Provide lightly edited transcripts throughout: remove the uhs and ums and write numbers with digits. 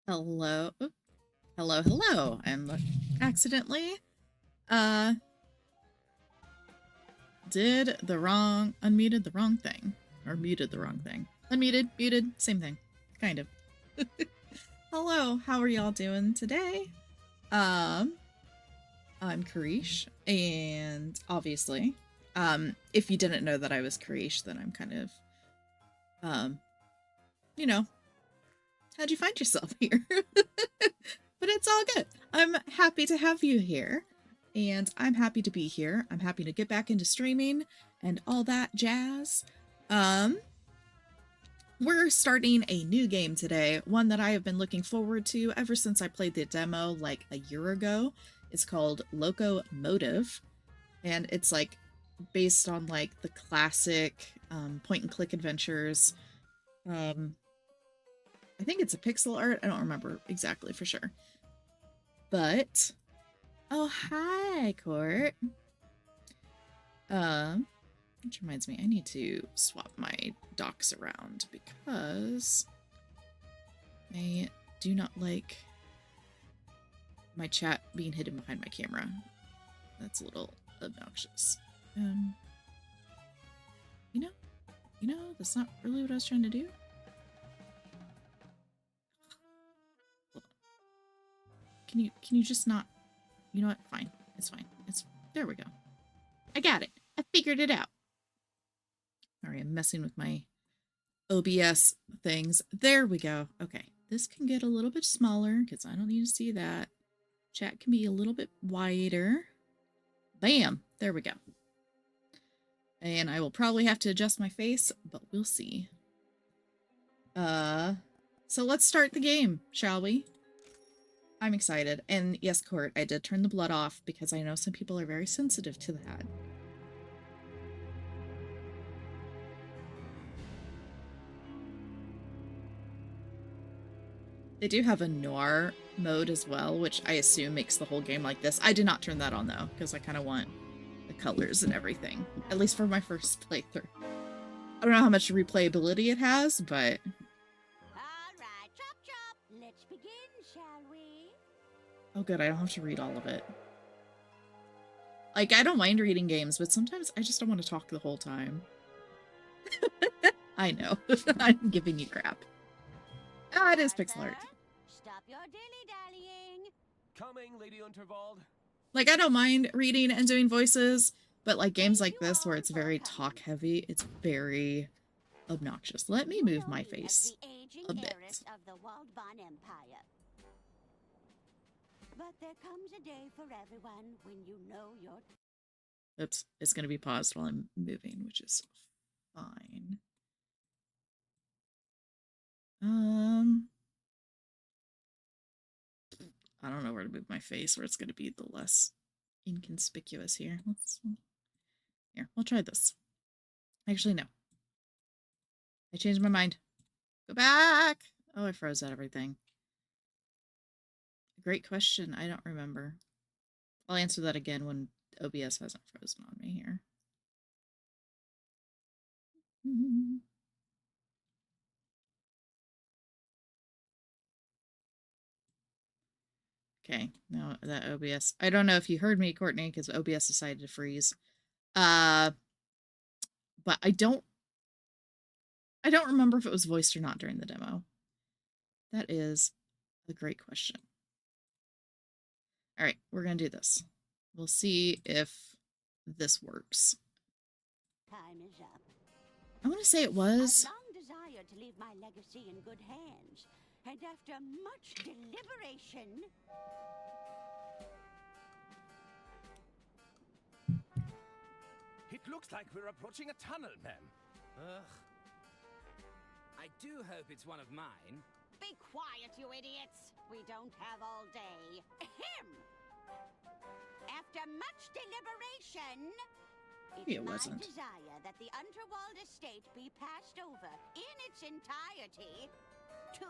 Hello. Oop. Hello, hello. I'm accidentally unmuted the wrong thing. Or muted the wrong thing. Unmuted, muted, same thing. Kind of. Hello, how are y'all doing today? I'm Karish, and obviously, if you didn't know that I was Karish, then I'm kind of, you know, how'd you find yourself here? But it's all good. I'm happy to have you here, and I'm happy to be here. I'm happy to get back into streaming and all that jazz. We're starting a new game today, one that I have been looking forward to ever since I played the demo like a year ago. It's called Loco Motive, and it's like based on like the classic point and click adventures. I think it's a pixel art. I don't remember exactly for sure. But oh, hi, Court. Which reminds me, I need to swap my docs around because I do not like my chat being hidden behind my camera. That's a little obnoxious. You know, that's not really what I was trying to do. Can you just not? You know what? Fine. It's fine. There we go. I got it. I figured it out. Sorry, I'm messing with my OBS things. There we go. Okay. This can get a little bit smaller because I don't need to see that. Chat can be a little bit wider. Bam! There we go. And I will probably have to adjust my face, but we'll see. So let's start the game, shall we? I'm excited. And yes, Court, I did turn the blood off because I know some people are very sensitive to that. They do have a noir mode as well, which I assume makes the whole game like this. I did not turn that on though, because I kind of want the colors and everything, at least for my first playthrough. I don't know how much replayability it has, but... Alright, chop chop, let's begin, shall we? Oh good, I don't have to read all of it. Like, I don't mind reading games, but sometimes I just don't want to talk the whole time. I know. I'm giving you crap. Ah, it is pixel art. Stop your dilly-dallying. Coming, Lady Unterwald. Like, I don't mind reading and doing voices, but like games like this where it's very talk heavy, it's very obnoxious. Let me move my face a bit. Of the Waldbahn Empire. But there comes a day for everyone when you know your... Oops, it's going to be paused while I'm moving, which is fine. I don't know where to move my face where it's going to be the less inconspicuous here. Here, we'll try this. Actually, no. I changed my mind. Go back! Oh, I froze out everything. Great question. I don't remember. I'll answer that again when OBS hasn't frozen on me here. Okay, now that OBS... I don't know if you heard me, Courtney, because OBS decided to freeze. But I don't remember if it was voiced or not during the demo. That is a great question. All right, we're going to do this. We'll see if this works. Time is up. I want to say it was. I've long desired to leave my legacy in good hands, and after much deliberation... It looks like we're approaching a tunnel, ma'am. Ugh. I do hope it's one of mine. Be quiet, you idiots! We don't have all day. Ahem! After much deliberation, Maybe it's it wasn't. my desire that the Unterwald estate be passed over in its entirety to...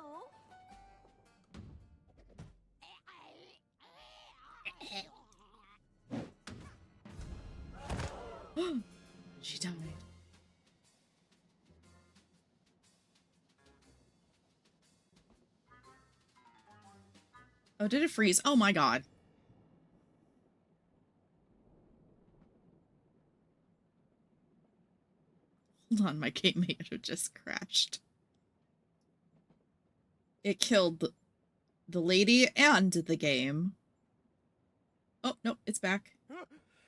She died. Oh, did it freeze? Oh my god. Hold on, my game may have just crashed. It killed the lady and the game. Oh, no, it's back.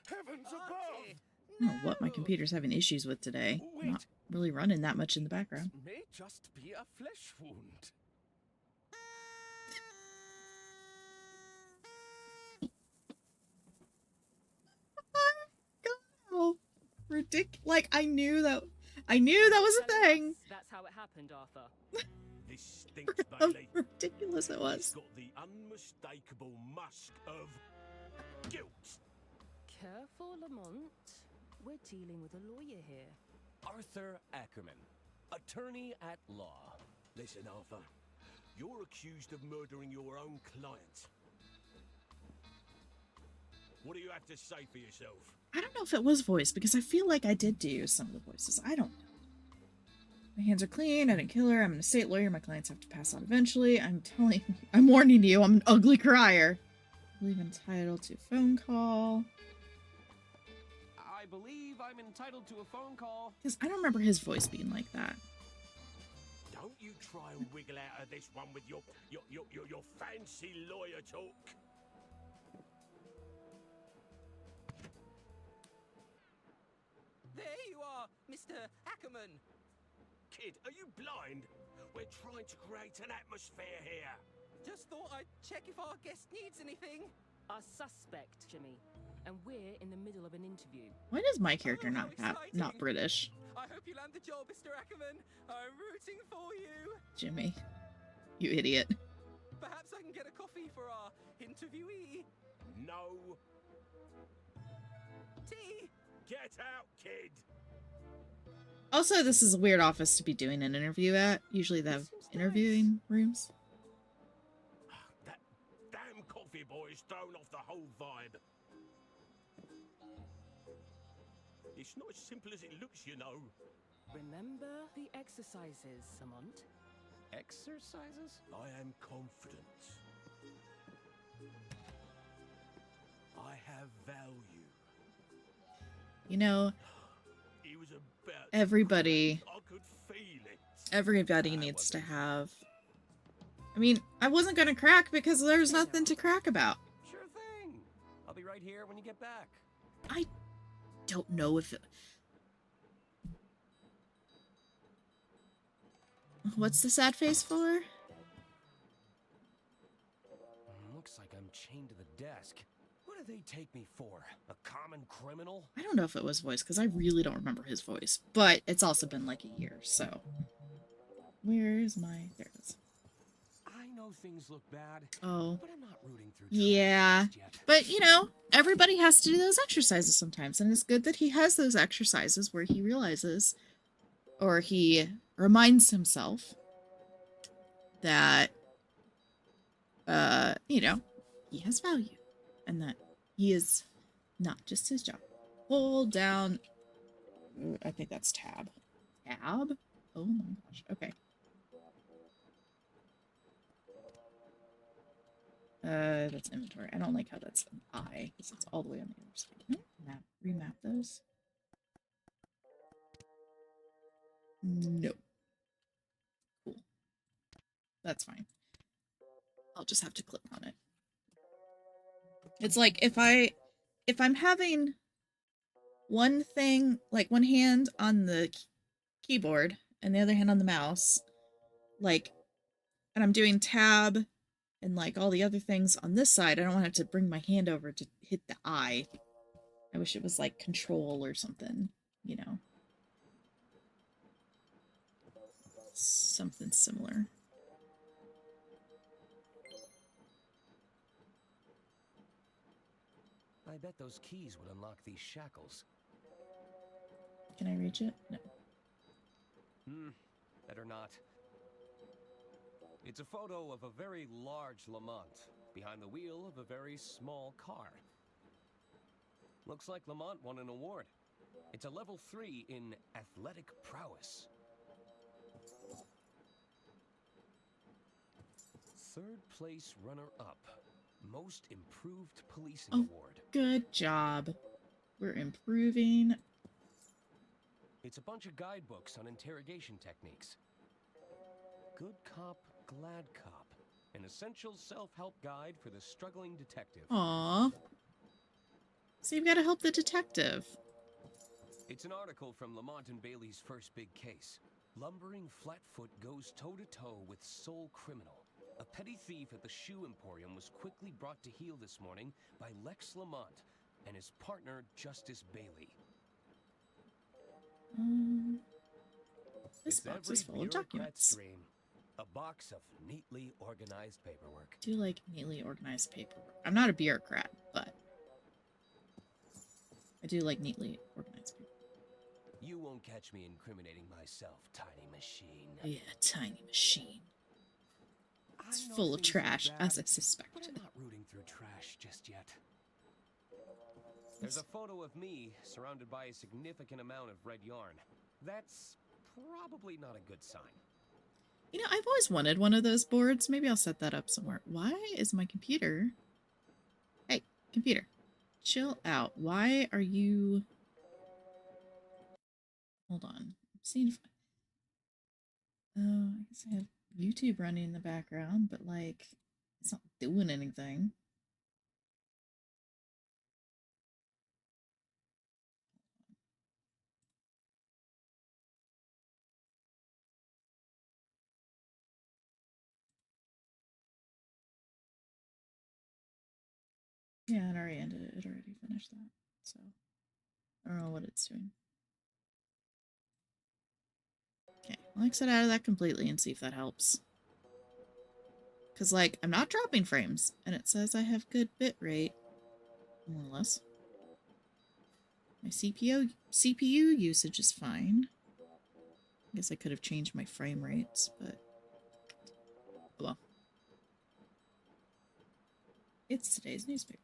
Heavens above! I don't know what my computer's having issues with today. Wait. Not really running that much in the background. This may just be a flesh wound. Oh, ridiculous! Like I knew that was a thing. That's how it happened, Arthur. This stinks, How Bailey. ridiculous it It's was. got the unmistakable musk of guilt. Careful, Lamont. We're dealing with a lawyer here. Arthur Ackerman, attorney at law. Listen, Arthur. You're accused of murdering your own client. What do you have to say for yourself? I don't know if it was voice because I feel like I did do some of the voices. I don't know. My hands are clean. I didn't kill her. I'm an estate lawyer. My clients have to pass out eventually. I'm warning you. I'm an ugly crier. I believe entitled to a phone call. I believe I'm entitled to a phone call. Because I don't remember his voice being like that. Don't you try and wiggle out of this one with your fancy lawyer talk. There you are, Mr. Ackerman. Kid, are you blind? We're trying to create an atmosphere here. Just thought I'd check if our guest needs anything. A suspect, Jimmy. And we're in the middle of an interview. Why does my character Oh, how not exciting. British? I hope you land the job, Mr. Ackerman. I'm rooting for you. Jimmy. You idiot. Perhaps I can get a coffee for our interviewee. No. Tea. Get out, kid. Also, this is a weird office to be doing an interview at. Usually they have interviewing rooms. That damn coffee boy's thrown off the whole vibe. It's not as simple as it looks, you know. Remember the exercises, Lamont? Exercises? I am confident. I have value. You know, He was about everybody I could feel it. everybody needs to have... I mean, I wasn't gonna crack because there's nothing to crack about. Sure thing. I'll be right here when you get back. I don't know if it... What's the sad face for? Looks like I'm chained to the desk. What do they take me for? A common criminal? I don't know if it was voice, because I really don't remember his voice. But it's also been like a year, so... Where's my... There it is. I know things look bad, Oh. but I'm not rooting through Yeah. just yet. But, you know, everybody has to do those exercises sometimes. And it's good that he has those exercises where he realizes, or he reminds himself that, you know, he has value. And that he is not just his job. Hold down. I think that's tab. Tab? Oh my gosh. Okay. That's inventory. I don't like how that's an I, because it's all the way on the other side. Can I remap those? No. Cool. That's fine. I'll just have to click on it. It's like if I'm having one thing, like one hand on the keyboard and the other hand on the mouse, like, and I'm doing tab and like all the other things on this side, I don't want to have to bring my hand over to hit the I. I wish it was like control or something, you know. Something similar. I bet those keys would unlock these shackles. Can I reach it? No. Better not. It's a photo of a very large Lamont behind the wheel of a very small car. Looks like Lamont won an award. It's a level 3 in athletic prowess. Third place runner-up. Most Improved Policing Oh. Award. Good job. We're improving. It's a bunch of guidebooks on interrogation techniques. Good Cop, Glad Cop. An essential self-help guide for the struggling detective. Aw. So you've got to help the detective. It's an article from Lamont and Bailey's first big case. Lumbering Flatfoot goes toe-to-toe with sole criminal. A petty thief at the shoe emporium was quickly brought to heel this morning by Lex Lamont and his partner, Justice Bailey. This It's box every is full of bureaucrat's documents. dream. A box of neatly organized paperwork. I do like neatly organized paperwork. I'm not a bureaucrat, but I do like neatly organized paperwork. You won't catch me incriminating myself, tiny machine. Yeah, tiny machine. It's I know full of things look trash, bad, as I but suspected. I'm not rooting through trash just yet. There's a photo of me surrounded by a significant amount of red yarn. That's probably not a good sign. You know, I've always wanted one of those boards. Maybe I'll set that up somewhere. Why is my computer... Hey, computer. Chill out. Why are you... Hold on. I'm seeing if... Oh, I guess I have YouTube running in the background, but, like, it's not doing anything. Yeah, it already ended it. It already finished that. So, I don't know what it's doing. Okay, I'll exit out of that completely and see if that helps. Because, like, I'm not dropping frames, and it says I have good bit rate, more or less. My CPU usage is fine. I guess I could have changed my frame rates, but oh well. It's today's newspaper.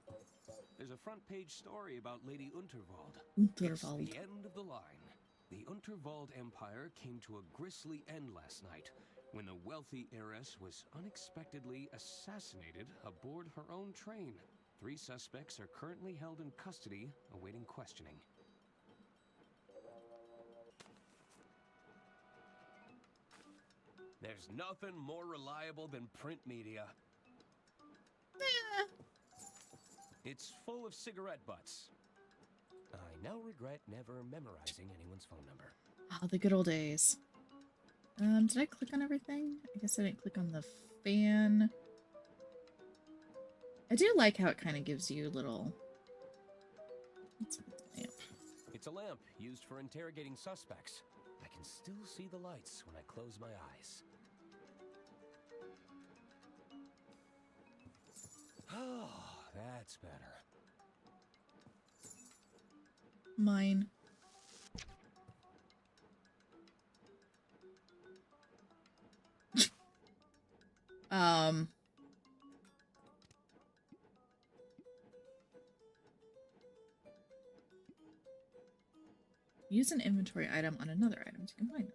There's a front page story about Lady Unterwald. Unterwald. It's the end of the line. The Unterwald Empire came to a grisly end last night when the wealthy heiress was unexpectedly assassinated aboard her own train. 3 suspects are currently held in custody, awaiting questioning. There's nothing more reliable than print media. It's full of cigarette butts. I now regret never memorizing anyone's phone number. Ah, the good old days. Did I click on everything? I guess I didn't click on the fan. I do like how it kind of gives you little... What's with the lamp? It's a lamp used for interrogating suspects. I can still see the lights when I close my eyes. Oh, that's better. Mine. Use an inventory item on another item to combine them.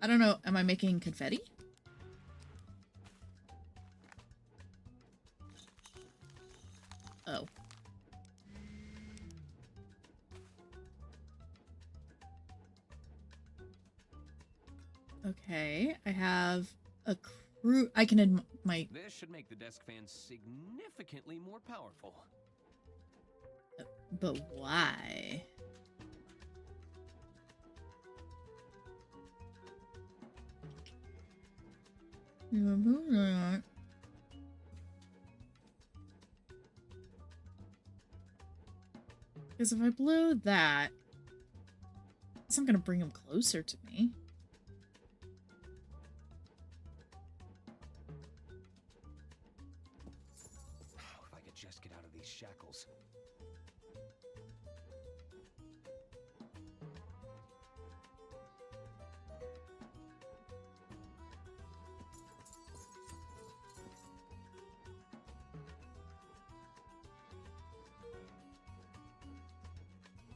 I don't know. Am I making confetti? Oh. Okay, I have a crew. I can my. This should make the desk fan significantly more powerful. But why? Because if I blow that, it's not going to bring him closer to me. Oh, if I could just get out of these shackles.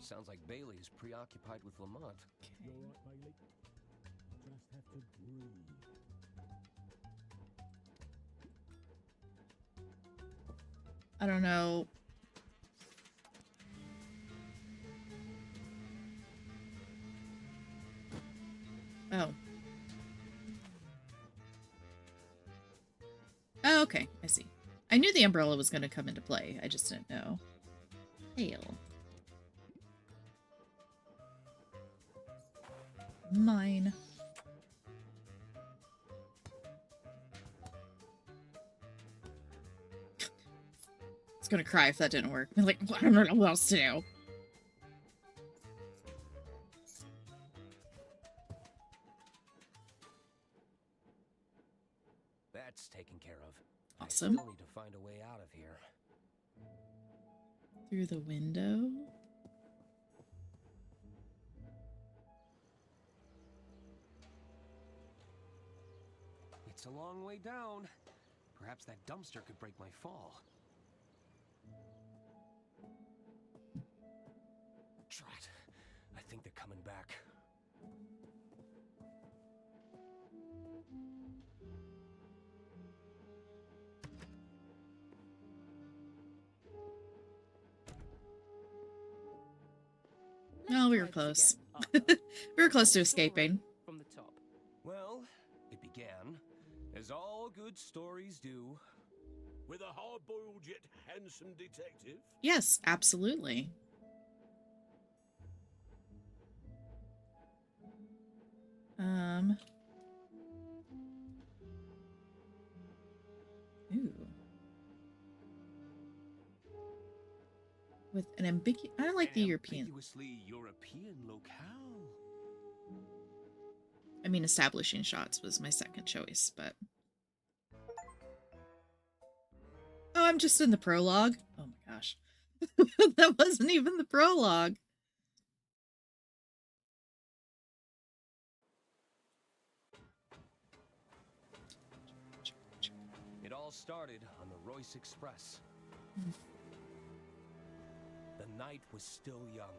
Sounds like Bailey is preoccupied with Lamont. You all right, Bailey? Just have to breathe. I don't know. Oh. Oh, okay. I see. I knew the umbrella was going to come into play. I just didn't know. Hail. Mine. I was gonna cry if that didn't work. I'm like, I don't know what else to do. That's taken care of. Awesome. I still need to find a way out of here. Through the window. It's a long way down. Perhaps that dumpster could break my fall. Drat. I think they're coming back. No, we were close. We were close to escaping. From the top. Well, it began, as all good stories do. With a hard-boiled yet handsome detective? Yes, absolutely. Ooh. With an ambiguous... I like the European. Ambiguously European locale. I mean, establishing shots was my second choice, but... Oh, I'm just in the prologue? Oh my gosh. That wasn't even the prologue. It all started on the Royce Express. The night was still young.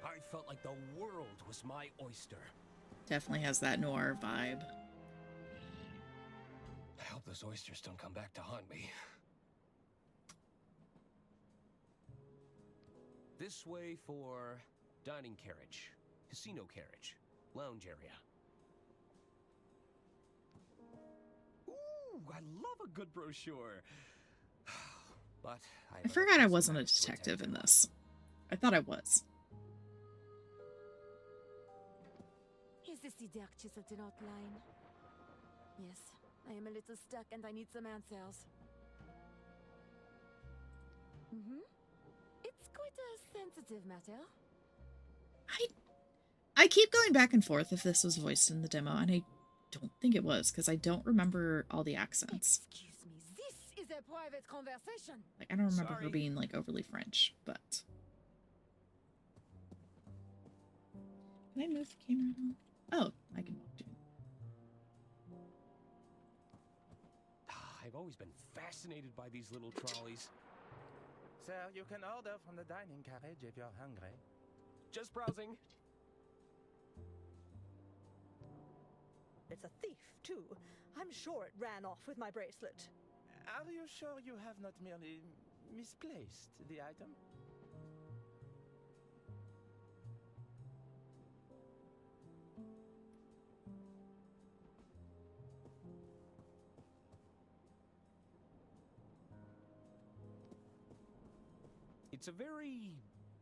I felt like the world was my oyster. Definitely has that noir vibe. I hope those oysters don't come back to haunt me. This way for dining carriage, casino carriage, lounge area. Ooh, I love a good brochure. But I forgot I wasn't a detective in this. I thought I was. Is this the dark chiseled in outline? Yes, I am a little stuck and I need some answers. It's quite a sensitive matter. I keep going back and forth if this was voiced in the demo, and I don't think it was, because I don't remember all the accents. Excuse me, this is a private conversation. Like, I don't remember her Sorry. being, like, overly French, but... Can I move the camera at all? Oh, I can walk to it. I've always been fascinated by these little trolleys. Sir, you can order from the dining carriage if you're hungry. Just browsing. It's a thief, too. I'm sure it ran off with my bracelet. Are you sure you have not merely misplaced the item? It's a very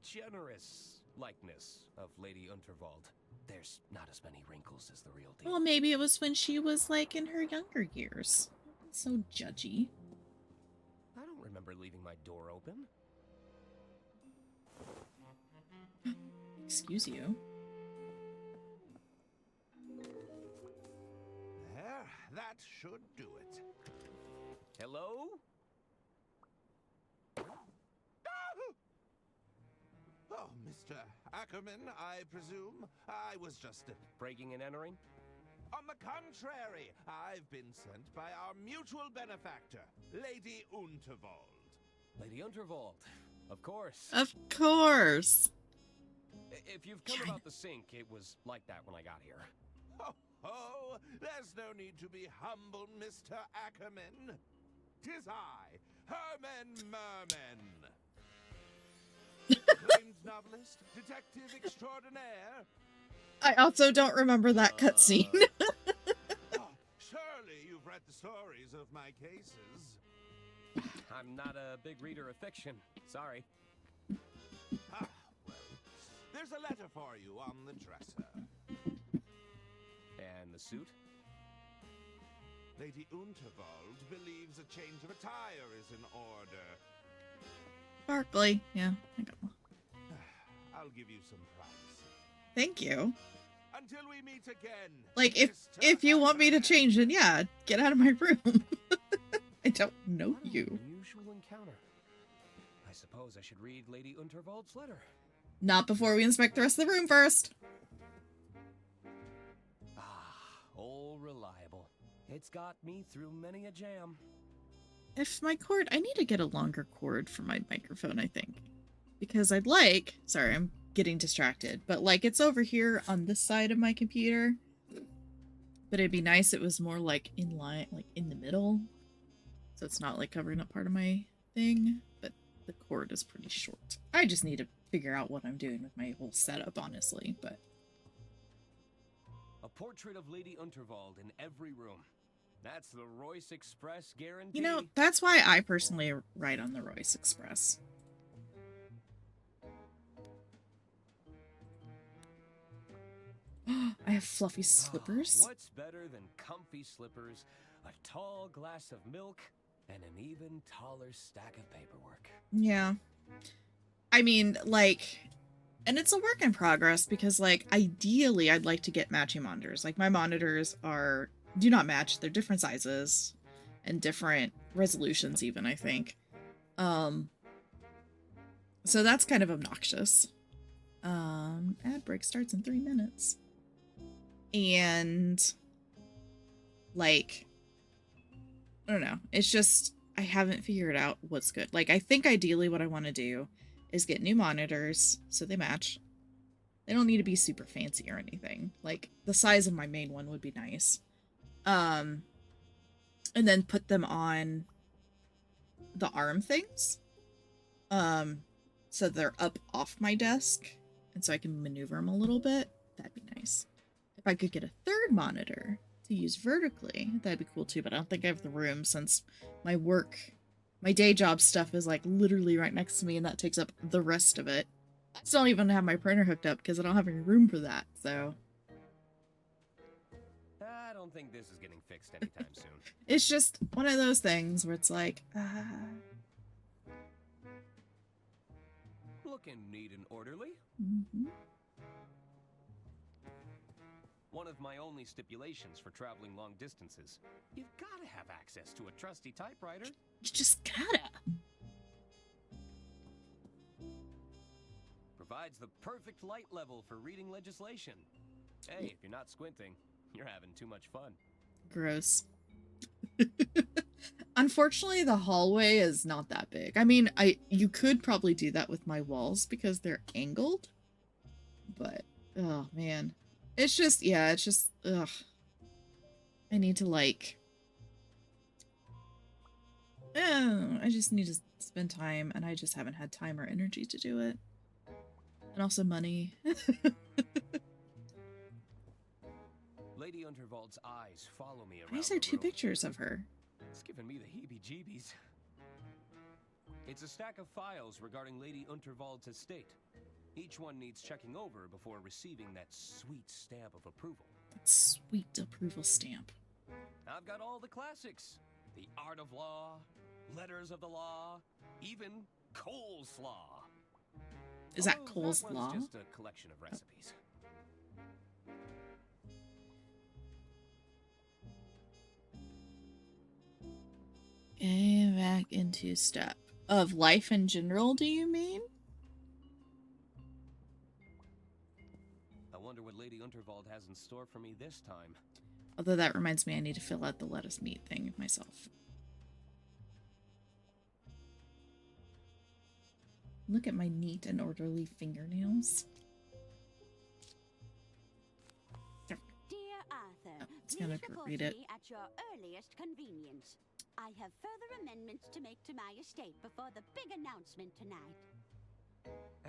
generous likeness of Lady Unterwald. There's not as many wrinkles as the real deal. Well, maybe it was when she was, like, in her younger years. So judgy. I don't remember leaving my door open. Excuse you. There, that should do it. Hello? Oh, Mr. Ackerman, I presume. I was just... Breaking and entering? On the contrary, I've been sent by our mutual benefactor, Lady Unterwald. Lady Unterwald, of course. Of course! If you've come about the sink, it was like that when I got here. Oh, there's no need to be humble, Mr. Ackerman. 'Tis I, Herman Merman. Acclaimed novelist, detective extraordinaire. I also don't remember that cutscene. Oh, surely you've read the stories of my cases. I'm not a big reader of fiction. Sorry. Ah, well, there's a letter for you on the dresser. And the suit? Lady Unterwald believes a change of attire is in order. Sparkly. Yeah, I got one. I'll give you some privacy. Thank you. Until we meet again. Like, Mr. if you want me to Ackerman. change it, yeah, get out of my room. I don't know What an you. unusual encounter. I suppose I should read Lady Unterwald's letter. Not before we inspect the rest of the room first. Ah, old reliable. It's got me through many a jam. If my cord, I need to get a longer cord for my microphone, I think. Because I'd like, sorry, I'm getting distracted, but like it's over here on this side of my computer. But it'd be nice it was more like in line, like in the middle. So it's not like covering up part of my thing, but the cord is pretty short. I just need to figure out what I'm doing with my whole setup, honestly, but. A portrait of Lady Unterwald in every room. That's the Royce Express guarantee. You know, that's why I personally write on the Royce Express. I have fluffy slippers. What's better than comfy slippers, a tall glass of milk, and an even taller stack of paperwork? Yeah. I mean, like, and it's a work in progress because, like, ideally I'd like to get matching monitors. Like, my monitors do not match. They're different sizes and different resolutions even, I think. So that's kind of obnoxious. Ad break starts in 3 minutes. And, like, I don't know. It's just, I haven't figured out what's good. Like, I think ideally what I want to do is get new monitors so they match. They don't need to be super fancy or anything. Like, the size of my main one would be nice. And then put them on the arm things. So they're up off my desk. And so I can maneuver them a little bit. That'd be nice. If I could get a third monitor to use vertically, that'd be cool too, but I don't think I have the room since my day job stuff is like literally right next to me and that takes up the rest of it. I still don't even have my printer hooked up because I don't have any room for that, so. I don't think this is getting fixed anytime soon. It's just one of those things where it's like, Looking neat and orderly. mm-hmm. One of my only stipulations for traveling long distances. You've got to have access to a trusty typewriter. You just gotta. Provides the perfect light level for reading legislation. Hey, if you're not squinting, you're having too much fun. Gross. Unfortunately, the hallway is not that big. I mean, you could probably do that with my walls because they're angled. But, oh man. It's just, yeah, it's just, ugh. I need to, like... I just need to spend time, and I just haven't had time or energy to do it. And also money. Lady Unterwald's eyes follow me around. Why is there the 2 room. pictures of her? It's giving me the heebie-jeebies. It's a stack of files regarding Lady Unterwald's estate. Each one needs checking over before receiving that sweet stamp of approval. That sweet approval stamp. I've got all the classics. The Art of Law, Letters of the Law, even Coleslaw. Is that Although that coleslaw? one's just a collection of recipes. And back into step. Of life in general, do you mean? I wonder what Lady Unterwald has in store for me this time. Although that reminds me I need to fill out the let us meet thing myself. Look at my neat and orderly fingernails. Dear Arthur, It's gonna please report read to it. me at your earliest convenience. I have further amendments to make to my estate before the big announcement tonight.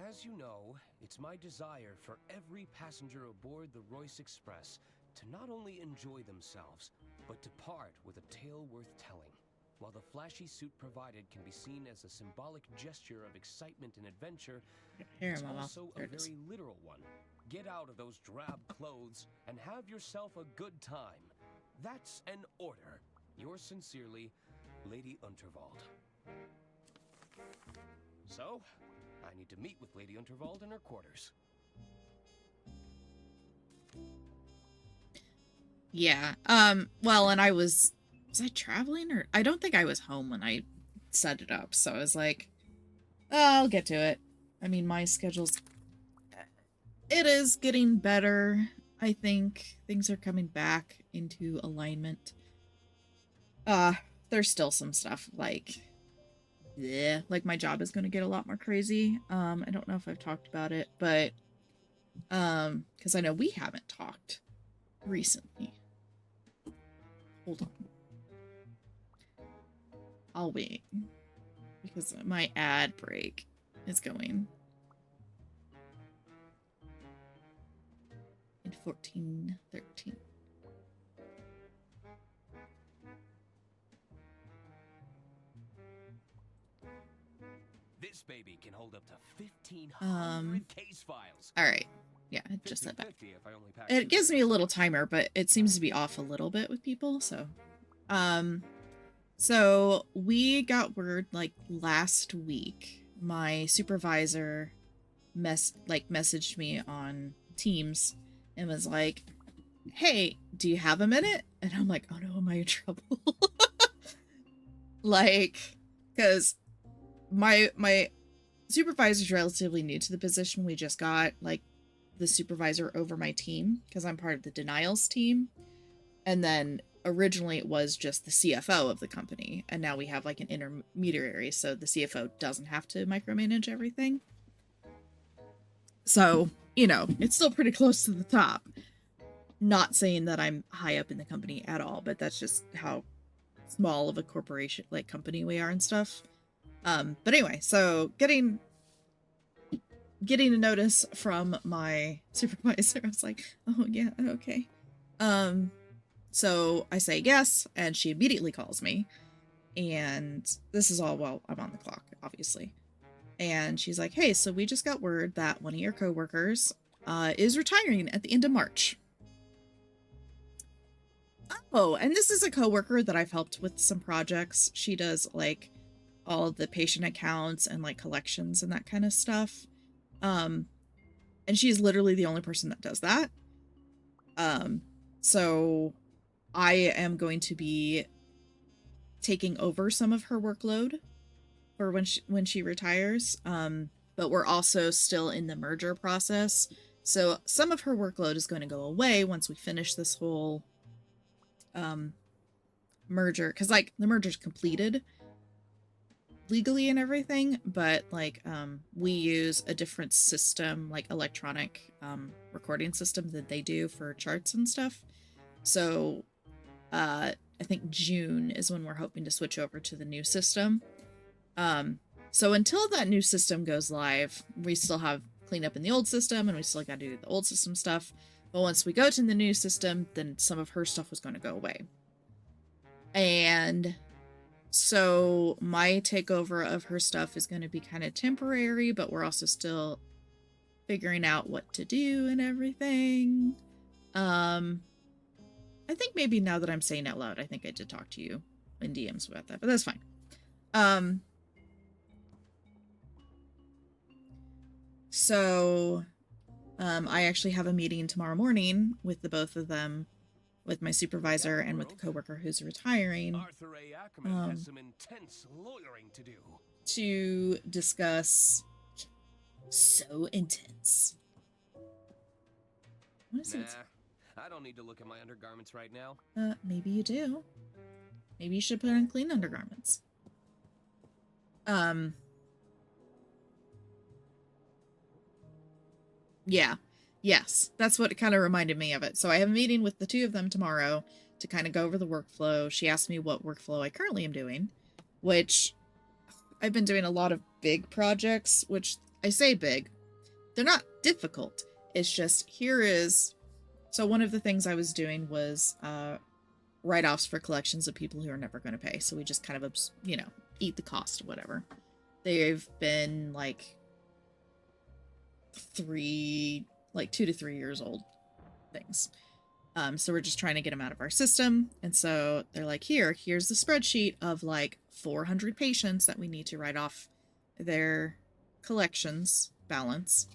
As you know, it's my desire for every passenger aboard the Royce Express to not only enjoy themselves, but depart with a tale worth telling. While the flashy suit provided can be seen as a symbolic gesture of excitement and adventure, it's also a very literal one. Get out of those drab clothes and have yourself a good time. That's an order. Yours sincerely, Lady Unterwald. So, I need to meet with Lady Unterwald in her quarters. Yeah. Well, and was I traveling, or I don't think I was home when I set it up, so I was like, oh, I'll get to it. I mean, my schedule's, it is getting better. I think things are coming back into alignment. There's still some stuff like, yeah, like my job is going to get a lot more crazy. I don't know if I've talked about it, but because I know we haven't talked recently. Hold on. I'll wait because my ad break is going in 14:13. This baby can hold up to 1,500 case files. All right. Yeah, it just said that. It gives me a little timer, but it seems to be off a little bit with people, so. So we got word like last week. My supervisor messaged me on Teams and was like, "Hey, do you have a minute?" And I'm like, "Oh no, am I in trouble?" Like, because my supervisor's relatively new to the position. We just got like the supervisor over my team because I'm part of the denials team, and then originally it was just the CFO of the company, and now we have like an intermediary, so the CFO doesn't have to micromanage everything. So, you know, it's still pretty close to the top. Not saying that I'm high up in the company at all, but that's just how small of a corporation, like company we are and stuff. But anyway, so getting a notice from my supervisor, I was like, oh yeah, okay. So I say yes, and she immediately calls me. And this is all while I'm on the clock, obviously. And she's like, hey, so we just got word that one of your coworkers is retiring at the end of March. Oh, and this is a coworker that I've helped with some projects. She does like all of the patient accounts and like collections and that kind of stuff. And she's literally the only person that does that. So I am going to be taking over some of her workload for when she retires. But we're also still in the merger process. So some of her workload is going to go away once we finish this whole merger, because like the merger's completed legally and everything, but like we use a different system, like electronic recording system that they do for charts and stuff. So I think June is when we're hoping to switch over to the new system. So until that new system goes live, we still have cleanup in the old system, and we still got to do the old system stuff. But once we go to the new system, then some of her stuff was going to go away. And so my takeover of her stuff is going to be kind of temporary, but we're also still figuring out what to do and everything. I think maybe now that I'm saying out loud, I think I did talk to you in DMs about that, but that's fine. So I actually have a meeting tomorrow morning with the both of them, with my supervisor and with the coworker who's retiring. Arthur A. Ackerman has some intense lawyering to do. To discuss. So intense. What is it? I don't need to look at my undergarments right now. Maybe you do. Maybe you should put on clean undergarments. Yeah. Yes, that's what kind of reminded me of it. So I have a meeting with the two of them tomorrow to kind of go over the workflow. She asked me what workflow I currently am doing, which I've been doing a lot of big projects, which I say big. They're not difficult. It's just here is... So one of the things I was doing was write-offs for collections of people who are never going to pay. So we just kind of, you know, eat the cost or whatever. They've been like 2 to 3 years old things. So we're just trying to get them out of our system. And so they're like, here's the spreadsheet of like 400 patients that we need to write off their collections balance.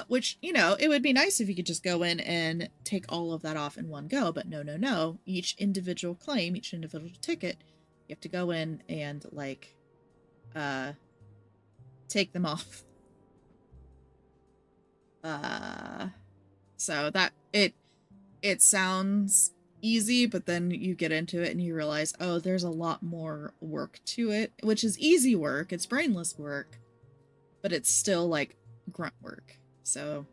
Which, you know, it would be nice if you could just go in and take all of that off in one go, but no. Each individual claim, each individual ticket, you have to go in and, like, take them off. So that, it sounds easy, but then you get into it and you realize, oh, there's a lot more work to it, which is easy work, it's brainless work, but it's still, like, grunt work. So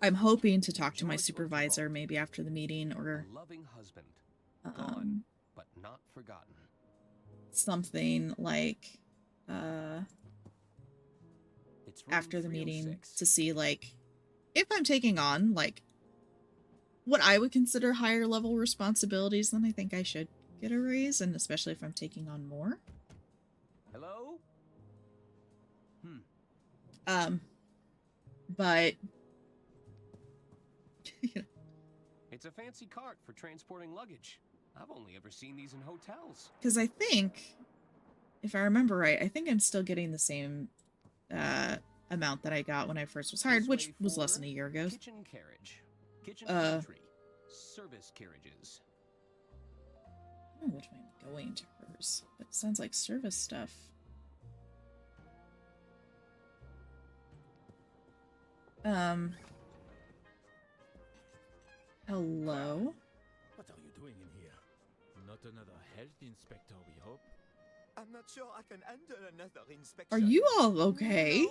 I'm hoping to talk to my supervisor maybe after the meeting, or loving husband, gone, but not forgotten. Something like after the meeting to see, like, if I'm taking on, like, what I would consider higher level responsibilities, then I think I should get a raise, and especially if I'm taking on more. Hello? But it's a fancy cart for transporting luggage. I've only ever seen these in hotels. Because I think, if I remember right, I think I'm still getting the same amount that I got when I first was hired, which was less than a year ago. Kitchen carriage, kitchen pantry, service carriages. I don't know which way I'm going to hers, but it sounds like service stuff. Hello? What are you doing in here? Not another health inspector, we hope? I'm not sure I can handle another inspection. Are you all okay?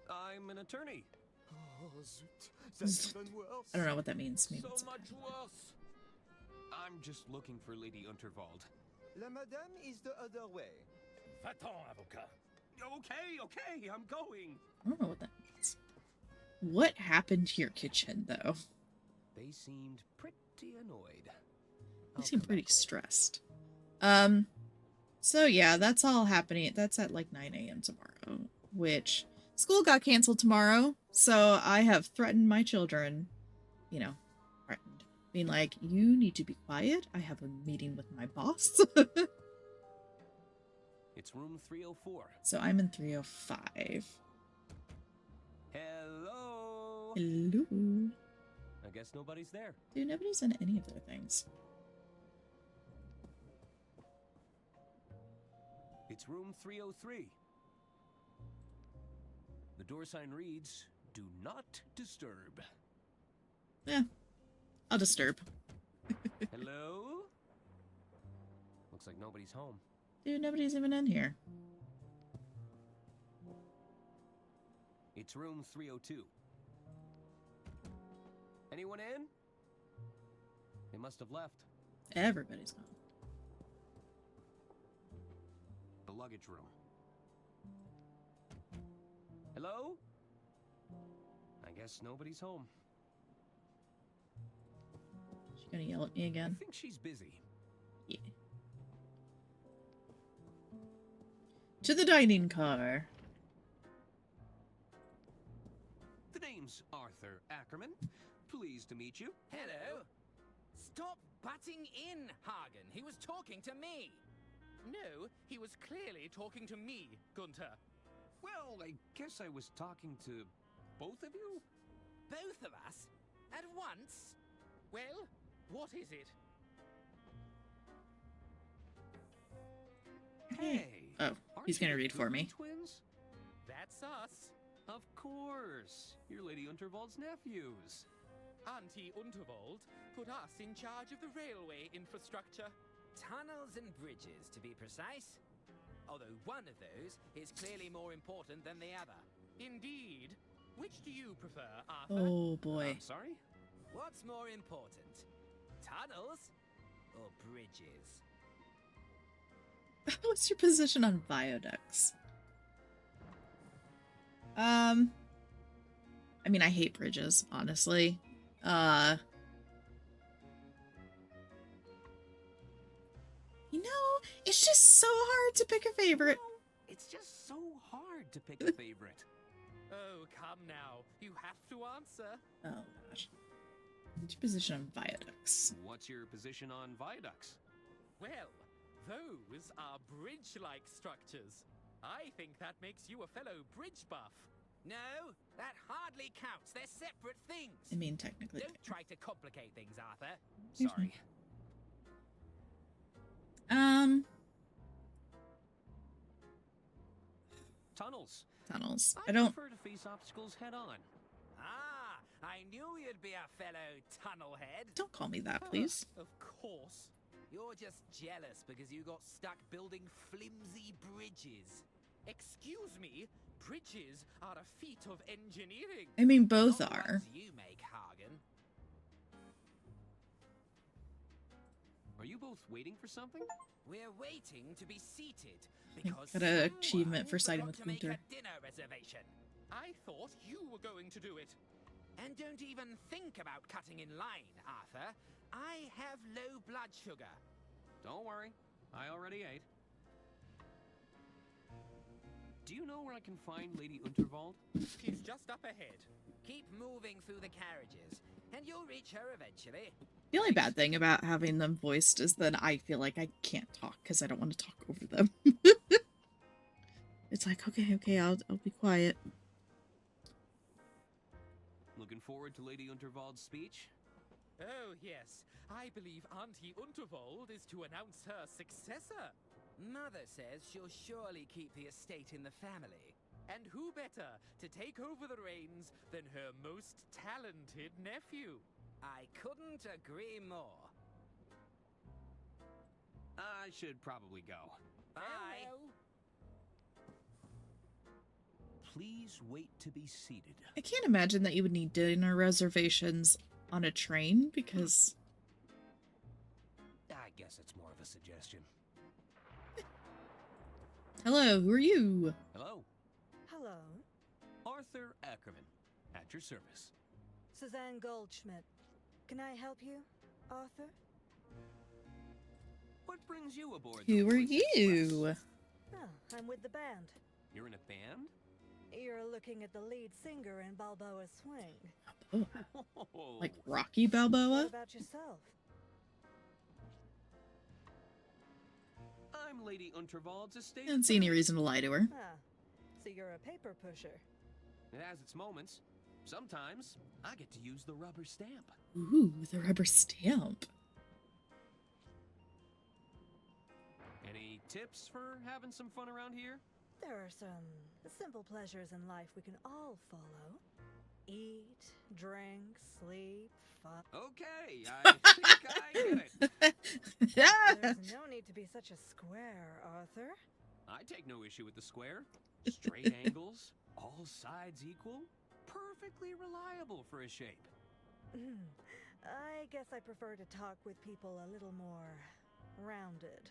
I'm an attorney. Oh, zut. That's even worse. I don't know what that means. Maybe so much worse. I'm just looking for Lady Unterwald. La madame is the other way. Va-t'en, avocat. Okay, I'm going. I don't know what that means. What happened to your kitchen, though? They seemed pretty annoyed. They seem pretty stressed. So yeah, that's all happening. That's at like 9 a.m. tomorrow, which school got canceled tomorrow. So I have threatened my children, you know, threatened, being like, you need to be quiet. I have a meeting with my boss. It's room 304. So I'm in 305. Hello. Hello. I guess nobody's there. Dude, nobody's in any of their things. It's room 303. The door sign reads, "Do not disturb." Yeah, I'll disturb. Hello? Looks like nobody's home. Dude, nobody's even in here. It's room 302. Anyone in? They must have left. Everybody's gone. The luggage room. Hello? I guess nobody's home. She's gonna yell at me again. I think she's busy. Yeah. To the dining car. The name's Arthur Ackerman. Pleased to meet you. Hello. Stop butting in, Hagen. He was talking to me. No, he was clearly talking to me, Gunther. Well, I guess I was talking to both of you? Both of us? At once? Well, what is it? Hey. Oh, he's gonna read for me. Twins? That's us. Of course. You're Lady Unterwald's nephews. Auntie Unterwald put us in charge of the railway infrastructure. Tunnels and bridges, to be precise. Although one of those is clearly more important than the other. Indeed. Which do you prefer, Arthur? Oh boy. Sorry? What's more important? Tunnels or bridges? What's your position on viaducts? I mean, I hate bridges, honestly. You know, it's just so hard to pick a favorite. It's just so hard to pick a favorite. Oh, come now. You have to answer. Oh, gosh. What's your position on viaducts? What's your position on viaducts? Well, those are bridge-like structures. I think that makes you a fellow bridge buff. No, that hardly counts. They're separate things. I mean, technically. Don't try to complicate things, Arthur. Sorry. Tunnels. Tunnels. I don't prefer to face obstacles head on. Ah, I knew you'd be a fellow tunnelhead. Don't call me that, please. Of course. You're just jealous because you got stuck building flimsy bridges. Excuse me, bridges are a feat of engineering. I mean, both Not the are. ones you make, Hagen. Are you both waiting for something? We're waiting to be seated I because got an achievement for siding forgot with to make Gunther. a dinner reservation. I thought you were going to do it. And don't even think about cutting in line, Arthur. I have low blood sugar. Don't worry, I already ate. Do you know where I can find Lady Unterwald? She's just up ahead. Keep moving through the carriages, and you'll reach her eventually. The only bad thing about having them voiced is that I feel like I can't talk because I don't want to talk over them. It's like, okay, I'll be quiet. Looking forward to Lady Unterwald's speech? Oh, yes. I believe Auntie Unterwald is to announce her successor. Mother says she'll surely keep the estate in the family. And who better to take over the reins than her most talented nephew? I couldn't agree more. I should probably go. Bye. Please wait to be seated. I can't imagine that you would need dinner reservations on a train because... I guess it's more of a suggestion. Hello, who are you? Hello, Hello, Arthur Ackerman, at your service. Suzanne Goldschmidt. Can I help you, Arthur? What brings you aboard? Who the are Voice you? Express? Oh, I'm with the band. You're in a band? You're looking at the lead singer in Balboa Swing. Oh, like Rocky What Balboa? about yourself? I'm Lady Unterwald's estate. I don't see any reason to lie to her. Ah, so you're a paper pusher. It has its moments. Sometimes I get to use the rubber stamp. Ooh, the rubber stamp. Any tips for having some fun around here? There are some simple pleasures in life we can all follow. Eat, drink, sleep, fuck. Okay, I think I get it. There's no need to be such a square, Arthur. I take no issue with the square. Straight angles, all sides equal, perfectly reliable for a shape. I guess I prefer to talk with people a little more rounded.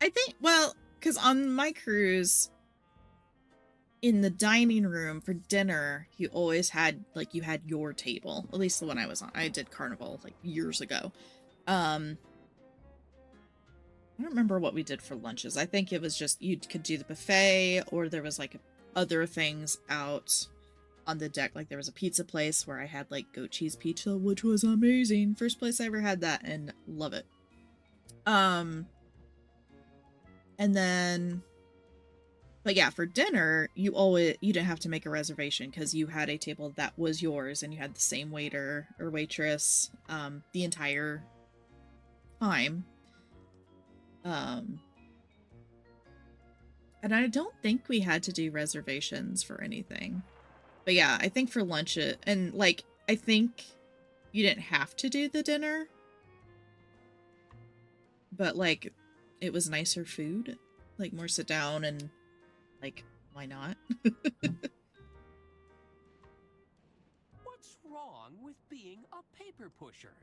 I think, well, because on my cruise, in the dining room for dinner, you always had, like, you had your table. At least the one I was on. I did Carnival, like, years ago. I don't remember what we did for lunches. I think it was just, you could do the buffet, or there was, like, other things out on the deck. Like, there was a pizza place where I had, like, goat cheese pizza, which was amazing. First place I ever had that, and love it. And then, but yeah, for dinner, you didn't have to make a reservation because you had a table that was yours and you had the same waiter or waitress, the entire time. And I don't think we had to do reservations for anything. But yeah, I think for lunch, and like, I think you didn't have to do the dinner. But like, it was nicer food, like more sit down and like, why not? What's wrong with being a paper pusher?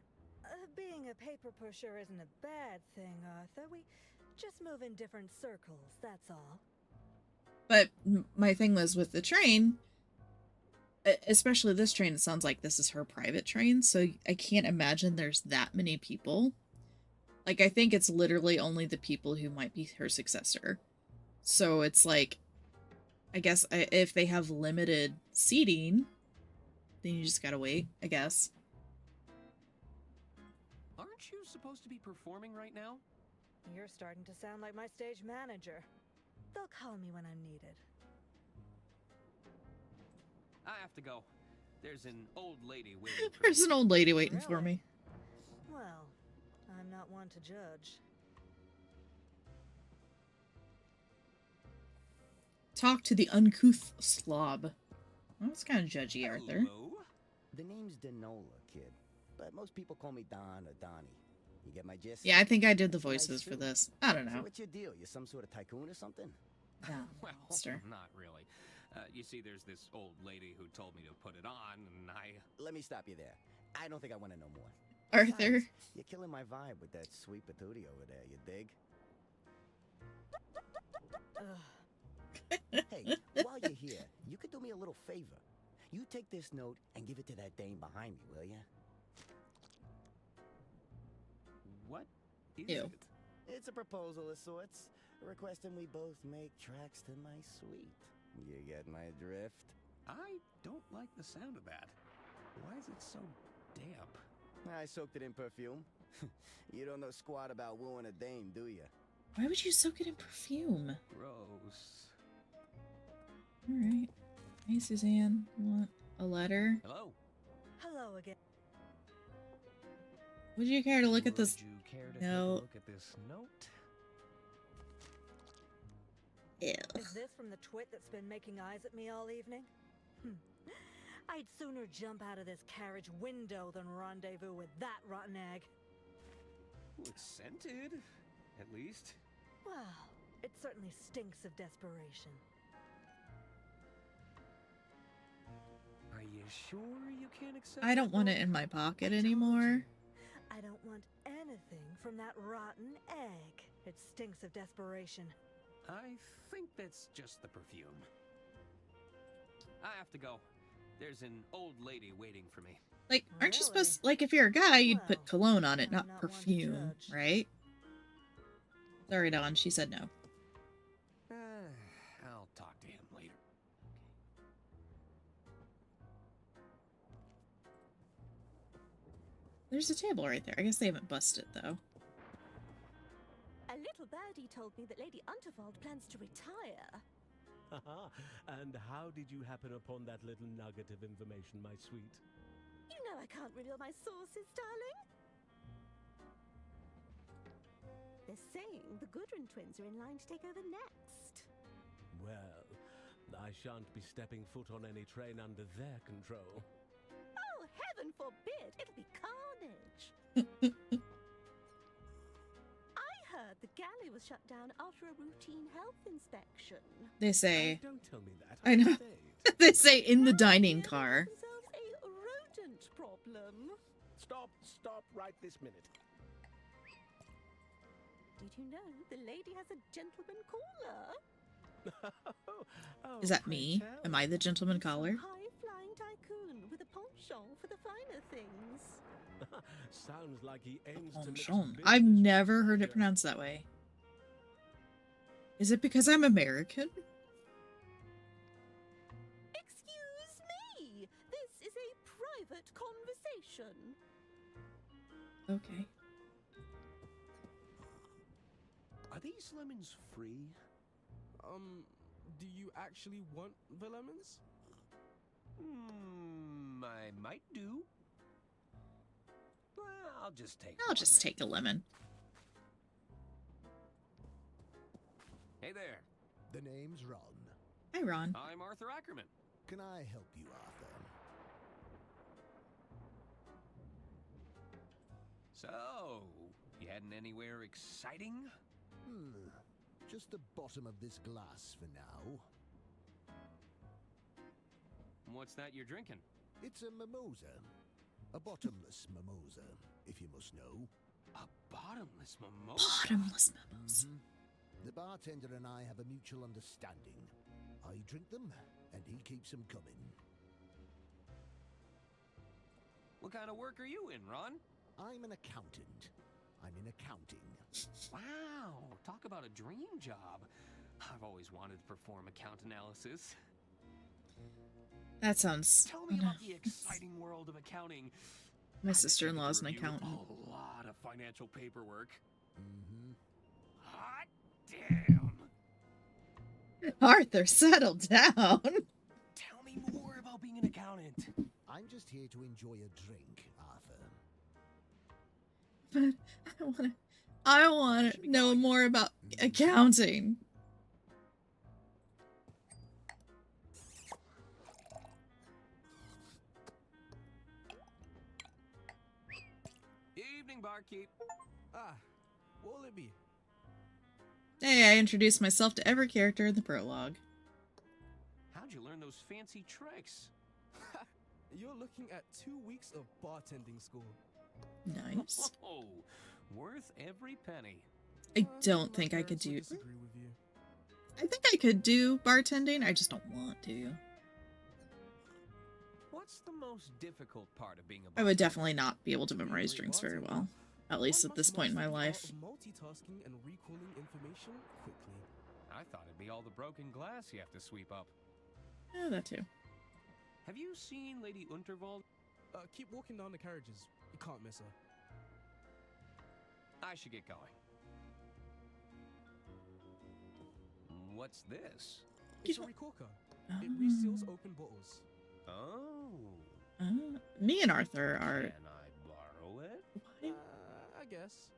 Being a paper pusher isn't a bad thing, Arthur. We just move in different circles, that's all. But my thing was with the train, especially this train, it sounds like this is her private train, so I can't imagine there's that many people. Like, I think it's literally only the people who might be her successor. So it's like, I guess if they have limited seating, then you just gotta wait, I guess. Aren't you supposed to be performing right now? You're starting to sound like my stage manager. They'll call me when I'm needed. I have to go. There's an old lady waiting for There's an old lady waiting for me. Well, I'm not one to judge. Talk to the uncouth slob. Well, that's kind of judgy, Arthur. The name's Denola, kid. But most people call me Don or Donnie. You get my gist? Yeah, I think I did the voices for this. I don't know. So what's your deal? You some sort of tycoon or something? No, well, monster. not really. You see, there's this old lady who told me to put it on, and Let me stop you there. I don't think I want to know more. Arthur. Besides, you're killing my vibe with that sweet patootie over there, you dig? Hey, while you're here, you could do me a little favor. You take this note and give it to that dame behind me, will ya? What is Ew. it? It's a proposal of sorts, requesting we both make tracks to my suite. You get my drift? I don't like the sound of that. Why is it so damp? I soaked it in perfume. You don't know squat about wooing a dame, do ya? Why would you soak it in perfume? Gross. Alright. Hey, Suzanne. Want a letter? Hello. Hello again. Would you care to look at this? Would you care to take a No. look at this note? Ew. Is this from the twit that's been making eyes at me all evening? I'd sooner jump out of this carriage window than rendezvous with that rotten egg. Ooh, it's scented, at least. Well, it certainly stinks of desperation. Are you sure you can't accept? I don't want it in my pocket anymore. I don't want anything from that rotten egg. It stinks of desperation. I think that's just the perfume. I have to go. There's an old lady waiting for me. Like, aren't you Really? supposed, like, if you're a guy, you'd Well, put cologne on it, I'm not not one to perfume, judge. right? Sorry, Dawn, she said no. I'll talk to him later. There's a table right there. I guess they haven't busted it, though. A little birdie told me that Lady Unterwald plans to retire. Haha, and how did you happen upon that little nugget of information, my sweet? You know I can't reveal my sources, darling. They're saying the Gudrun twins are in line to take over next. Well, I shan't be stepping foot on any train under their control. Oh, heaven forbid! It'll be carnage. I heard the galley was shut down after a routine health inspection. They say, Don't tell me that. I know. stayed. they say in the dining car. Themselves a rodent problem. Stop right this minute. Did you know the lady has a gentleman caller? Oh, Is that pray me? tell. Am I the gentleman caller? High-flying tycoon with a penchant for the finer things. Sounds like he aims to mix Penchant. business I've with never heard it pleasure. pronounced that way. Is it because I'm American? Excuse me! This is a private conversation. Okay. Are these lemons free? Do you actually want the lemons? I might do. Well, I'll just take I'll just take a lemon. Hey there. The name's Ron. Hi, Ron. I'm Arthur Ackerman. Can I help you, Arthur? So, you heading anywhere exciting? Just the bottom of this glass for now. What's that you're drinking? It's a mimosa. A bottomless mimosa, if you must know. A bottomless mimosa? Bottomless mimosa. The bartender and I have a mutual understanding. I drink them, and he keeps them coming. What kind of work are you in, Ron? I'm an accountant. I'm in accounting. Wow, talk about a dream job. I've always wanted to perform account analysis. That sounds... Tell me about the exciting world of accounting. My sister-in-law's an accountant. A lot of financial paperwork. Hot damn! Arthur, settle down. Tell me more about being an accountant. I'm just here to enjoy a drink, Arthur. But I want to know more about accounting. Evening, barkeep. Ah, what will it be? Hey, I introduced myself to every character in the prologue. How'd you learn those fancy tricks? You're looking at 2 weeks of bartending school. Nice. Oh, worth every penny. I don't think I could do... Disagree with you. I think I could do bartending, I just don't want to. What's the most difficult part of being a I would definitely not be able to memorize drinks very well. At least at this point in my life. Multitasking and recalling information quickly. I thought it'd be all the broken glass you have to sweep up. Yeah, that too. Have you seen Lady Unterwald? Keep walking down the carriages. You can't miss her. I should get going. What's this? It's a recorker. It reseals open bottles. Oh. Me and Arthur are... Can I borrow it? I guess.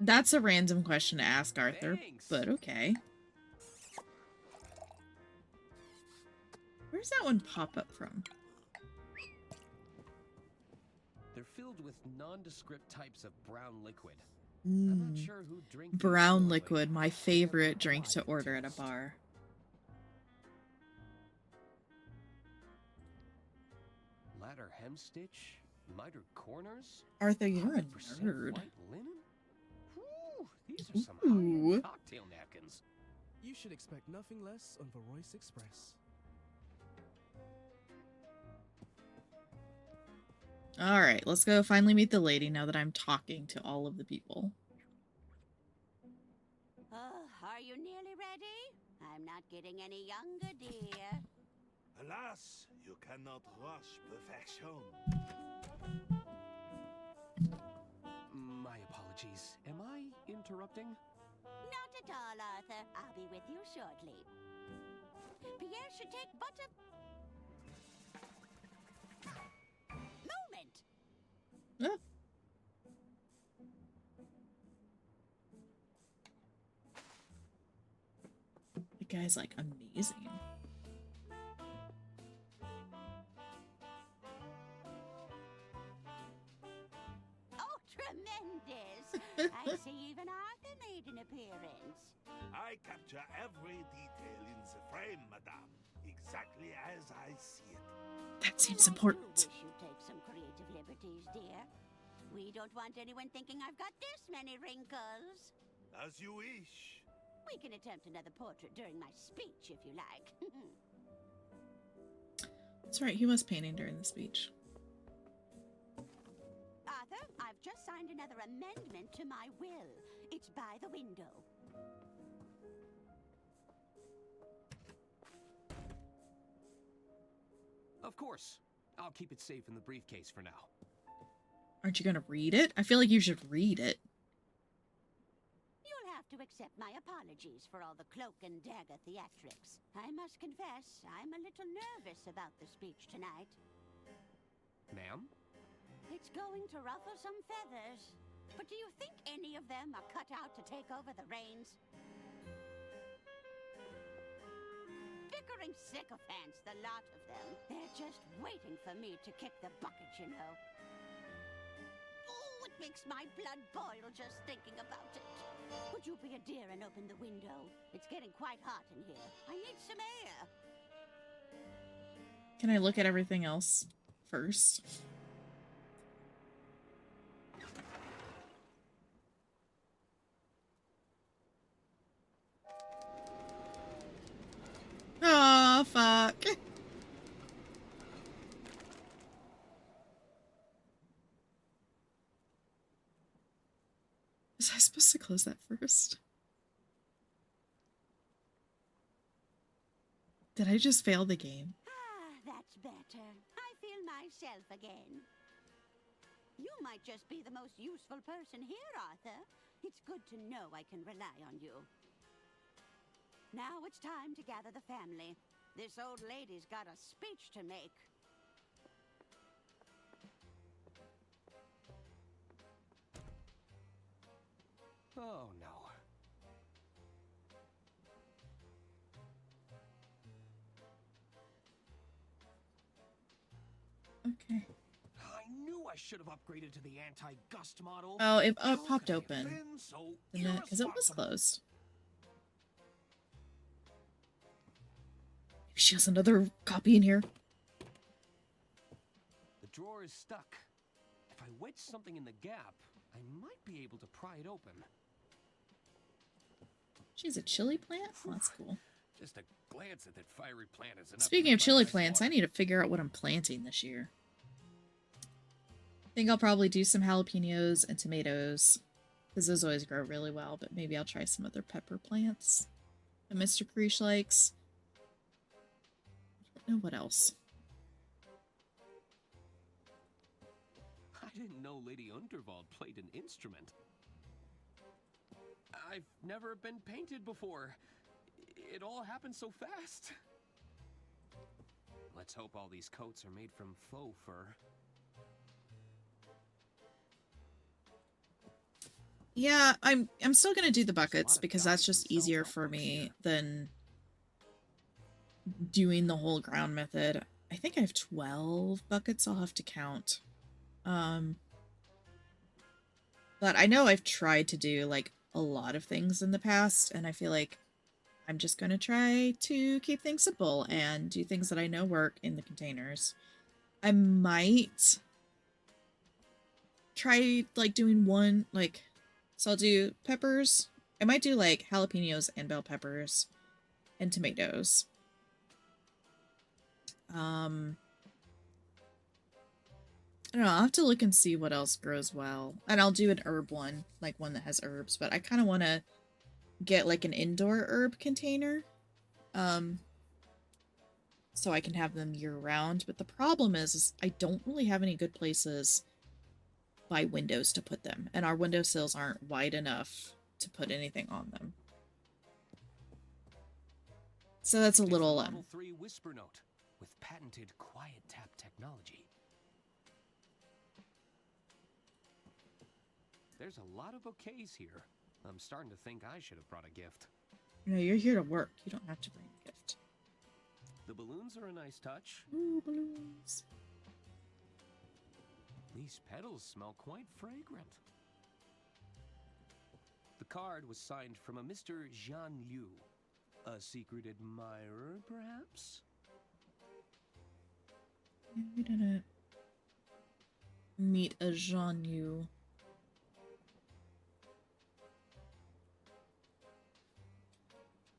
That's a random question to ask Arthur, Thanks. but okay. Where's that one pop up from? They're filled with nondescript types of brown liquid. I'm not sure who drinks Brown liquid, my favorite drink to order at a bar. Ladder hemstitch, miter corners. Arthur, you're a 100% nerd. White linen? Whew, these are some high-end cocktail napkins. You should expect nothing less on the Royce Express. Alright, let's go finally meet the lady now that I'm talking to all of the people. Are you nearly ready? I'm not getting any younger, dear. Alas, you cannot rush perfection. My apologies. Am I interrupting? Not at all, Arthur. I'll be with you shortly. Pierre should take but a... moment! Ah. The guy's like amazing. Oh, tremendous! I see even Arthur made an appearance. I capture every detail in the frame, madame. Exactly as I see it. That seems important. I wish you'd take some creative liberties, dear. We don't want anyone thinking I've got this many wrinkles. As you wish. We can attempt another portrait during my speech, if you like. That's right, he was painting during the speech. Arthur, I've just signed another amendment to my will. It's by the window. Of course. I'll keep it safe in the briefcase for now. Aren't you gonna read it? I feel like you should read it. You'll have to accept my apologies for all the cloak and dagger theatrics. I must confess, I'm a little nervous about the speech tonight. Ma'am? It's going to ruffle some feathers. But do you think any of them are cut out to take over the reins? Bickering sycophants, the lot of them. They're just waiting for me to kick the bucket, you know. Oh, it makes my blood boil just thinking about it. Would you be a dear and open the window? It's getting quite hot in here. I need some air. Can I look at everything else first? supposed to close that first? Did I just fail the game? Ah, that's better. I feel myself again. You might just be the most useful person here, Arthur. It's good to know I can rely on you. Now it's time to gather the family. This old lady's got a speech to make. Oh, no. Okay. I knew I should have upgraded to the anti-gust model. Oh, it How popped could I have open. been so Because it was irresponsible? closed. Maybe she has another copy in here. The drawer is stuck. If I wedge something in the gap, I might be able to pry it open. She's a chili plant? Oh, that's cool. Just a glance at that fiery plant is enough. Speaking of chili plants, I need to figure out what I'm planting this year. I think I'll probably do some jalapenos and tomatoes, because those always grow really well, but maybe I'll try some other pepper plants that Mr. Creesh likes. I don't know what else. I didn't know Lady Unterwald played an instrument. I've never been painted before. It all happened so fast. Let's hope all these coats are made from faux fur. Yeah, I'm still gonna do the buckets because that's just easier for me than doing the whole ground method. I think I have 12 buckets I'll have to count. But I know I've tried to do like a lot of things in the past, and I feel like I'm just gonna try to keep things simple and do things that I know work in the containers. I might try like doing one, like, so I'll do peppers. I might do like jalapenos and bell peppers and tomatoes. I don't know, I'll have to look and see what else grows well. And I'll do an herb one, like one that has herbs, but I kind of want to get like an indoor herb container. So I can have them year round. But the problem is I don't really have any good places by windows to put them. And our windowsills aren't wide enough to put anything on them. So that's a little... Model 3 whisper note with patented quiet tap technology. There's a lot of bouquets here. I'm starting to think I should have brought a gift. No, you're here to work. You don't have to bring a gift. The balloons are a nice touch. Ooh, balloons. These petals smell quite fragrant. The card was signed from a Mr. Jean Liu. A secret admirer, perhaps? Yeah, we didn't meet a Jean Liu.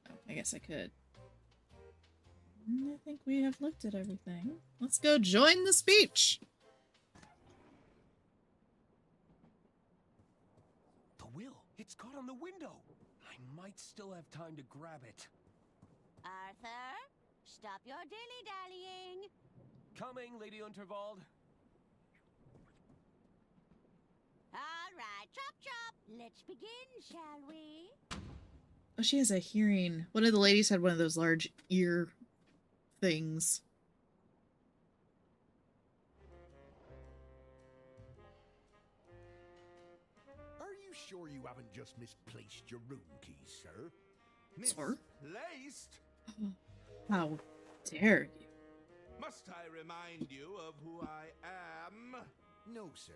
Oh, I guess I could. I think we have looked at everything. Let's go join the speech! The will! It's caught on the window! I might still have time to grab it. Arthur, stop your dilly-dallying. Coming, Lady Unterwald. All right, chop chop. Let's begin, shall we? Oh, she has a hearing. One of the ladies had one of those large ear things. Are you sure you haven't just misplaced your room keys, sir? Sir? Misplaced? How dare you? Must I remind you of who I am? No, sir.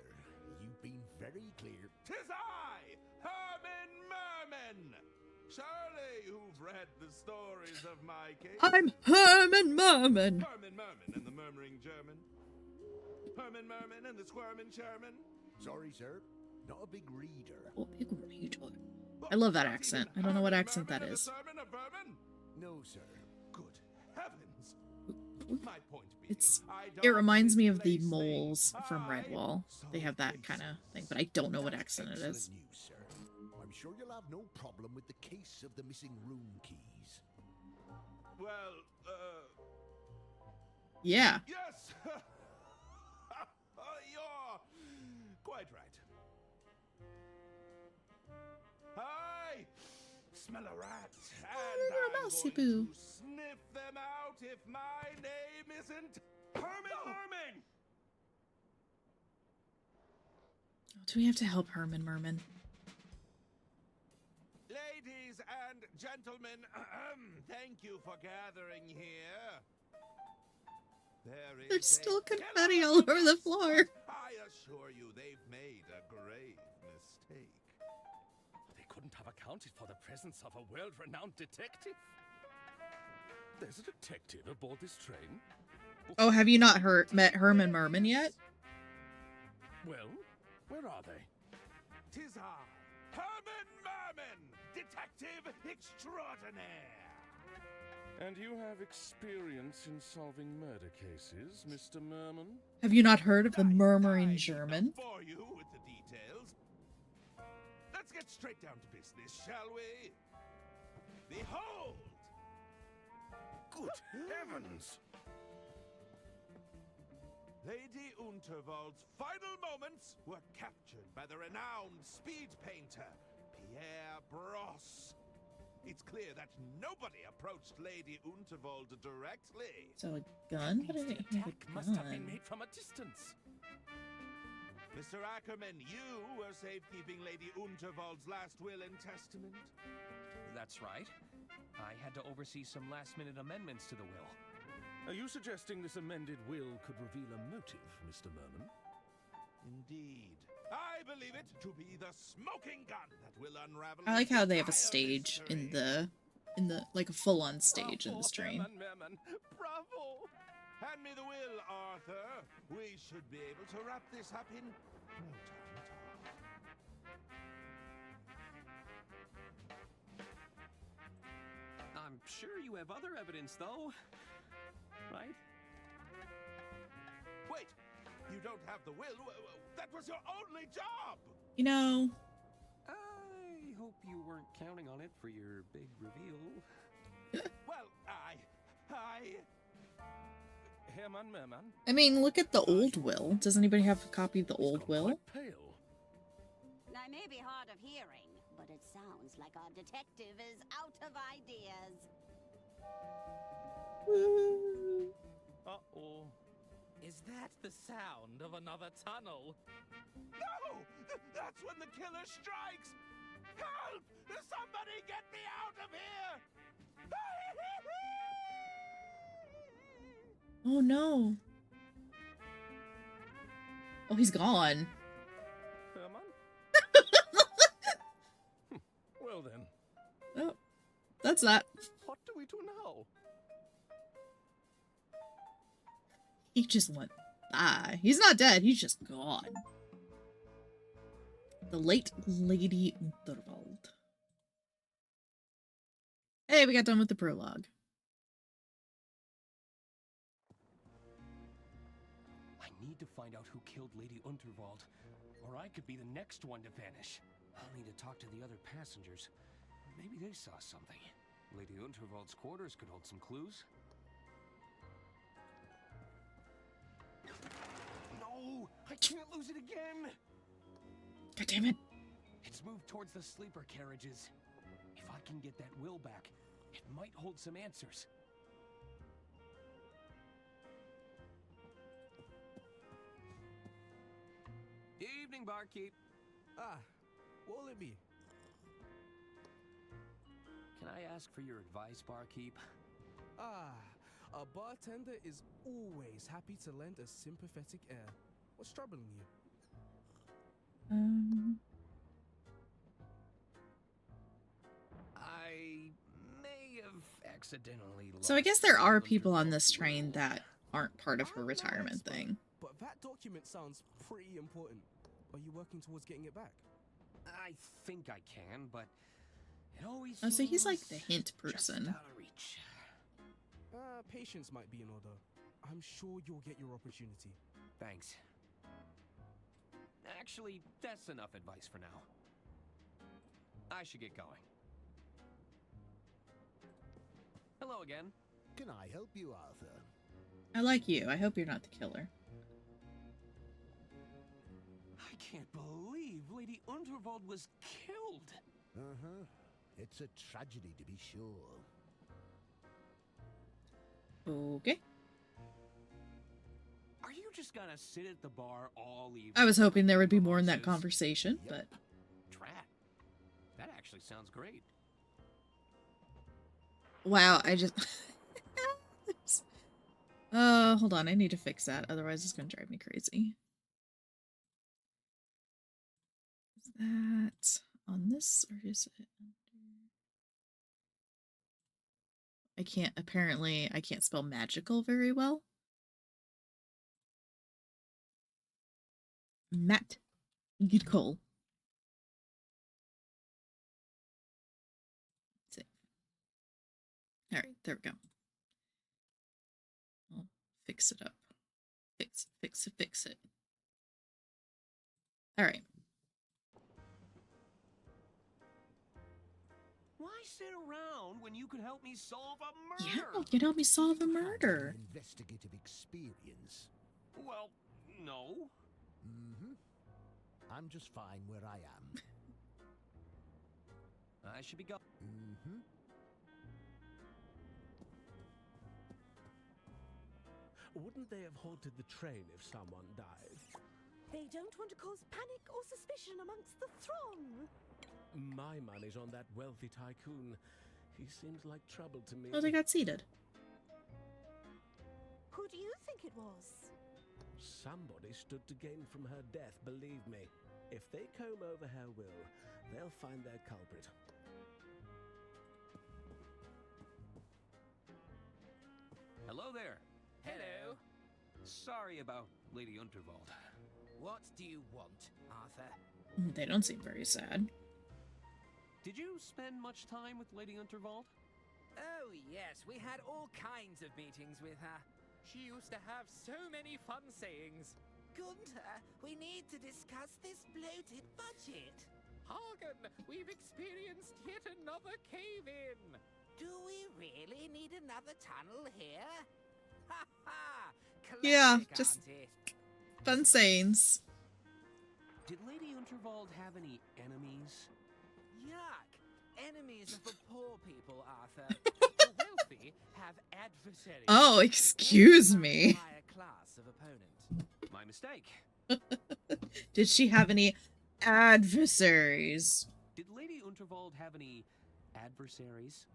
You've been very clear. 'Tis I, Herman Merman! Surely you've read the stories of my case. I'm Herman Merman! Herman Merman and the murmuring German. Herman Merman and the squirming Sherman. Sorry, sir. Not a big reader. Oh, big reader. I love that accent. I don't know what accent that is. No, sir. Good heavens. My point being, It reminds me of the moles from Redwall. They have that kind of thing, but I don't know what accent it is. Excellent news, sir. I'm sure you'll have no problem with the case of the missing room keys. Well, Yeah. yes! You're quite right. I smell a rat, and I'm mousy going boo. to sniff them out if my name isn't Herman Merman! Do we have to help Herman Merman? Ladies and gentlemen, thank you for gathering here. There's still confetti all over the floor. I assure you they've made a grave mistake. They couldn't have accounted for the presence of a world-renowned detective. There's a detective aboard this train? Oh, have you not met Herman Merman yet? Well, where are they? 'Tis I, Herman Merman, detective extraordinaire. And you have experience in solving murder cases, Mr. Merman? Have you not heard of the murmuring German? For you with the details. Let's get straight down to business, shall we? Behold! Good heavens! Lady Unterwald's final moments were captured by the renowned speed painter, Pierre Brosse. It's clear that nobody approached Lady Unterwald directly. So a gun? But I didn't hear the Must have been gun. made from a distance. Mr. Ackerman, you were safekeeping Lady Unterwald's last will and testament. That's right. I had to oversee some last-minute amendments to the will. Are you suggesting this amended will could reveal a motive, Mr. Merman? Indeed. I believe it to be the smoking gun that will unravel. I like how they have a stage in the like a full-on stage in this train. Merman, bravo! Hand me the will, Arthur. We should be able to wrap this up in no time at all. I'm sure you have other evidence, though. Right? Wait! You don't have the will? That was your only job! You know... I hope you weren't counting on it for your big reveal. Well, I... Herman Merman? I mean, look at the old will. Does anybody have a copy of the old will? Pale. I may be hard of hearing, but it sounds like our detective is out of ideas. Uh-oh. Is that the sound of another tunnel? No! That's when the killer strikes! Help! Somebody get me out of here! Oh no. Oh, he's gone. Herman? Well then. Oh, that's that. What do we do now? He just went by. He's not dead, he's just gone. The late Lady Unterwald. Hey, we got done with the prologue. I need to find out who killed Lady Unterwald, or I could be the next one to vanish. I'll need to talk to the other passengers. Maybe they saw something. Lady Unterwald's quarters could hold some clues. No! I can't lose it again! God damn it. It's moved towards the sleeper carriages. If I can get that will back, it might hold some answers. Evening, barkeep. Ah, what will it be? Can I ask for your advice, barkeep? Ah, a bartender is always happy to lend a sympathetic ear. What's troubling you? I may have accidentally So I guess there are people on this train that aren't part of her retirement thing. But that document sounds pretty important. Are you working towards getting it back? I think I can, but it always Oh, so he's like the seems hint just person. out of reach. Patience might be in order. I'm sure you'll get your opportunity. Thanks. Actually, that's enough advice for now. I should get going. Hello again. Can I help you, Arthur? I like you. I hope you're not the killer. I can't believe Lady Unterwald was killed. Uh-huh. It's a tragedy, to be sure. Okay. Are you just gonna sit at the bar all evening? I was hoping there would be more in that conversation, but... Drat. That actually sounds great. Wow, I just... hold on. I need to fix that. Otherwise, it's going to drive me crazy. Is that on this, or is it under... Apparently, I can't spell magical very well. Matt Gidcole. Save. Alright, there we go. I'll fix it up. Fix it. Alright. Why sit around when you could help me solve a murder? Yeah, you can help me solve a murder. Investigative experience. Well, no. Mm-hmm. I'm just fine where I am. I should be going. Mm-hmm. Wouldn't they have halted the train if someone died? They don't want to cause panic or suspicion amongst the throng. My money's on that wealthy tycoon. He seems like trouble to me. Oh, they got seated. Who do you think it was? Somebody stood to gain from her death, believe me. If they comb over her will, they'll find their culprit. Hello there. Hello. Sorry about Lady Unterwald. What do you want, Arthur? They don't seem very sad. Did you spend much time with Lady Unterwald? Oh, yes. We had all kinds of meetings with her. She used to have so many fun sayings. Gunther, we need to discuss this bloated budget. Hagen, we've experienced yet another cave-in. Do we really need another tunnel here? Ha ha! Yeah, Classic, just aren't it? fun sayings. Did Lady Unterwald have any enemies? Yuck! Enemies are for poor people, Arthur. The wealthy have adversaries. Oh, excuse me. Higher class of opponent. My mistake. Did she have any adversaries? Did Lady Unterwald have any adversaries?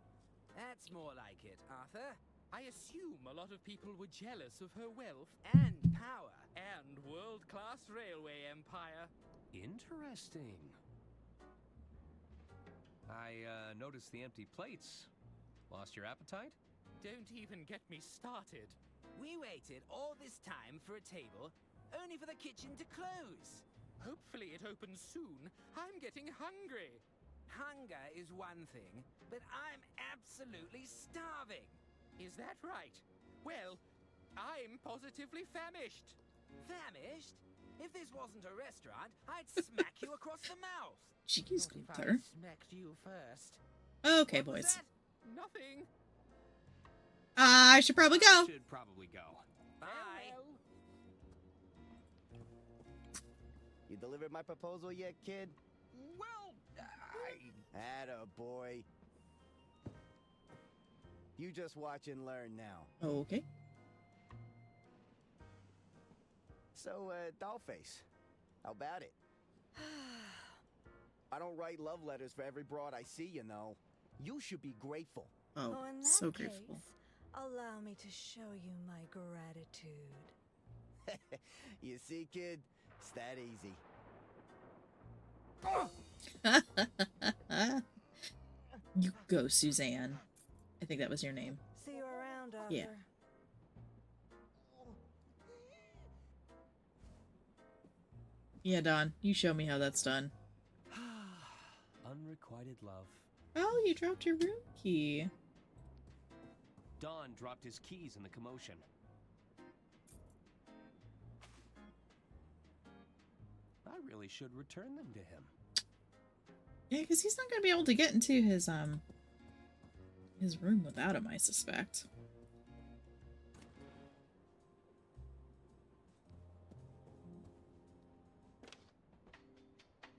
That's more like it, Arthur. I assume a lot of people were jealous of her wealth And power. and world-class railway empire. Interesting. I noticed the empty plates. Lost your appetite? Don't even get me started. We waited all this time for a table, only for the kitchen to close. Hopefully it opens soon. I'm getting hungry. Hunger is one thing, but I'm absolutely starving. Is that right? Well, I'm positively famished. Famished? If this wasn't a restaurant, I'd smack you across the mouth. Jeez, Not if Gunther. I smacked you first. Okay, What was boys. that? Nothing. I should probably go. Should probably go. Bye. Farewell. You delivered my proposal yet, kid? Well, Atta boy. You just watch and learn now. Okay. So, Dollface, how about it? I don't write love letters for every broad I see, you know. You should be grateful. Oh, In that so case, grateful. allow me to show you my gratitude. You see, kid? It's that easy. You go, Suzanne. I think that was your name. See you around, Arthur. Yeah. Yeah, Don, you show me how that's done. unrequited love. Oh, you dropped your room key. Don dropped his keys in the commotion. I really should return them to him. Yeah, because he's not gonna be able to get into his room without him, I suspect.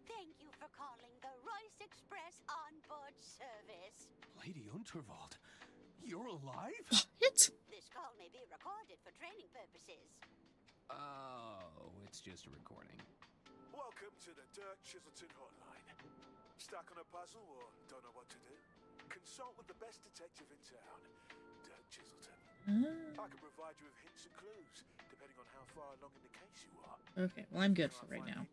Thank you for calling the Royce Express onboard service. Lady Unterwald, you're alive? What? This call may be recorded for training purposes. Oh, it's just a recording. Welcome to the Dirk Chiselton hotline. Stuck on a puzzle or don't know what to do? Consult with the best detective in town, Dirk Chiselton. I can provide you with hints and clues, depending on how far along in the case you are. Okay, well, I'm good for right now.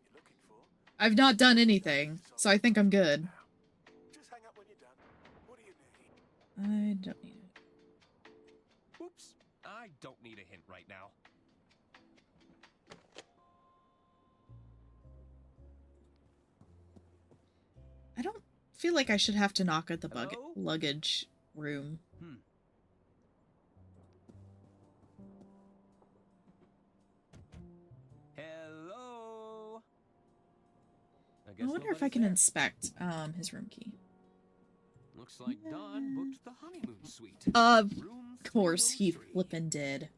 I've not done anything, so I think I'm good. Just hang up when you're done. What do you need? I don't need it. Oops, I don't need a hint right now. I don't feel like I should have to knock at the luggage room. Hello? I wonder if I can inspect his room key. Looks like Don booked the honeymoon suite. Of course he flippin' did.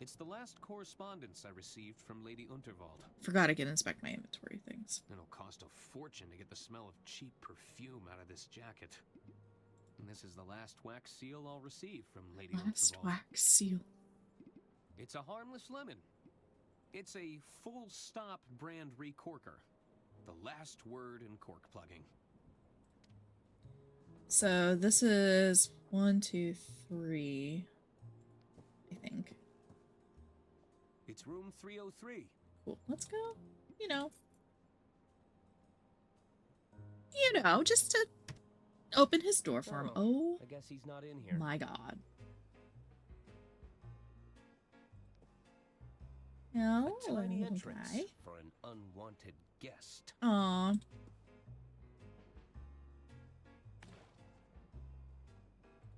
It's the last correspondence I received from Lady Unterwald. Forgot I can inspect my inventory things. It'll cost a fortune to get the smell of cheap perfume out of this jacket. And this is the last wax seal I'll receive from Lady Last Unterwald. wax seal. It's a harmless lemon. It's a full stop brand recorker. The last word in cork plugging. So this is 1, 2, 3. I think. It's room 303. Cool. Let's go. You know, just to open his door for him. Oh, I guess he's not in here. My God. No, a tiny little entrance guy. for an unwanted guest. Aw.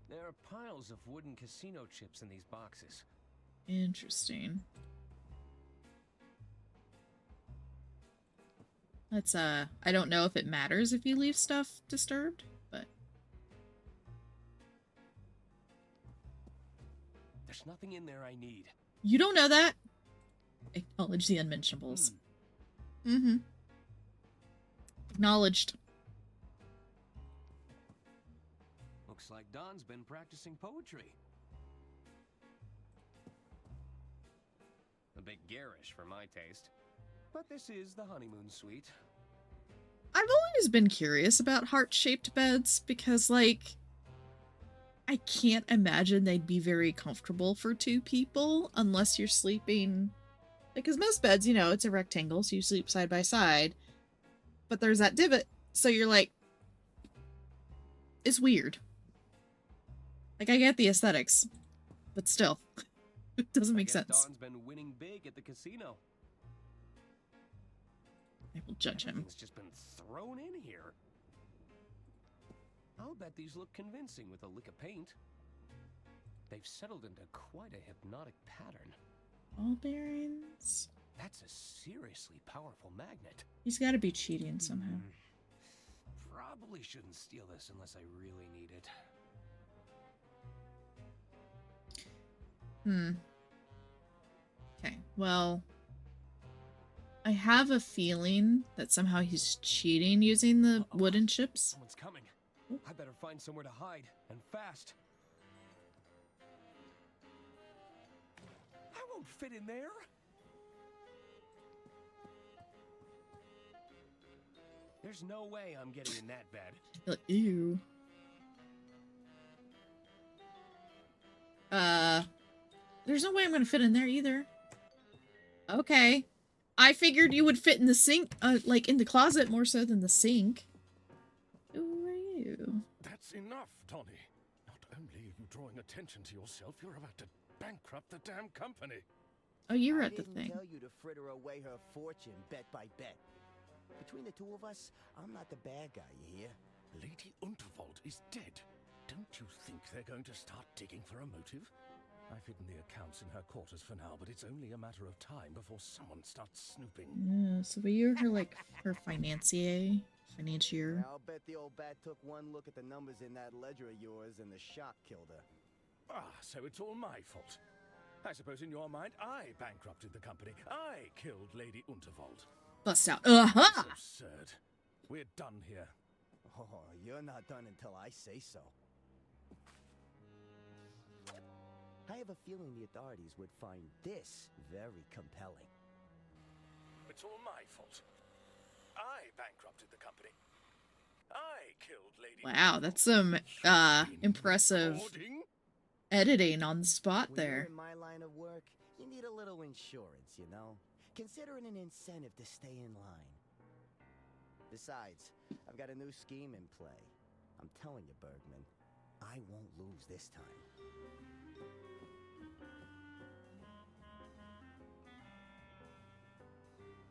There are piles of wooden casino chips in these boxes. Interesting. Let's, I don't know if it matters if you leave stuff disturbed, but... There's nothing in there I need. You don't know that? Acknowledge the unmentionables. Mm-hmm. Acknowledged. Looks like Don's been practicing poetry. A bit garish for my taste. But this is the honeymoon suite. I've always been curious about heart-shaped beds because, like, I can't imagine they'd be very comfortable for two people unless you're sleeping... Because most beds, you know, it's a rectangle, so you sleep side by side. But there's that divot, so you're like... It's weird. Like, I get the aesthetics, but still. It doesn't make sense. Don's been winning big at the casino. I will judge him. Everything's just been thrown in here. I'll bet these look convincing with a lick of paint. They've settled into quite a hypnotic pattern. Ball bearings. That's a seriously powerful magnet. He's got to be cheating somehow. Probably shouldn't steal this unless I really need it. Okay, well... I have a feeling that somehow he's cheating using the wooden chips. Someone's coming. I better find somewhere to hide, and fast. I won't fit in there. There's no way I'm getting in that bed. Ew. There's no way I'm gonna fit in there either. Okay. I figured you would fit in the sink, like in the closet more so than the sink. Who are you? That's enough, Tony. Not only are you drawing attention to yourself, you're about to bankrupt the damn company. Oh, you were at the I thing. didn't tell you to fritter away her fortune bet by bet. Between the two of us, I'm not the bad guy, you hear? Lady Unterwald is dead. Don't you think they're going to start digging for a motive? I've hidden the accounts in her quarters for now, but it's only a matter of time before someone starts snooping. Yeah, so you're her, like, her financier? Yeah, I'll bet the old bat took one look at the numbers in that ledger of yours and the shock killed her. Ah, so it's all my fault. I suppose in your mind, I bankrupted the company. I killed Lady Unterwald. Bust out. It's absurd. We're done here. Oh, you're not done until I say so. I have a feeling the authorities would find this very compelling. It's all my fault. I bankrupted the company. I killed Lady Wow, that's some impressive editing on the spot there. In my line of work, you need a little insurance, you know? Consider it an incentive to stay in line. Besides, I've got a new scheme in play. I'm telling you, Bergman, I won't lose this time.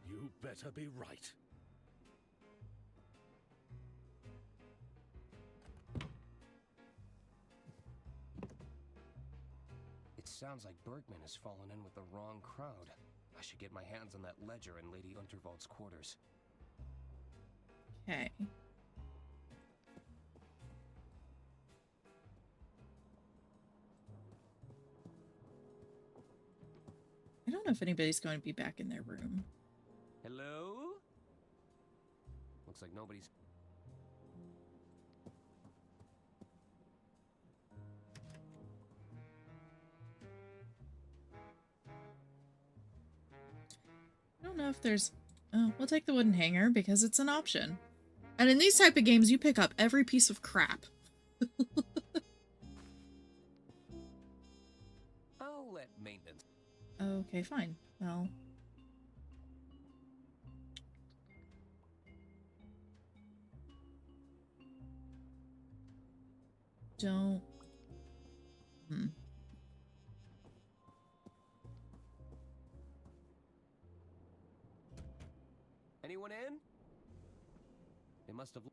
You better be right. It sounds like Bergman has fallen in with the wrong crowd. I should get my hands on that ledger in Lady Unterwald's quarters. Okay. I don't know if anybody's going to be back in their room. Hello? Looks like nobody's... I don't know if there's... Oh, we'll take the wooden hanger because it's an option. And in these type of games, you pick up every piece of crap. I'll let maintenance... Okay, fine. Well... Don't... Anyone in? They must have...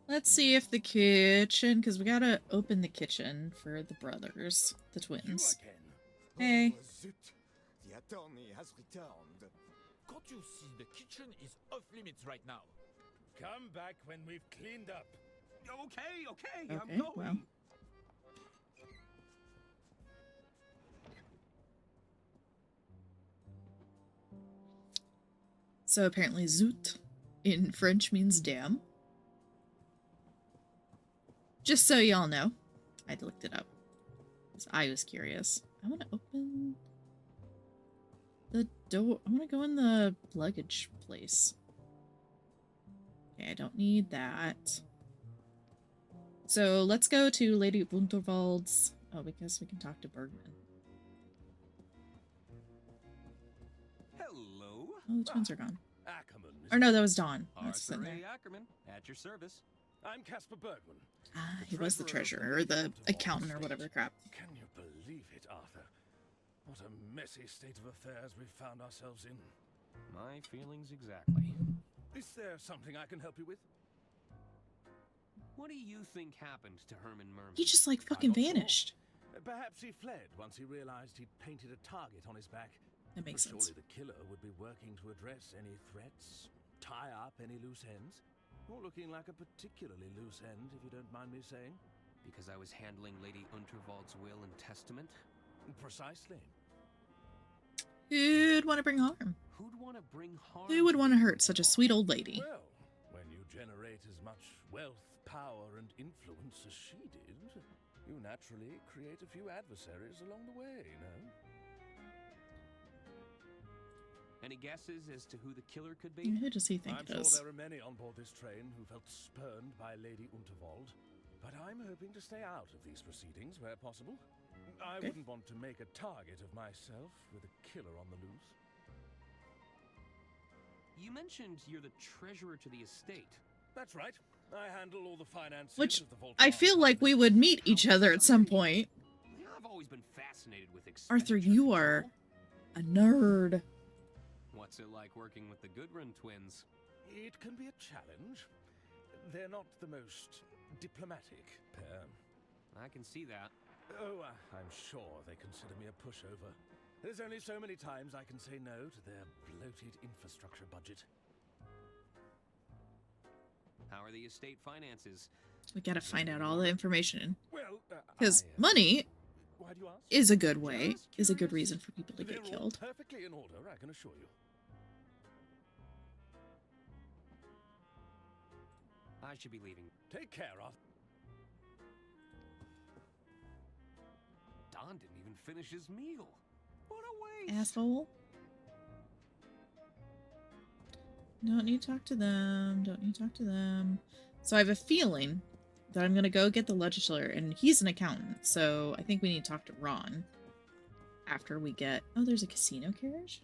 Let's see if the kitchen... Because we gotta open the kitchen for the brothers. The twins. Hey. Oh, zut. The attorney has returned. Can't you see the kitchen is off limits right now? Come back when we've cleaned up. Okay, Okay, I'm going. well. So apparently zoot in French means damn. Just so y'all know. I looked it up. Because I was curious. I want to open the door. I want to go in the luggage place. Okay, I don't need that. So let's go to Lady Unterwald's. Oh, because we can talk to Bergman. Hello. Oh, the twins are gone. Ackerman. Or no, that was Dawn. That's Arthur sitting there. A. Ackerman, at your service. I'm Casper Bergman. Ah, he was the treasurer, or the accountant, or whatever crap. Can you believe it, Arthur? What a messy state of affairs we've found ourselves in. My feelings exactly. Is there something I can help you with? What do you think happened to Herman Merman? He just, like, fucking vanished. Perhaps he fled once he realized he'd painted a target on his back. That makes But sense. surely the killer would be working to address any threats, tie up any loose ends. You're looking like a particularly loose end, if you don't mind me saying. Because I was handling Lady Unterwald's will and testament? Precisely. Who'd want to bring harm? Who'd want to bring harm? Who would want to hurt such a sweet old lady? Well, when you generate as much wealth, power, and influence as she did, you naturally create a few adversaries along the way, no? Any guesses as to who the killer could be? Who does he think I'm it sure is? there are many on board this train who felt spurned by Lady Unterwald, but I'm hoping to stay out of these proceedings where possible. I wouldn't want to make a target of myself with a killer on the loose. You mentioned you're the treasurer to the estate. That's right. I handle all the finances Which of the vault. I feel like we would meet each other at some point. I've always been fascinated with Arthur, you are a nerd. What's it like working with the Goodrun twins? It can be a challenge. They're not the most diplomatic pair. I can see that. Oh, I'm sure they consider me a pushover. There's only so many times I can say no to their bloated infrastructure budget. How are the estate finances? We gotta find out all the information. Well, because money why do you ask? is a good way, is a good reason for people to get They're killed. all perfectly in order, I can assure you. I should be leaving. Take care, Arthur. Don didn't even finish his meal. What a waste. Asshole. Don't need to talk to them. Don't need to talk to them. So I have a feeling that I'm gonna go get the legislator, and he's an accountant, so I think we need to talk to Ron after we get... Oh, there's a casino carriage?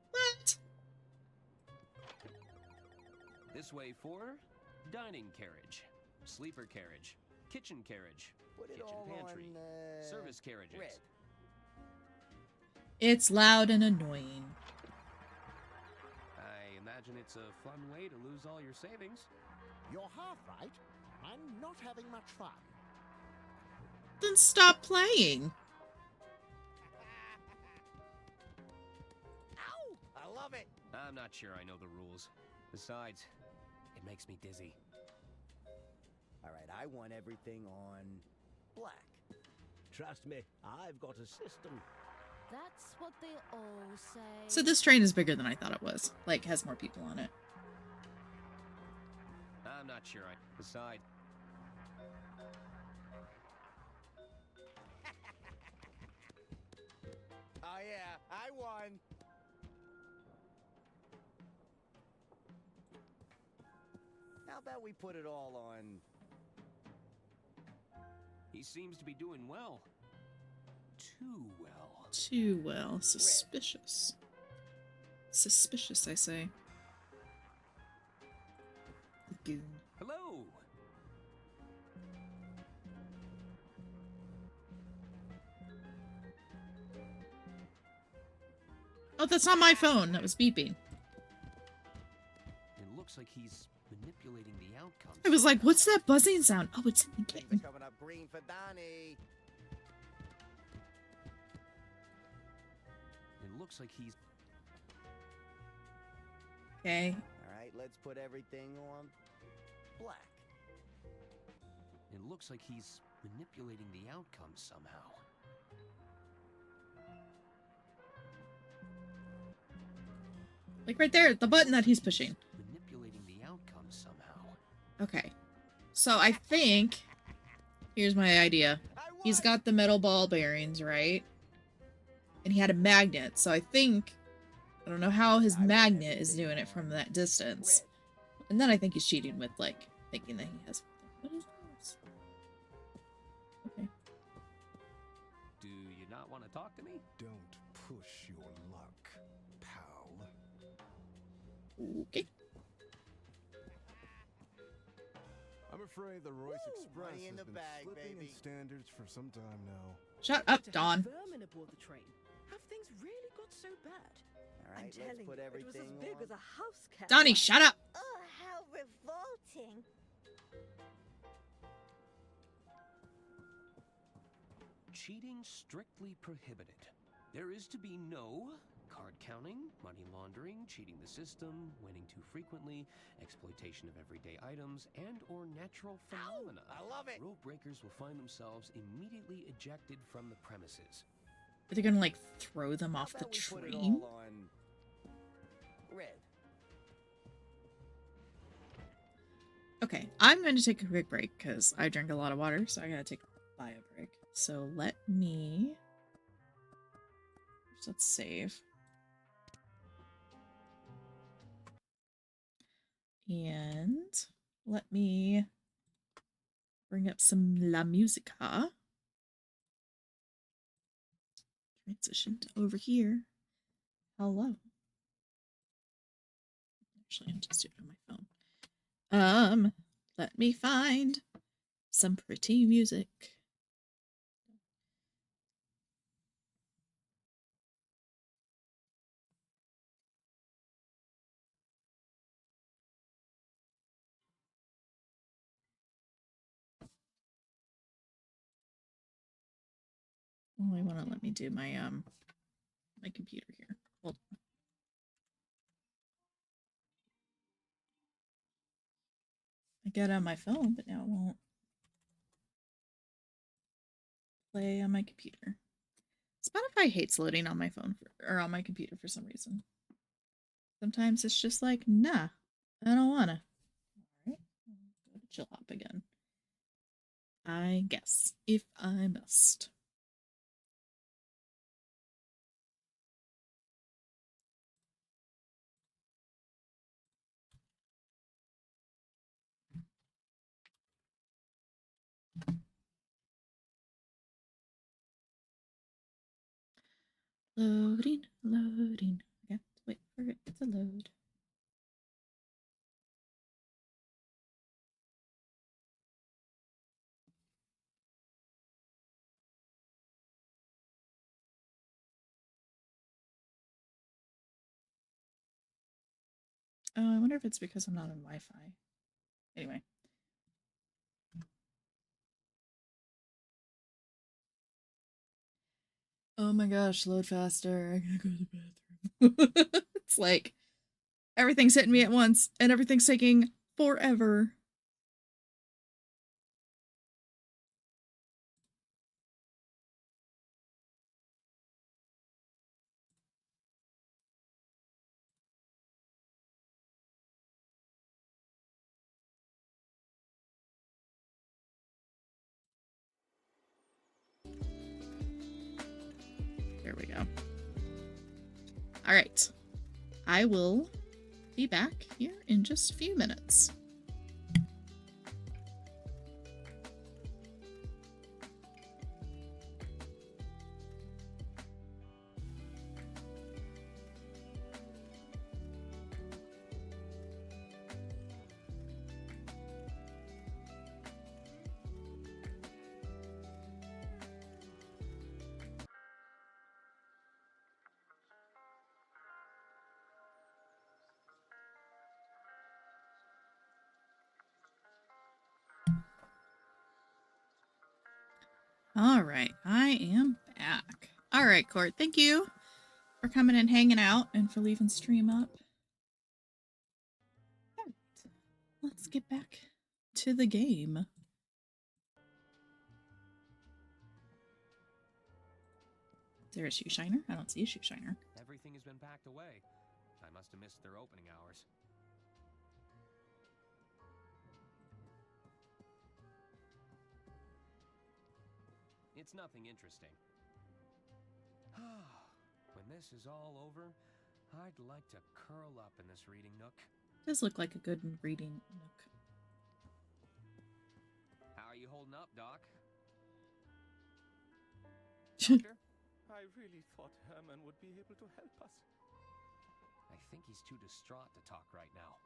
What? This way for dining carriage, sleeper carriage, kitchen carriage, kitchen pantry, service carriages. Red. It's loud and annoying. I imagine it's a fun way to lose all your savings. You're half right. I'm not having much fun. Then stop playing. Ow! I love it. I'm not sure I know the rules. Besides, it makes me dizzy. All right, I want everything on black. Trust me, I've got a system. That's what they all say. So this train is bigger than I thought it was. Like, has more people on it. I'm not sure I... Besides... Oh yeah, I won. How about we put it all on... He seems to be doing well. Too well. Too well. Suspicious. Suspicious, I say. Goon. Hello. Oh, that's not my phone. That was beeping. It looks like he's manipulating the outcome. I was like, what's that buzzing sound? Oh, it's in the Things game. are coming up green for Donnie. It looks like he's... Okay. All right, let's put everything on black. It looks like he's manipulating the outcome somehow. Like right there, the button that he's pushing. Manipulating the outcome somehow. Okay. So I think... Here's my idea. He's got the metal ball bearings, right? And he had a magnet, so I think... I don't know how his magnet is doing it from that distance. And then I think he's cheating with, like, thinking that he has... What is this? Okay. Do you not want to talk to me? Don't push your luck, pal. Okay. I'm afraid the Royce Express money in has the been bag, slipping baby. in standards for some time now. Shut up, Dawn. Vermin aboard the train. Have things really got so bad? All right, I'm telling let's put you, everything it was as big on as a house cat. Donnie, shut up! Oh, how revolting. Cheating strictly prohibited. There is to be no card counting, money laundering, cheating the system, winning too frequently, exploitation of everyday items, and or natural phenomena. I love it. Rule breakers will find themselves immediately ejected from the premises. Are they gonna, like, throw them off the How about we put it train? all on red. Okay, I'm going to take a quick break because I drank a lot of water, so I gotta take a bio break. So let me... Let's save. And let me bring up some La Musica. Transition to over here. Hello. Actually, I'm just doing it on my phone. Let me find some pretty music. only want to let me do my my computer here. Hold on. I get on my phone, but now it won't play on my computer. Spotify hates loading on my phone or on my computer for some reason. Sometimes it's just like, nah, I don't wanna. All right, go to chill hop again. I guess if I must. Loading, loading. I got to wait for it to load. Oh, I wonder if it's because I'm not on Wi-Fi. Anyway. Oh my gosh, load faster. I gotta go to the bathroom. It's like everything's hitting me at once and everything's taking forever. There we go. All right. I will be back here in just a few minutes. All right, I am back. All right, Court, thank you for coming and hanging out and for leaving stream up. All right, let's get back to the game. Is there a shoe shiner? I don't see a shoe shiner. Everything has been packed away. I must have missed their opening hours. It's nothing interesting. When this is all over, I'd like to curl up in this reading nook. Does look like a good reading nook. How are you holding up, Doc? Doctor? I really thought Herman would be able to help us. I think he's too distraught to talk right now.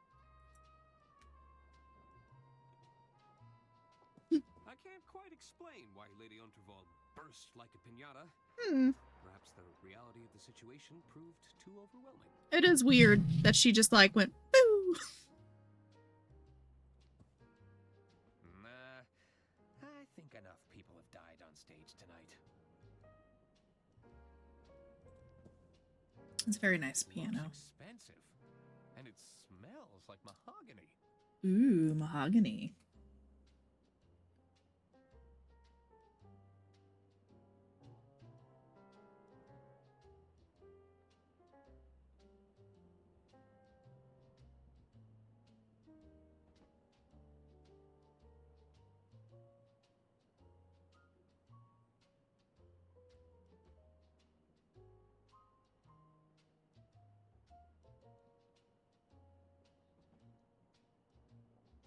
I can't quite explain why Lady Unterwald burst like a piñata. Perhaps the reality of the situation proved too overwhelming. It is weird that she just like went boo. Nah, I think enough people have died on stage tonight. It's a very nice piano. It's expensive, and it smells like mahogany. Ooh, mahogany.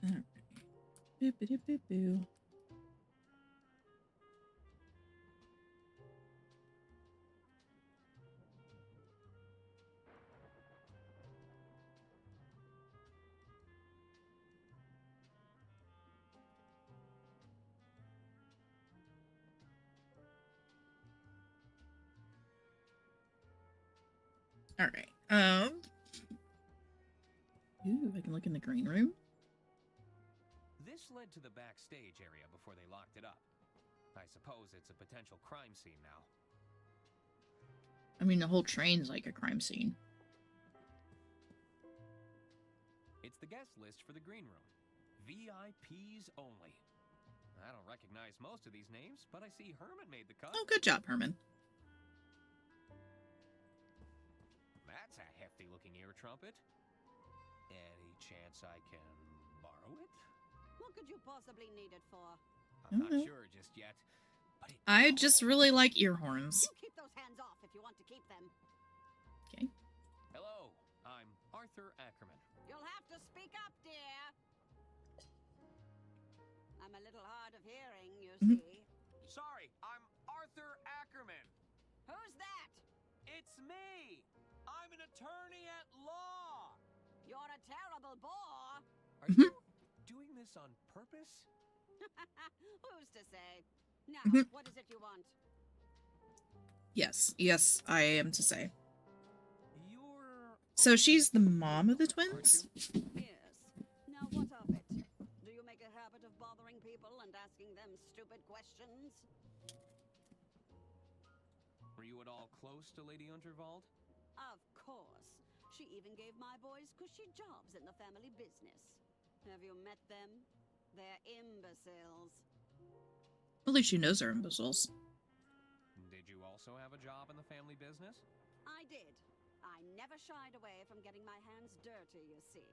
All right. Boo. All right. Ooh, I can look in the green room. This led to the backstage area before they locked it up. I suppose it's a potential crime scene now. I mean, the whole train's like a crime scene. It's the guest list for the green room. VIPs only. I don't recognize most of these names, but I see Herman made the cut. Oh, good job, Herman. That's a hefty-looking ear trumpet. Any chance I can borrow it? What could you possibly need it for? I'm not sure just yet. But I just really like ear horns. You keep those hands off if you want to keep them. Okay. Hello, I'm Arthur Ackerman. You'll have to speak up, dear. I'm a little hard of hearing, you see. Sorry, I'm Arthur Ackerman. Who's that? It's me. I'm an attorney at law. You're a terrible bore. Are you doing this on purpose? Who's to say? Now, what is it you want? Yes, yes, I am to say. You're... So she's the mom of the twins? Yes. Now, what of it? Do you make a habit of bothering people and asking them stupid questions? Were you at all close to Lady Unterwald? Of course. She even gave my boys cushy jobs in the family business. Have you met them? They're imbeciles. At least she knows they're imbeciles. Did you also have a job in the family business? I did. I never shied away from getting my hands dirty, you see.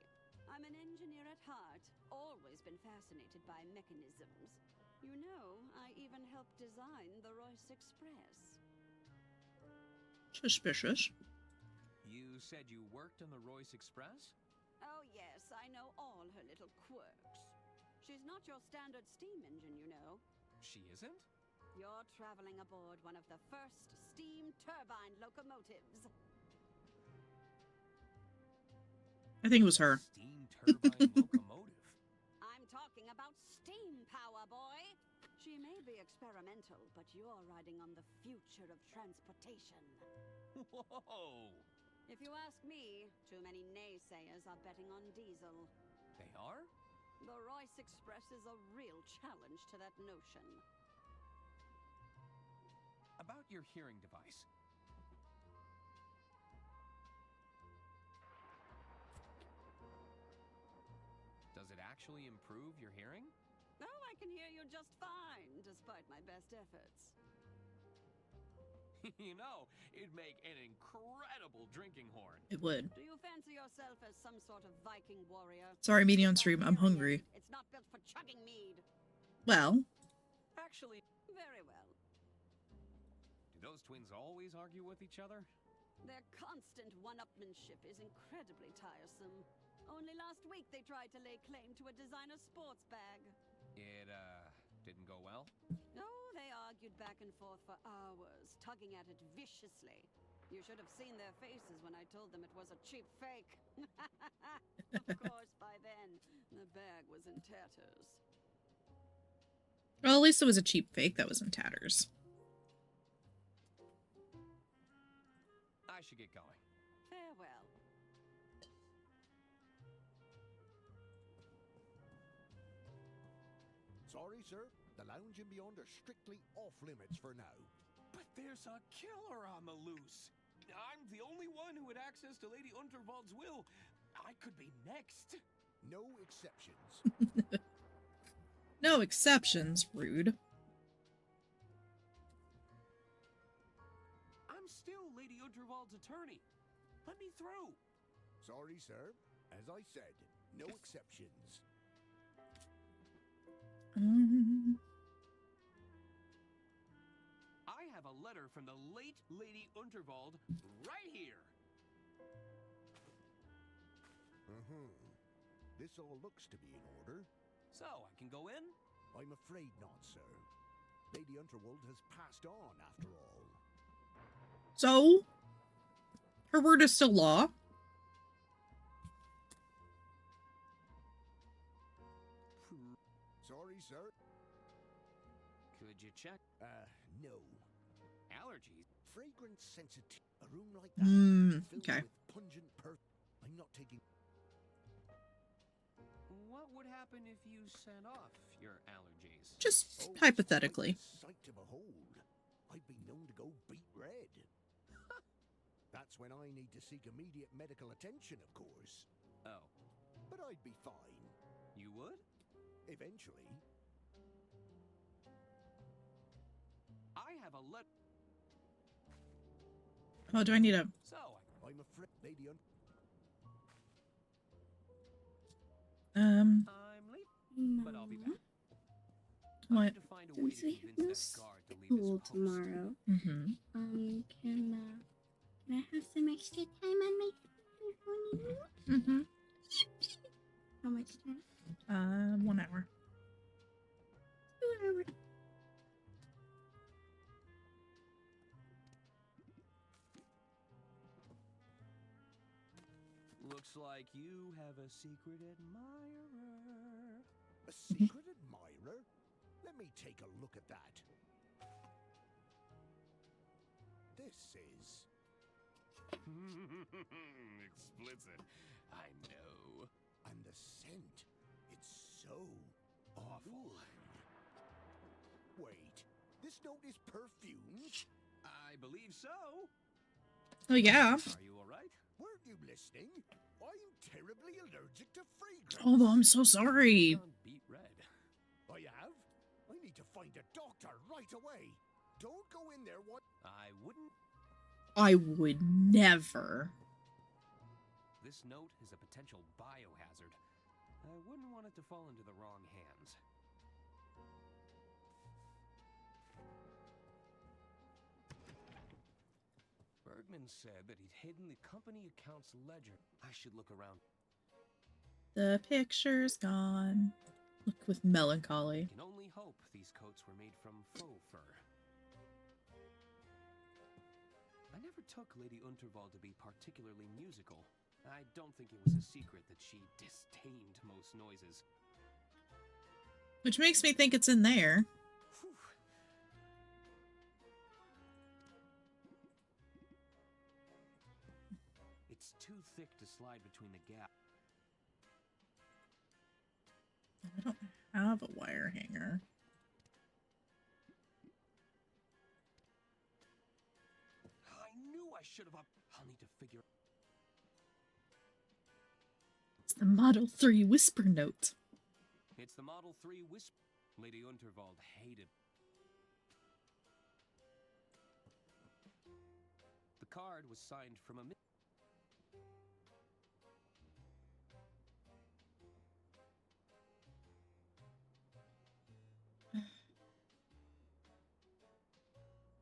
I'm an engineer at heart, always been fascinated by mechanisms. You know, I even helped design the Royce Express. Suspicious. You said you worked on the Royce Express? Oh yes, I know all her little quirks. She's not your standard steam engine, you know. She isn't? You're traveling aboard one of the first steam turbine locomotives. I think it was her. Steam turbine locomotive? I'm talking about steam power, boy. She may be experimental, but you're riding on the future of transportation. Whoa! If you ask me, too many naysayers are betting on diesel. They are? The Royce Express is a real challenge to that notion. About your hearing device. Does it actually improve your hearing? Oh, I can hear you just fine, despite my best efforts. You know, it'd make an incredible drinking horn. It would. Do you fancy yourself as some sort of Viking warrior? Sorry, media on stream. I'm hungry. It's not built for chugging mead. Well. Actually, very well. Do those twins always argue with each other? Their constant one-upmanship is incredibly tiresome. Only last week they tried to lay claim to a designer sports bag. It, didn't go well? Oh, they argued back and forth for hours, tugging at it viciously. You should have seen their faces when I told them it was a cheap fake. Of course, by then, the bag was in tatters. Well, at least it was a cheap fake that was in tatters. I should get going. Farewell. Sorry, sir. The lounge and beyond are strictly off limits for now. But there's a killer on the loose. I'm the only one who had access to Lady Unterwald's will. I could be next. No exceptions. No exceptions. Rude. I'm still Lady Unterwald's attorney. Let me through. Sorry, sir. As I said, no exceptions. I have a letter from the late Lady Unterwald right here. This all looks to be in order. So, I can go in? I'm afraid not, sir. Lady Unterwald has passed on, after all. So? Her word is still law? Sorry, sir. Could you check? No. Allergies? Fragrance sensitive. A room like that, filled okay. with pungent I'm not taking... What would happen if you set off your allergies? Just hypothetically. Sight to behold. I've been known to go beet red. That's when I need to seek immediate medical attention, of course. Oh. But I'd be fine. You would? Eventually. I have a let. Oh, do I need a... So, I'm afraid, Lady I'm late, but I'll be back. What? I need to find a way to Since we have no convince that guard to leave his school post. tomorrow, Mm-hmm. can I have some extra time on my phone? Mm-hmm. How much time? 1 hour. 2 hours. Looks like you have a secret admirer. A secret admirer? Let me take a look at that. This is... Explicit. I know. And the scent. It's so awful. Wait, this note is perfumed? I believe so. Oh, yeah. Are you alright? Weren't you listening? I'm terribly allergic to fragrance. Oh, I'm so sorry. Beet red. I have? I need to find a doctor right away. Don't go in there what? I wouldn't. I would never. This note is a potential biohazard. I wouldn't want it to fall into the wrong hands. Bergman said that he'd hidden the company account's ledger. I should look around. The picture's gone. Look with melancholy. I can only hope these coats were made from faux fur. I never took Lady Unterwald to be particularly musical. I don't think it was a secret that she disdained most noises. Which makes me think it's in there. Whew. It's too thick to slide between the gaps. I don't have a wire hanger. I knew I should have. I'll need to figure. It's the Model 3 whisper note. It's the Model 3 Wisp. Lady Unterwald hated. The card was signed from a.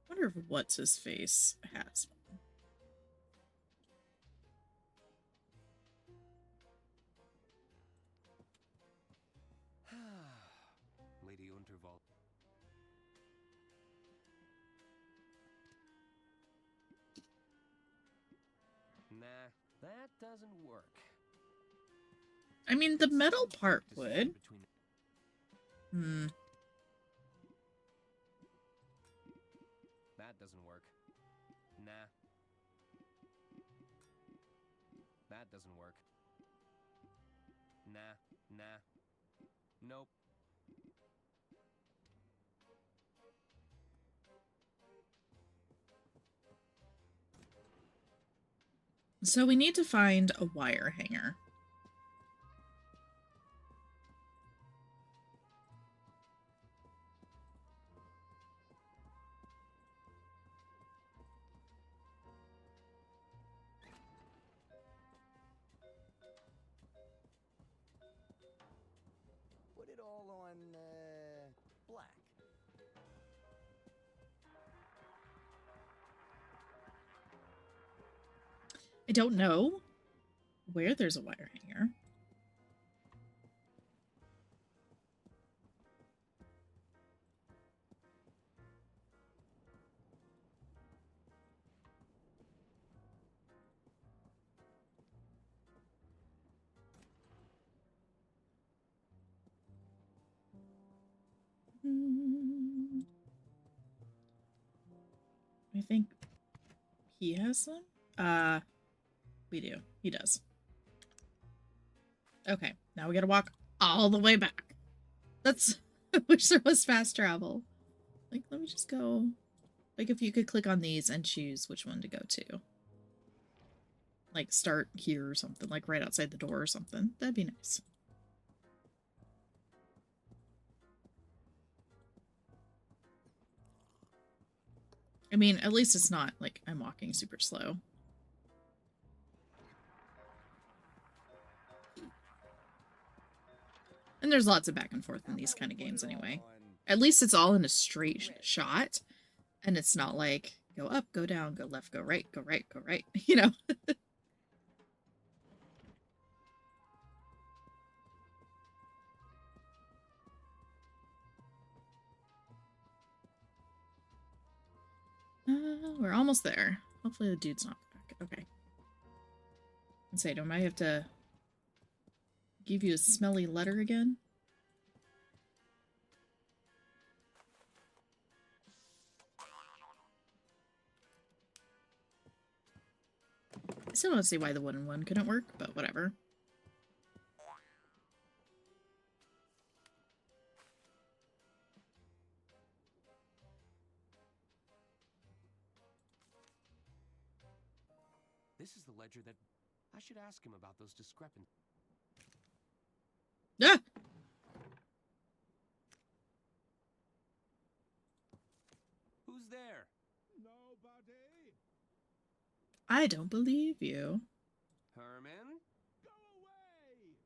I wonder if what's his face has one. Lady Unterwald. Nah, that doesn't work. I mean, the metal part would. That doesn't work. Nah. That doesn't work. Nah, nah. Nope. So we need to find a wire hanger. Put it all on, black. I don't know where there's a wire hanger. I think he has some. We do. He does. Okay, now we gotta walk all the way back. That's. I wish there was fast travel. Like, let me just go. Like, if you could click on these and choose which one to go to. like start here or something, like right outside the door or something. That'd be nice. I mean, at least it's not like I'm walking super slow. And there's lots of back and forth in these kind of games anyway. At least it's all in a straight shot. And it's not like, go up, go down, go left, go right, go right, go right. You know? We're almost there. Hopefully the dude's not back. Okay. And say, don't I have to give you a smelly letter again? I still don't see why the wooden one couldn't work, but whatever. This is the ledger that... I should ask him about those discrepancies. Ah! Who's there? Nobody. I don't believe you. Herman? Go away!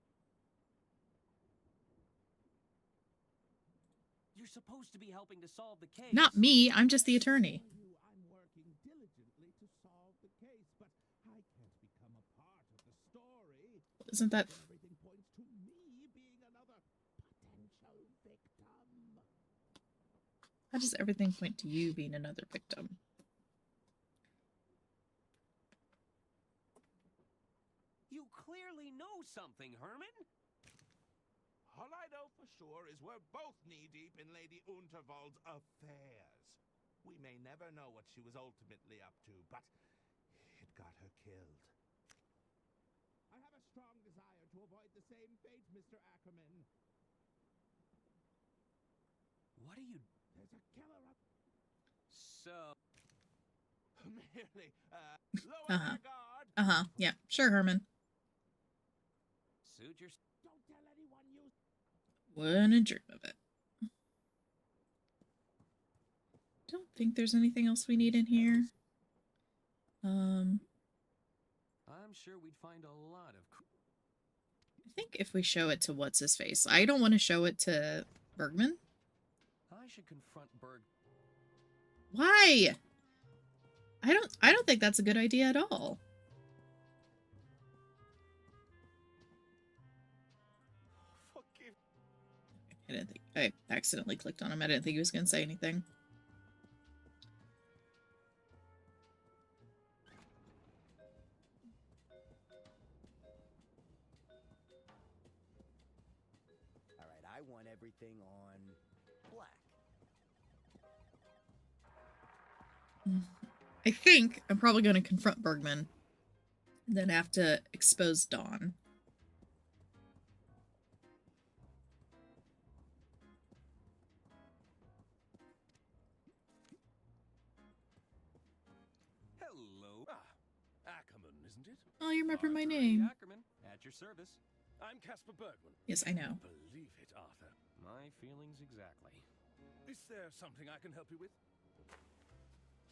You're supposed to be helping to solve the case. Not me, I'm just the attorney. I'm working diligently to solve the case, but I can't become a part of the story. Isn't that... Everything points to me being another potential victim. How does everything point to you being another victim? You clearly know something, Herman. All I know for sure is we're both knee-deep in Lady Unterwald's affairs. We may never know what she was ultimately up to, but it got her killed. I have a strong desire to avoid the same fate, Mr. Ackerman. What are you... There's a killer up... So... Merely, lower our guard. Yeah, sure, Herman. Suit your... Don't tell anyone you... Wouldn't dream of it. Don't think there's anything else we need in here. I'm sure we'd find a lot of... I think if we show it to what's-his-face. I don't want to show it to Bergman. I should confront Berg... Why? I don't think that's a good idea at all. Forgive. I didn't think I accidentally clicked on him. I didn't think he was going to say anything. All right, I want everything on black. I think I'm probably going to confront Bergman and then have to expose Dawn. Hello. Ackerman, isn't it? Oh, you remember my name. Ackerman, at your service. I'm Casper Bergman. Yes, I know. Believe it, Arthur. My feelings exactly. Is there something I can help you with?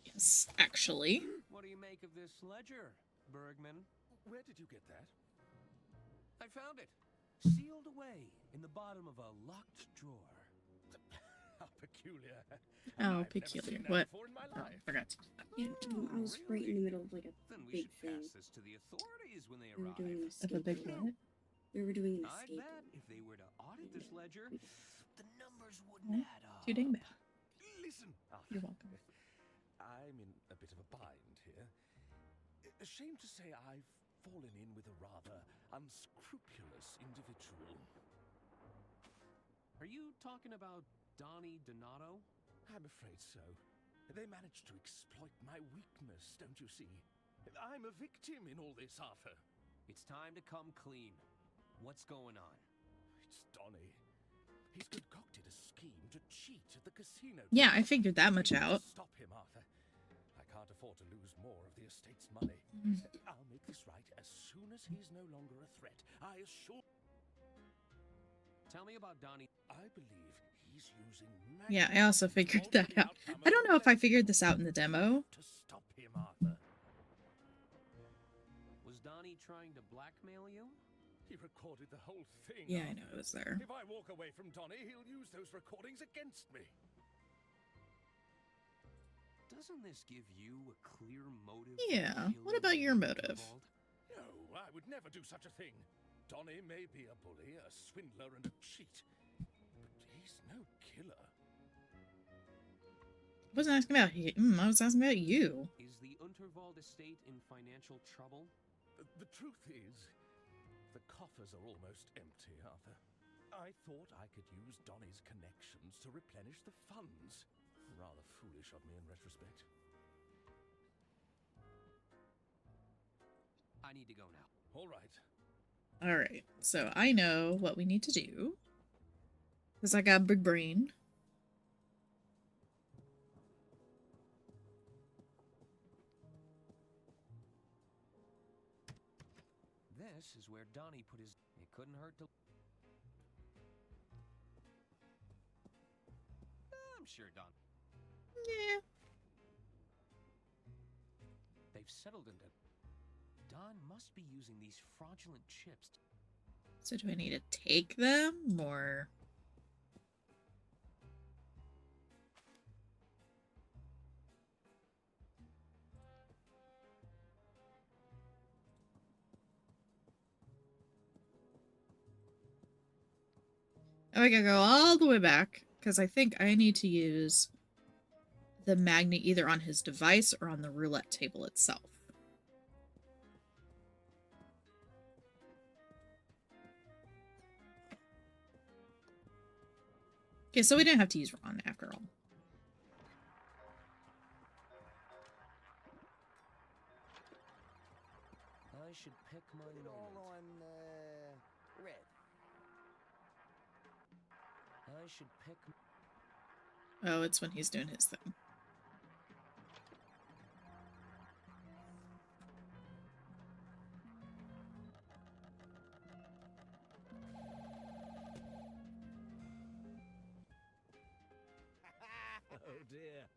Yes, actually. What do you make of this ledger, Bergman? Where did you get that? I found it. Sealed away in the bottom of a locked drawer. How peculiar. Oh, peculiar. What? Oh, forgot. Yeah, I was right in the middle of like a Then we big should thing. pass this to the authorities when they We were arrive. doing an Of a escape big room. what? We were doing an I escape bet room. if they were to audit this ledger, the numbers wouldn't add up. Too dang bad. Listen, Arthur. You're welcome. I'm in a bit of a bind here. Ashamed to say I've fallen in with a rather unscrupulous individual. Are you talking about Donnie Donato? I'm afraid so. They managed to exploit my weakness, don't you see? I'm a victim in all this, Arthur. It's time to come clean. What's going on? It's Donnie. He's concocted a scheme to cheat at the casino. Yeah, I figured that much out. Stop him, Arthur. I can't afford to lose more of the the estate's money. I'll make this right as soon as he's no longer a threat. I assure... Tell me about Donnie. I believe he's using... Yeah, I also figured that out. I don't know if I figured this out in the demo. To stop him, Arthur. Was Donnie trying to blackmail you? He recorded the whole thing. Yeah, I know it was there. If I walk away from Donnie, he'll use those recordings against me. Doesn't this give you a clear motive? Yeah, what about your motive? No, I would never do such a thing. Donnie may be a bully, a swindler, and a cheat, but he's no killer. I wasn't asking about him. I was asking about you. Is the Unterwald estate in financial trouble? The truth is, the coffers are almost empty, Arthur. I thought I could use Donnie's connections to replenish the funds. Rather foolish of me in retrospect. I need to go now. All right. Alright, so I know what we need to do. Because I got a big brain. This is where Donnie put his... It couldn't hurt to... I'm sure Don... Yeah. They've settled into... Don must be using these fraudulent chips. So do I need to take them, or... Oh, I gotta go all the way back, because I think I need to use the magnet either on his device or on the roulette table itself. Okay, so we didn't have to use Ron after all. I should pick my all on red. I should pick... Oh, it's when he's doing his thing. Oh dear.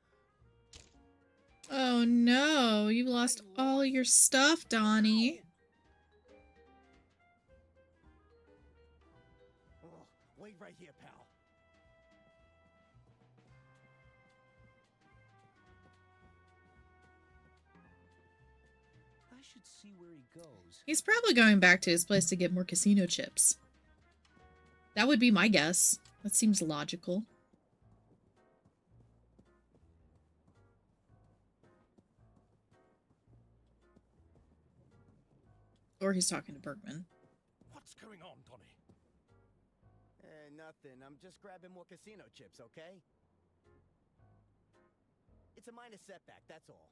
Oh no, you lost all your stuff, Donnie. Oh, wait right here, pal. I should see where he goes. He's probably going back to his place to get more casino chips. That would be my guess. That seems logical. Or he's talking to Bergman. What's going on, Donnie? Nothing. I'm just grabbing more casino chips, okay? It's a minor setback, that's all.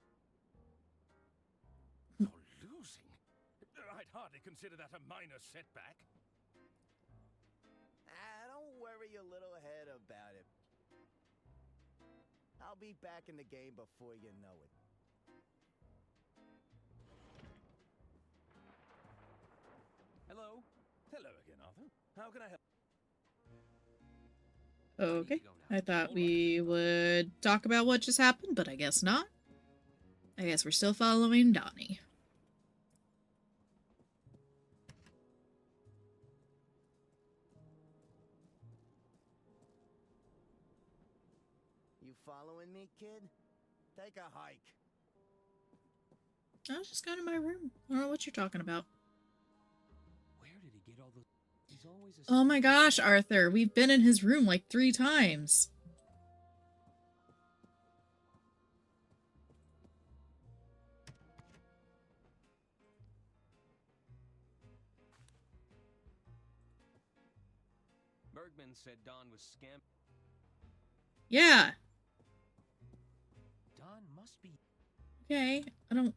You're losing? I'd hardly consider that a minor setback. Don't worry your little head about it. I'll be back in the game before you know it. Hello? Hello again, Arthur. How can I help? Okay, I thought we would talk about what just happened, but I guess not. I guess we're still following Donnie. You following me, kid? Take a hike. I was just going to my room. I don't know what you're talking about. Where did he get all those... He's always a... Oh my gosh, Arthur. We've been in his room like 3 times. Bergman said Don was scam... Yeah. Don must be... Okay, I don't...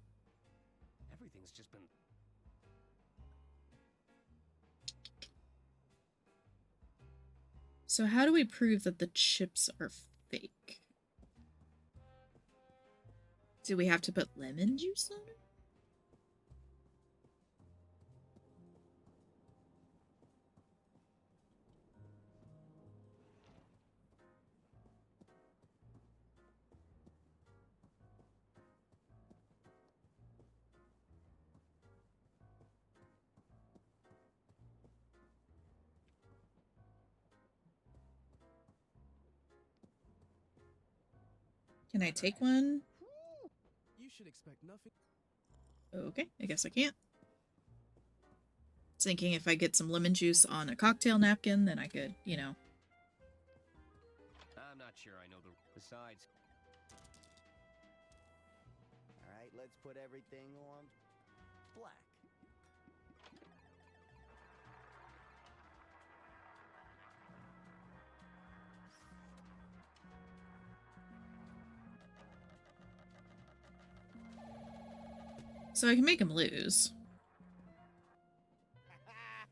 Everything's just been... So how do we prove that the chips are fake? Do we have to put lemon juice on it? Can I take one? You should expect nothing. Okay, I guess I can't. Thinking if I get some lemon juice on a cocktail napkin, then I could, you know. I'm not sure I know the... Besides... Alright, let's put everything on black. So I can make him lose.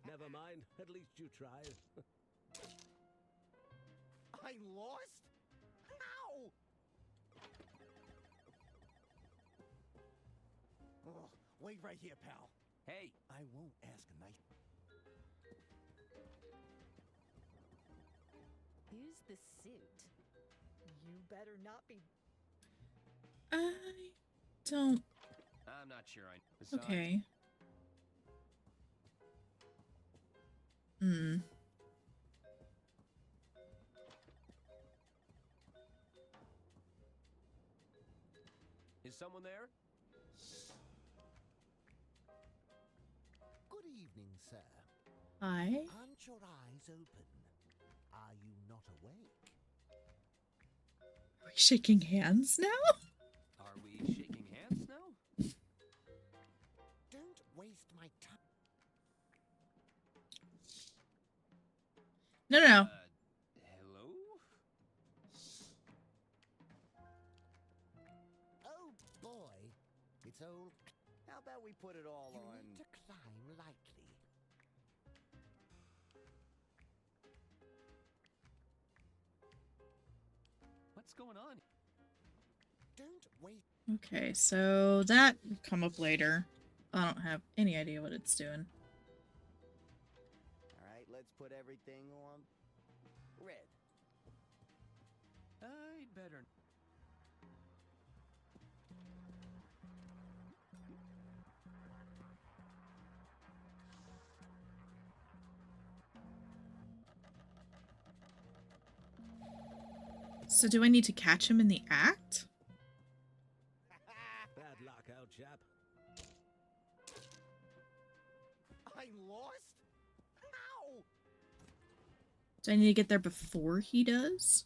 Never mind. At least you tried. I lost? How? Oh, wait right here, pal. Hey! I won't ask a nice... Who's the suit? You better not be... I don't... I'm not sure I... Besides... Okay. Hmm. Is someone there? Good evening, sir. Hi. Aren't your eyes open? Are you not awake? Are we shaking hands now? Are we shaking hands now? Don't waste my time. No, no, no. Hello? Oh boy, it's old. How about we put it all You on... need to climb lightly. What's going on? Don't wait. Okay, so that will come up later. I don't have any idea what it's doing. Alright, let's put everything on red. I'd better... So do I need to catch him in the act? Bad luck, old chap. I lost? How? Do I need to get there before he does?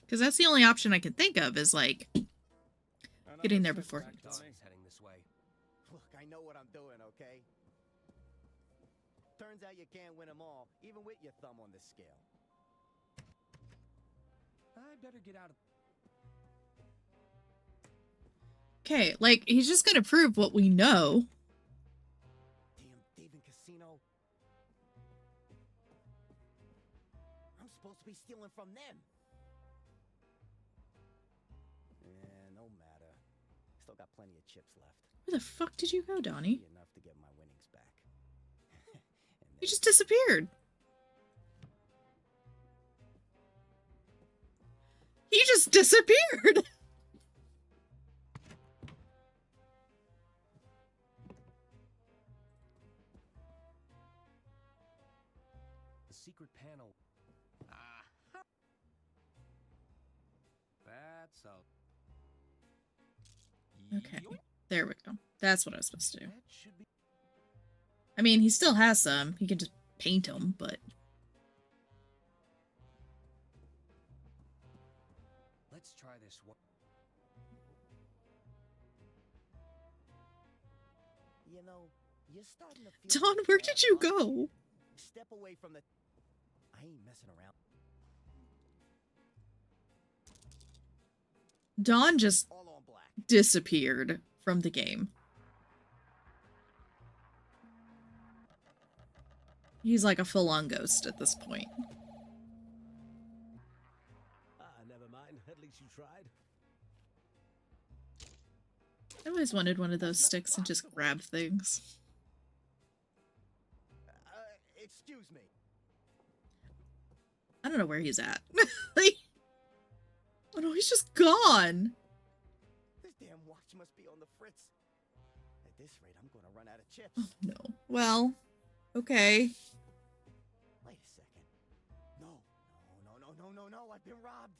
Because that's the only option I can think of is like getting there before he does. Heading this way. Look, I know what I'm doing, okay? Turns out you can't win them all, even with your thumb on the scale. I'd better get out of... Okay, like, he's just gonna prove what we know. Damn Dave and Casino. I'm supposed to be stealing from them. Yeah, no matter. Still got plenty of chips left. Where the fuck did you go, Donnie? Enough to get my winnings back. You just disappeared. He just disappeared! The secret panel. Ah. That's all. Okay, there we go. That's what I was supposed to do. I mean, he still has some. He can just paint them, but... Let's try this one. You know, you're starting to feel... Don, where did you go? Step away from the... I ain't messing around. Don just disappeared from the game. He's like a full-on ghost at this point. Never mind. At least you tried. I always wanted one of those sticks and just grab things. Excuse me. I don't know where he's at. Like, oh no, he's just gone. This damn watch must be on the fritz. At this rate, I'm gonna run out of chips. Oh no. Well, okay. Wait a second. No, I've been robbed.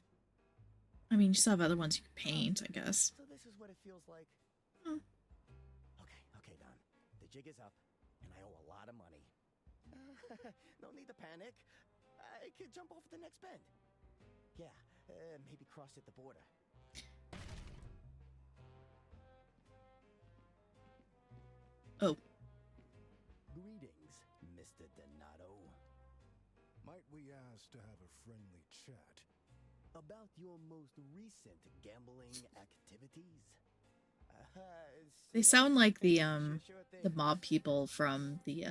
I mean, you still have other ones you could paint, I guess. So this is what it feels like. Oh. Okay, Don. The jig is up, and I owe a lot of money. No need to panic. I could jump over the next bend. Yeah, maybe cross at the border. Oh. Greetings, Mr. Donato. Might we ask to have a friendly chat? About your most recent gambling activities? They sound like the mob people from the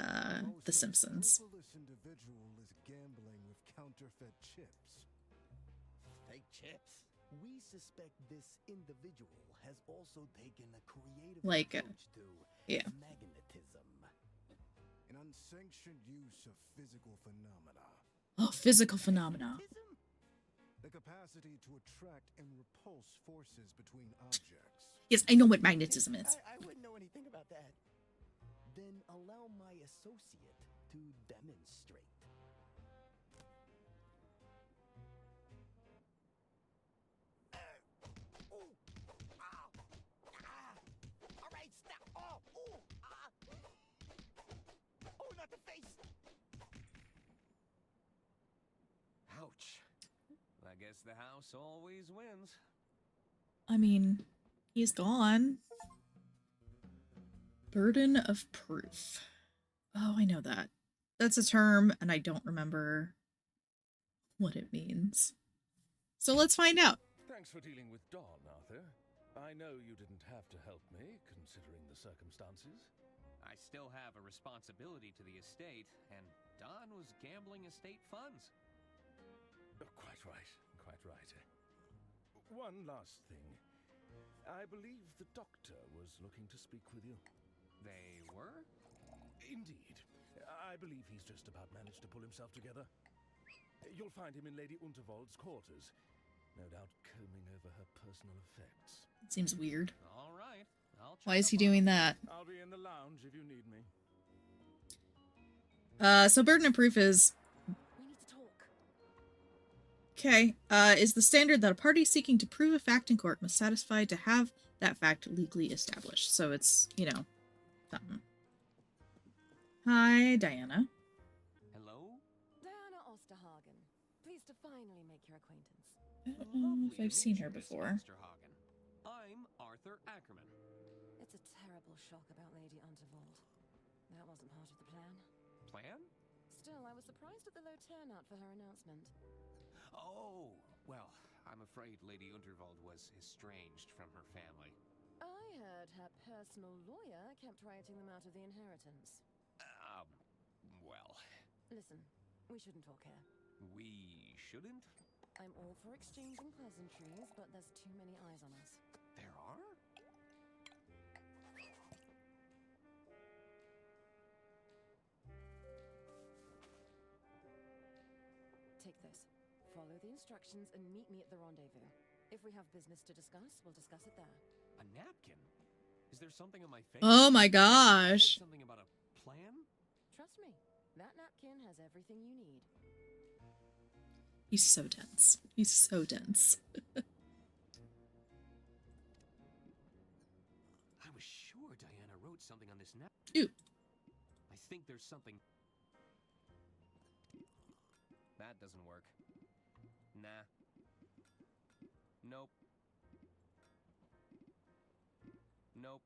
Simpsons. This individual is gambling with counterfeit chips. Fake chips? We suspect this individual has also taken a creative like approach to yeah. magnetism. An unsanctioned use of physical phenomena. Oh, physical phenomena. The capacity to attract and repulse forces between objects. Yes, I know what magnetism is. I wouldn't know anything about that. Then allow my associate to demonstrate. All right, stop. Oh, not the face. Ouch. I guess the house always wins. I mean, he's gone. Burden of proof. Oh, I know that. That's a term, and I don't remember what it means. So let's find out. Thanks for dealing with Dawn, Arthur. I know you didn't have to help me, considering the circumstances. I still have a responsibility to the estate, and Don was gambling estate funds. Quite right, quite right. One last thing. I believe the doctor was looking to speak with you. They were? Indeed. I believe he's just about managed to pull himself together. You'll find him in Lady Unterwald's quarters, no doubt combing over her personal effects. It seems weird. All right. Why is he doing that? I'll be in the lounge if you need me. So burden of proof is... We need to talk. Okay, is the standard that a party seeking to prove a fact in court must satisfy to have that fact legally established. So it's, you know, something. Hi, Diana. Hello? Diana Osterhagen. Pleased to finally make your acquaintance. I don't know if I've seen her before. Osterhagen. I'm Arthur Ackerman. It's a terrible shock about Lady Unterwald. That wasn't part of the plan. Plan? Still, I was surprised at the low turnout for her announcement. Oh, well, I'm afraid Lady Unterwald was estranged from her family. I heard her personal lawyer kept writing them out of the inheritance. Well... Listen, we shouldn't talk here. We shouldn't? I'm all for exchanging pleasantries, but there's too many eyes on us. There are? Take this. Follow the instructions and meet me at the rendezvous. If we have business to discuss, we'll discuss it there. A napkin? Is there something on my face? Oh my gosh. Something about a plan? Trust me, that napkin has everything you need. He's so dense. He's so dense. I was sure Diana wrote something on this napkin. Ew. I think there's something... That doesn't work. Nah. Nope. Nope.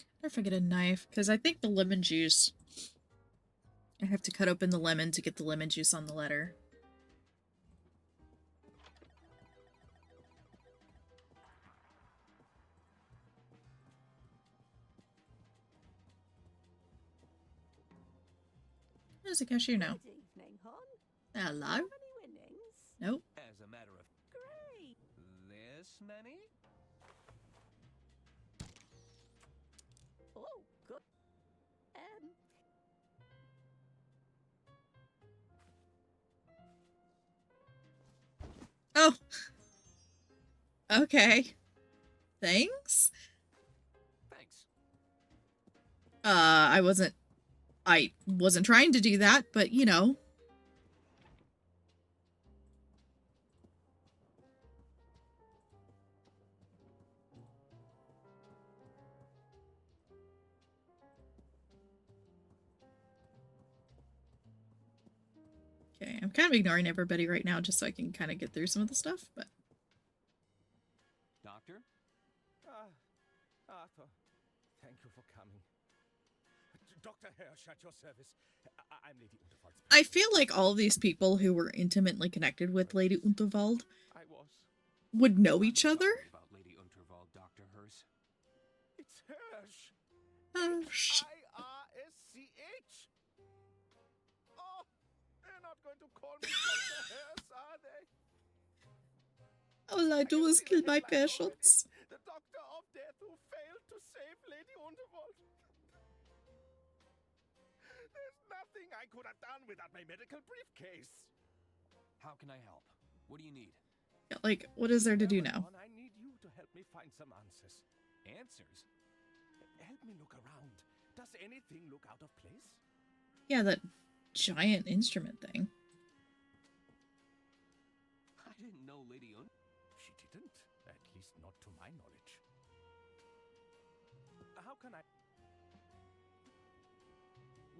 I wonder if I get a knife, because I think the lemon juice... I have to cut open the lemon to get the lemon juice on the letter. is a cashier now. Good evening, hon. Hello? Have any winnings? Nope. As a matter of Great. this many? Oh, good. Oh. Okay. Thanks? Thanks. I wasn't trying to do that, but you know. Okay, I'm kind of ignoring everybody right now just so I can kind of get through some of the stuff, but... Doctor? Arthur, thank you for coming. Dr. Hirsch at your service. I'm Lady Unterwald's... I feel like all these people who were intimately connected with Lady Unterwald would know each other. About Lady Unterwald, Dr. Hirsch. It's Hirsch. Hirsch. Hirsch. Oh, they're not going to call me Dr. Hirsch, are they? All I do is kill my patients. The doctor of death who failed to save Lady Unterwald. There's nothing I could have done without my medical briefcase. How can I help? What do you need? Yeah, like, what is there to do now? I need you to help me find some answers. Answers? Help me look around. Does anything look out of place? Yeah, that giant instrument thing. I didn't know Lady She didn't. At least not to my knowledge. How can I...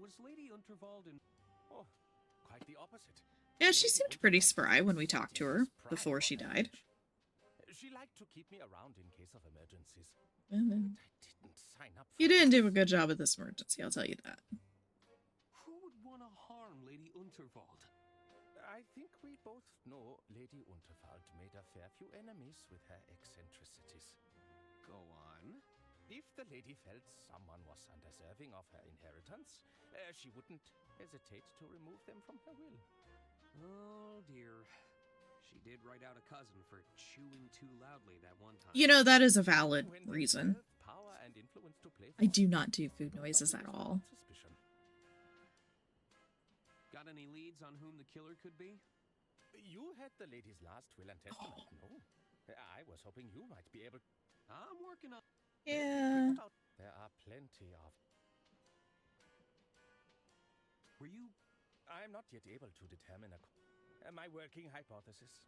Was Lady Unterwald in... Oh, quite the opposite. Yeah, she seemed pretty spry when we talked to her before she died. She liked to keep me around in case of emergencies. Well, then. I didn't sign up for You didn't do a good job at this emergency, I'll tell you that. Who would want to harm Lady Unterwald? I think we both know Lady Unterwald made a fair few enemies with her eccentricities. Go on. If the lady felt someone was undeserving of her inheritance, she wouldn't hesitate to remove them from her will. Oh dear. She did write out a cousin for chewing too loudly that one time. You know, that is a valid reason. Power and influence to play I do not do food noises at all. Got any leads on whom the killer could be? You had the lady's last will and testament, no? I was hoping you might be able... I'm working on... Yeah. There are plenty of... Were you... I'm not yet able to determine my working hypothesis.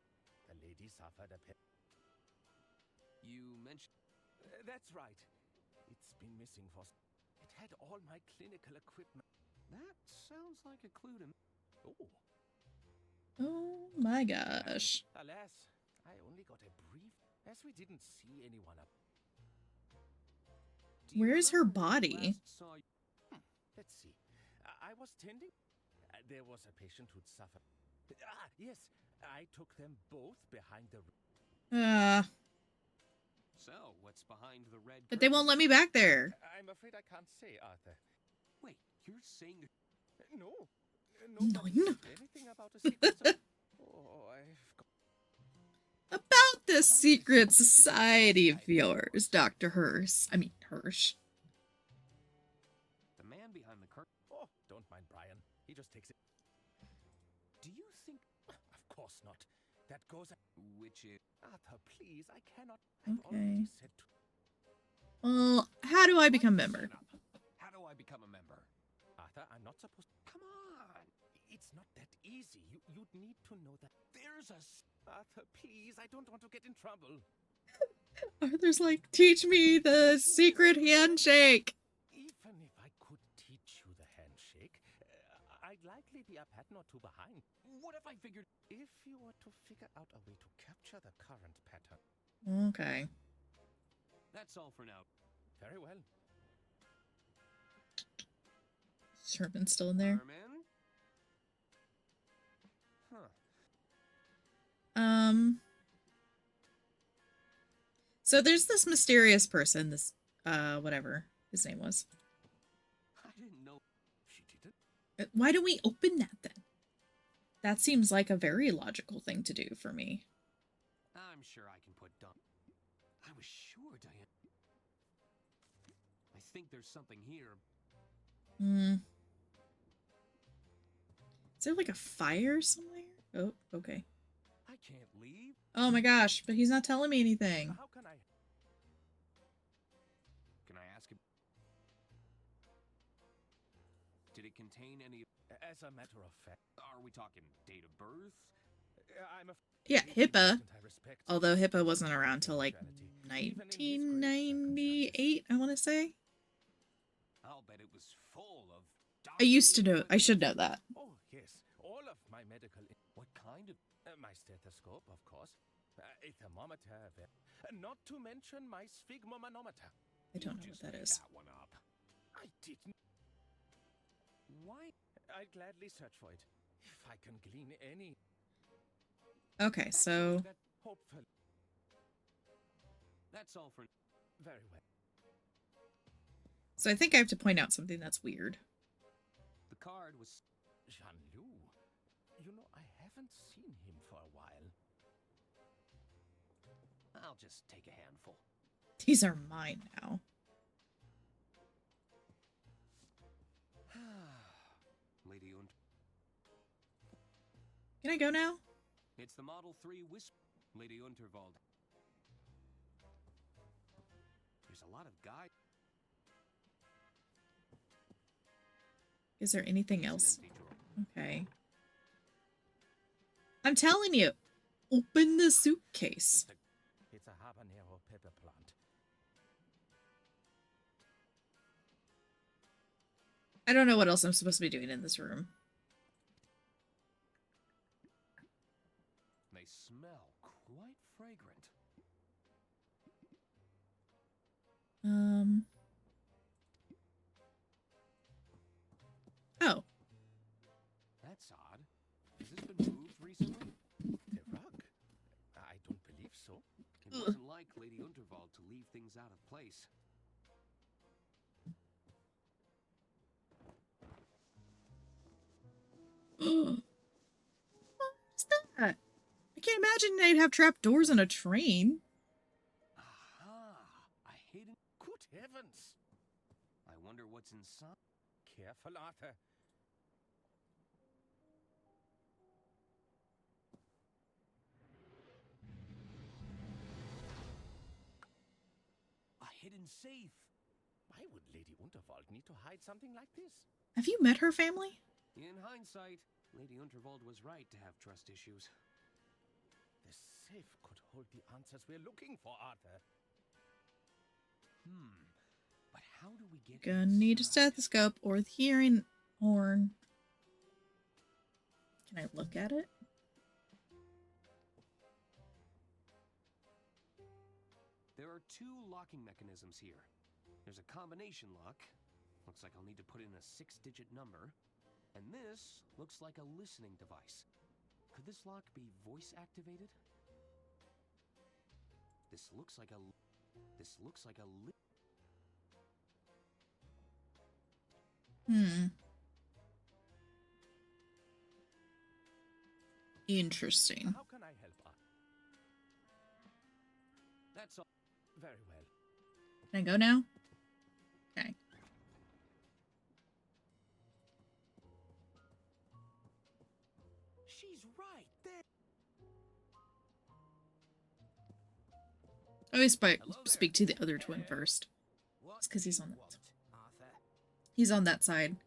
The lady suffered a pet... You mentioned... That's right. It's been missing for... It had all my clinical equipment. That sounds like a clue to me. Oh. Oh my gosh. Alas, I only got a brief... As we didn't see anyone up... Where's her body? Let's see. I was tending... there was a patient who'd suffered... yes. I took them both behind the... So, what's behind the red... But they won't let me back there. I'm afraid I can't say, Arthur. Wait, you're saying... No. No. Anything about a secret... oh, I've got... About the secret society of yours, Dr. Hirsch. I mean, Hirsch. The man behind the curtain... Oh, don't mind Brian. He just takes it... Do you think... Of course not. That goes... Which is... Arthur, please, I cannot... Okay. Well, how do I become a member? How do I become a member? Arthur, I'm not supposed... Come on! It's not that easy. You'd need to know that... There's a... Arthur, please, I don't want to get in trouble. Arthur's like, teach me the secret handshake. Even if I could teach you the handshake, I'd likely be a pattern or two behind. What if I figured... If you were to figure out a way to capture the current pattern... Okay. That's all for now. Very well. Serpent's still in there. Huh. So there's this mysterious person, this, whatever his name was. I didn't know... She didn't? Why don't we open that then? That seems like a very logical thing to do for me. I'm sure I can put Don. I was sure, Diane. I think there's something here. Hmm. Is there like a fire somewhere? Oh, okay. I can't leave. Oh my gosh, but he's not telling me anything. How can I? Can I ask him? Did it contain any? As a matter of fact, are we talking date of birth? Yeah, HIPAA. Although HIPAA wasn't around till like 1998, I want to say. I'll bet it was full of. I used to know. I should know that. Oh yes, all of my medical. What kind of? My stethoscope, of course. A thermometer, not to mention my sphygmomanometer. I don't know what that is. That one up. I didn't. Why? I'd gladly search for it if I can glean any. Okay, so. Hopefully. That's all for. Very well. So I think I have to point out something that's weird. The card was. Jean-Loup. You know, I haven't seen him for a while. I'll just take a handful. These are mine now. Lady und. Can I go now? It's the Model 3 Wisp. Lady Unterwald. There's a lot of guys. Is there anything else? Okay. I'm telling you, open the suitcase. It's a habanero pepper plant. I don't know what else I'm supposed to be doing in this room. They smell quite fragrant. Oh. That's odd. Has this been moved recently? The rug? I don't believe so. It wasn't like Lady Unterwald to leave things out of place. What's that? I can't imagine they'd have trap doors in a train. Aha! A hidden. Good heavens! I wonder what's inside. Careful, Arthur. A hidden safe. Why would Lady Unterwald need to hide something like this? Have you met her family? In hindsight, Lady Unterwald was right to have trust issues. The safe could hold the answers we're looking for, Arthur. But how do we get Gonna need a stethoscope or the hearing horn. Can I look at it? There are two locking mechanisms here. There's a combination lock. Looks like I'll need to put in a 6-digit number. And this looks like a listening device. Could this lock be voice activated? This looks like a Interesting. How can I help? That's all. Very well. Can I go now? Okay. She's right there. I always speak to the other twin first. It's because he's on that. He's on that side.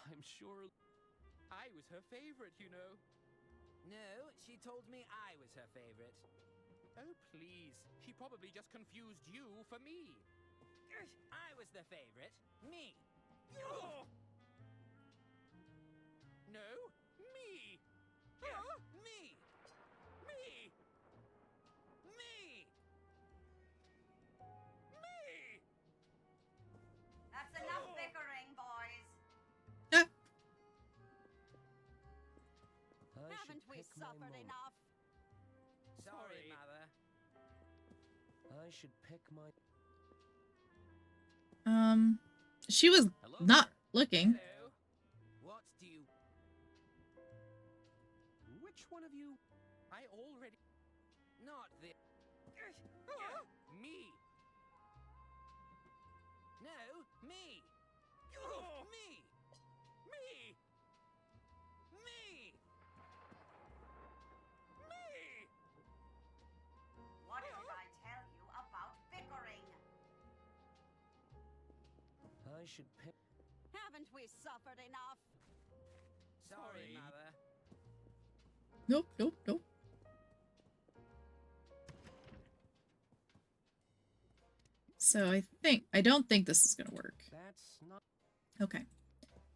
I'm sure. I was her favorite, you know. No, she told me I was her favorite. Oh, please. She probably just confused you for me. I was the favorite. Me. Oh. No, me. Me. Me. Me. Me. That's enough bickering, boys. Haven't we suffered enough? Sorry, Mother. I should pick my. She was not looking. Hello. I should pay. Haven't we suffered enough? Sorry, Mother. Nope, nope, nope. So I don't think this is gonna work. That's not. Okay.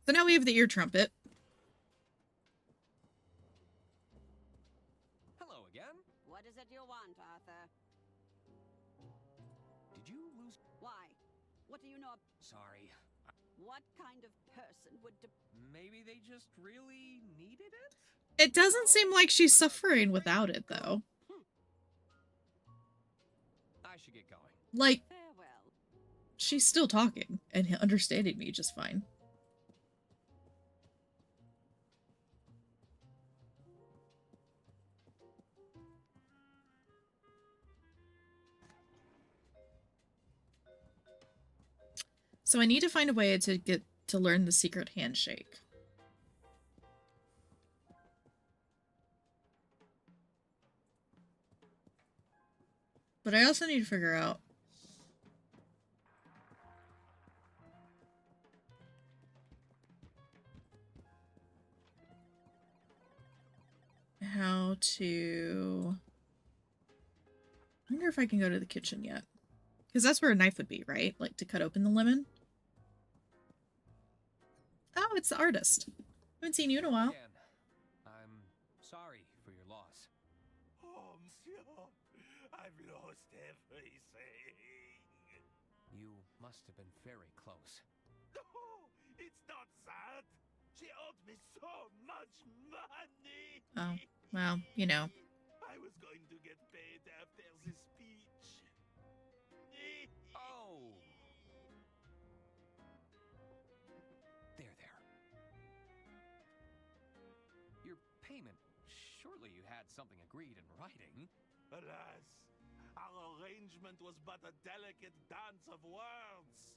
So now we have the ear trumpet. Hello again. What is it you want, Arthur? Did you lose? Why? What do you know? Sorry. What kind of person would Maybe they just really needed it? It doesn't seem like she's suffering without it, though. I should get going. Like, she's still talking and understanding me just fine. So I need to find a way to get to learn the secret handshake. But I also need to figure out how to... I wonder if I can go to the kitchen yet. Because that's where a knife would be, right? Like, to cut open the lemon. Oh, it's the artist. Haven't seen you in a while. Again, I'm sorry for your loss. Oh, monsieur, I've lost everything. You must have been very close. Oh, it's not that. She owed me so much money. Oh, well, you know. I was going to get paid after the speech. Oh. There. Your payment. Surely you had something agreed in writing. Alas, our arrangement was but a delicate dance of words.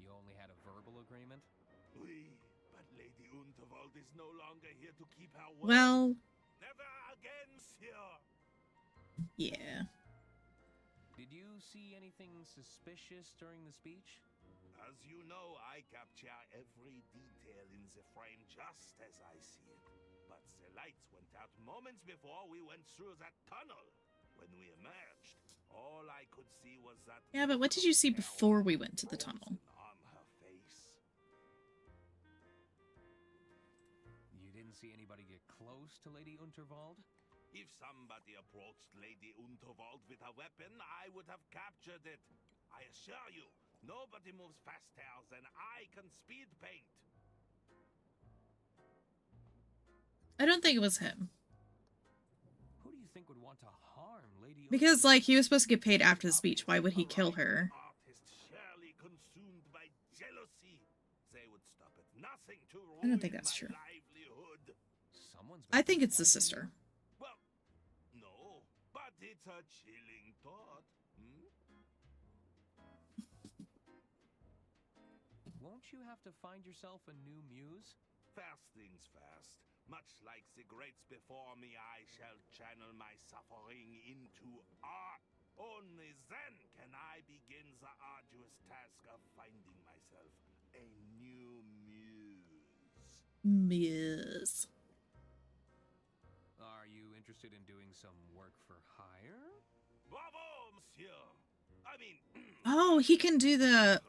You only had a verbal agreement? Oui, but Lady Unterwald is no longer here to keep her word. Well... Never again, monsieur. Yeah. Did you see anything suspicious during the speech? As you know, I capture every detail in the frame just as I see it. But the lights went out moments before we went through that tunnel. When we emerged, all I could see was that... Yeah, but what did you see before we went to the tunnel? On her face. You didn't see anybody get close to Lady Unterwald? If somebody approached Lady Unterwald with a weapon, I would have captured it. I assure you, nobody moves faster than I can speed paint. I don't think it was him. Who do you think would want to harm Lady Unterwald? Because, like, he was supposed to get paid after the speech. Why would he kill her? Artist surely consumed by jealousy. They would stop at nothing to ruin I don't think that's true. livelihood. I think it's the sister. Well, no, but it's a chilling thought. Won't you have to find yourself a new muse? First things first. Much like the greats before me, I shall channel my suffering into art. Only then can I begin the arduous task of finding myself a new muse. Muse. Are you interested in doing some work for hire? Bravo, monsieur! I mean... Oh, he can do the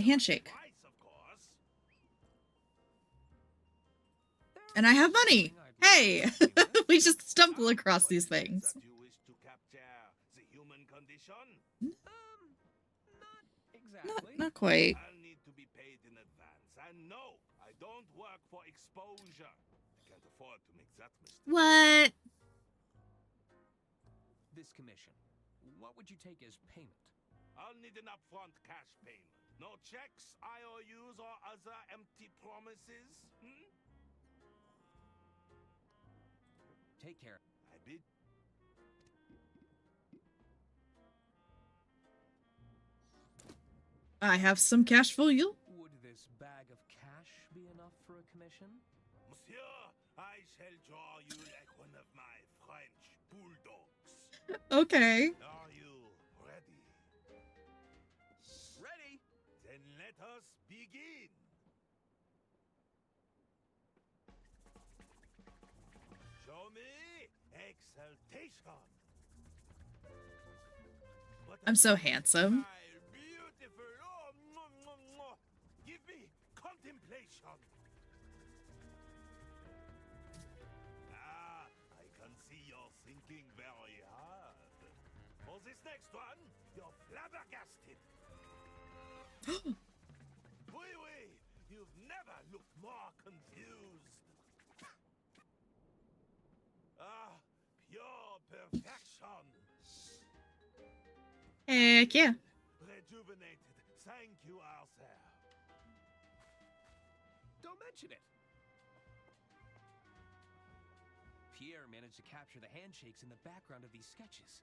handshake. And I have money! Hey! We just stumble across these things. You wish to capture the human condition? Not exactly. Not quite. I'll need to be paid in advance. And no, I don't work for exposure. I can't afford to make that mistake. What? This commission. What would you take as payment? I'll need an upfront cash payment. No checks, IOUs, or other empty promises. Take care. I bid. I have some cash for you. Would this bag of cash be enough for a commission? Monsieur, I shall draw you like one of my French bulldogs. Okay. Are you ready? begin. Show me exaltation. I'm so handsome. Beautiful. Oh, mwah, mwah, mwah. Give me contemplation. Ah, I can see you're thinking very hard. For this next one, you're flabbergasted. Oui, oui, you've never looked more confused. Ah, pure perfection. Heck yeah. Rejuvenated. Thank you, Arthur. Don't mention it. Pierre managed to capture the handshakes in the background of these sketches.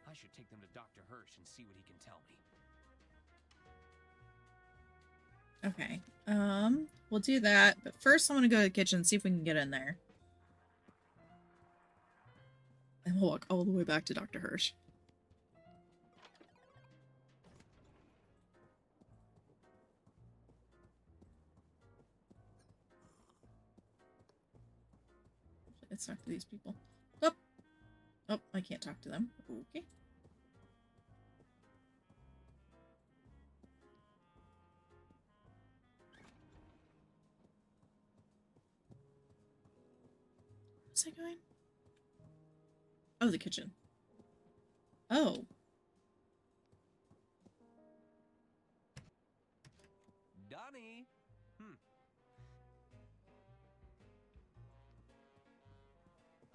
I should take them to Dr. Hirsch and see what he can tell me. Okay. We'll do that, but first I want to go to the kitchen and see if we can get in there. And we'll walk all the way back to Dr. Hirsch. Let's talk to these people. Oh! Oh, I can't talk to them. Okay. Where's I going? Oh, the kitchen. Oh. Donnie!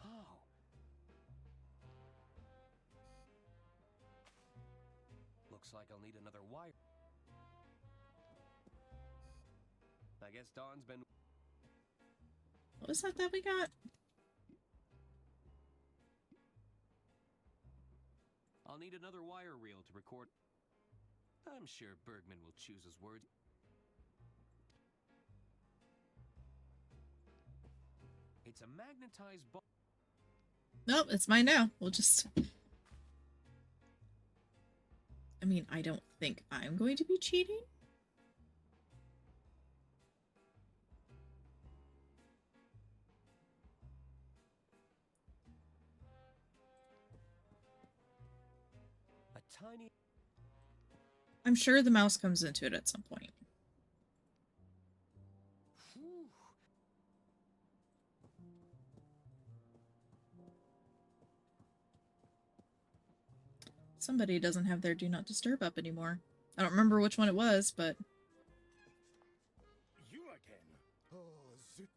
Oh. Looks like I'll need another wire. I guess Dawn's been... What was that we got? I'll need another wire reel to record. I'm sure Bergman will choose his words. It's a magnetized ball. Nope, it's mine now. We'll just... I mean, I don't think I'm going to be cheating. A tiny... I'm sure the mouse comes into it at some point. Somebody doesn't have their Do Not Disturb up anymore. I don't remember which one it was, but... You again? Oh, zut.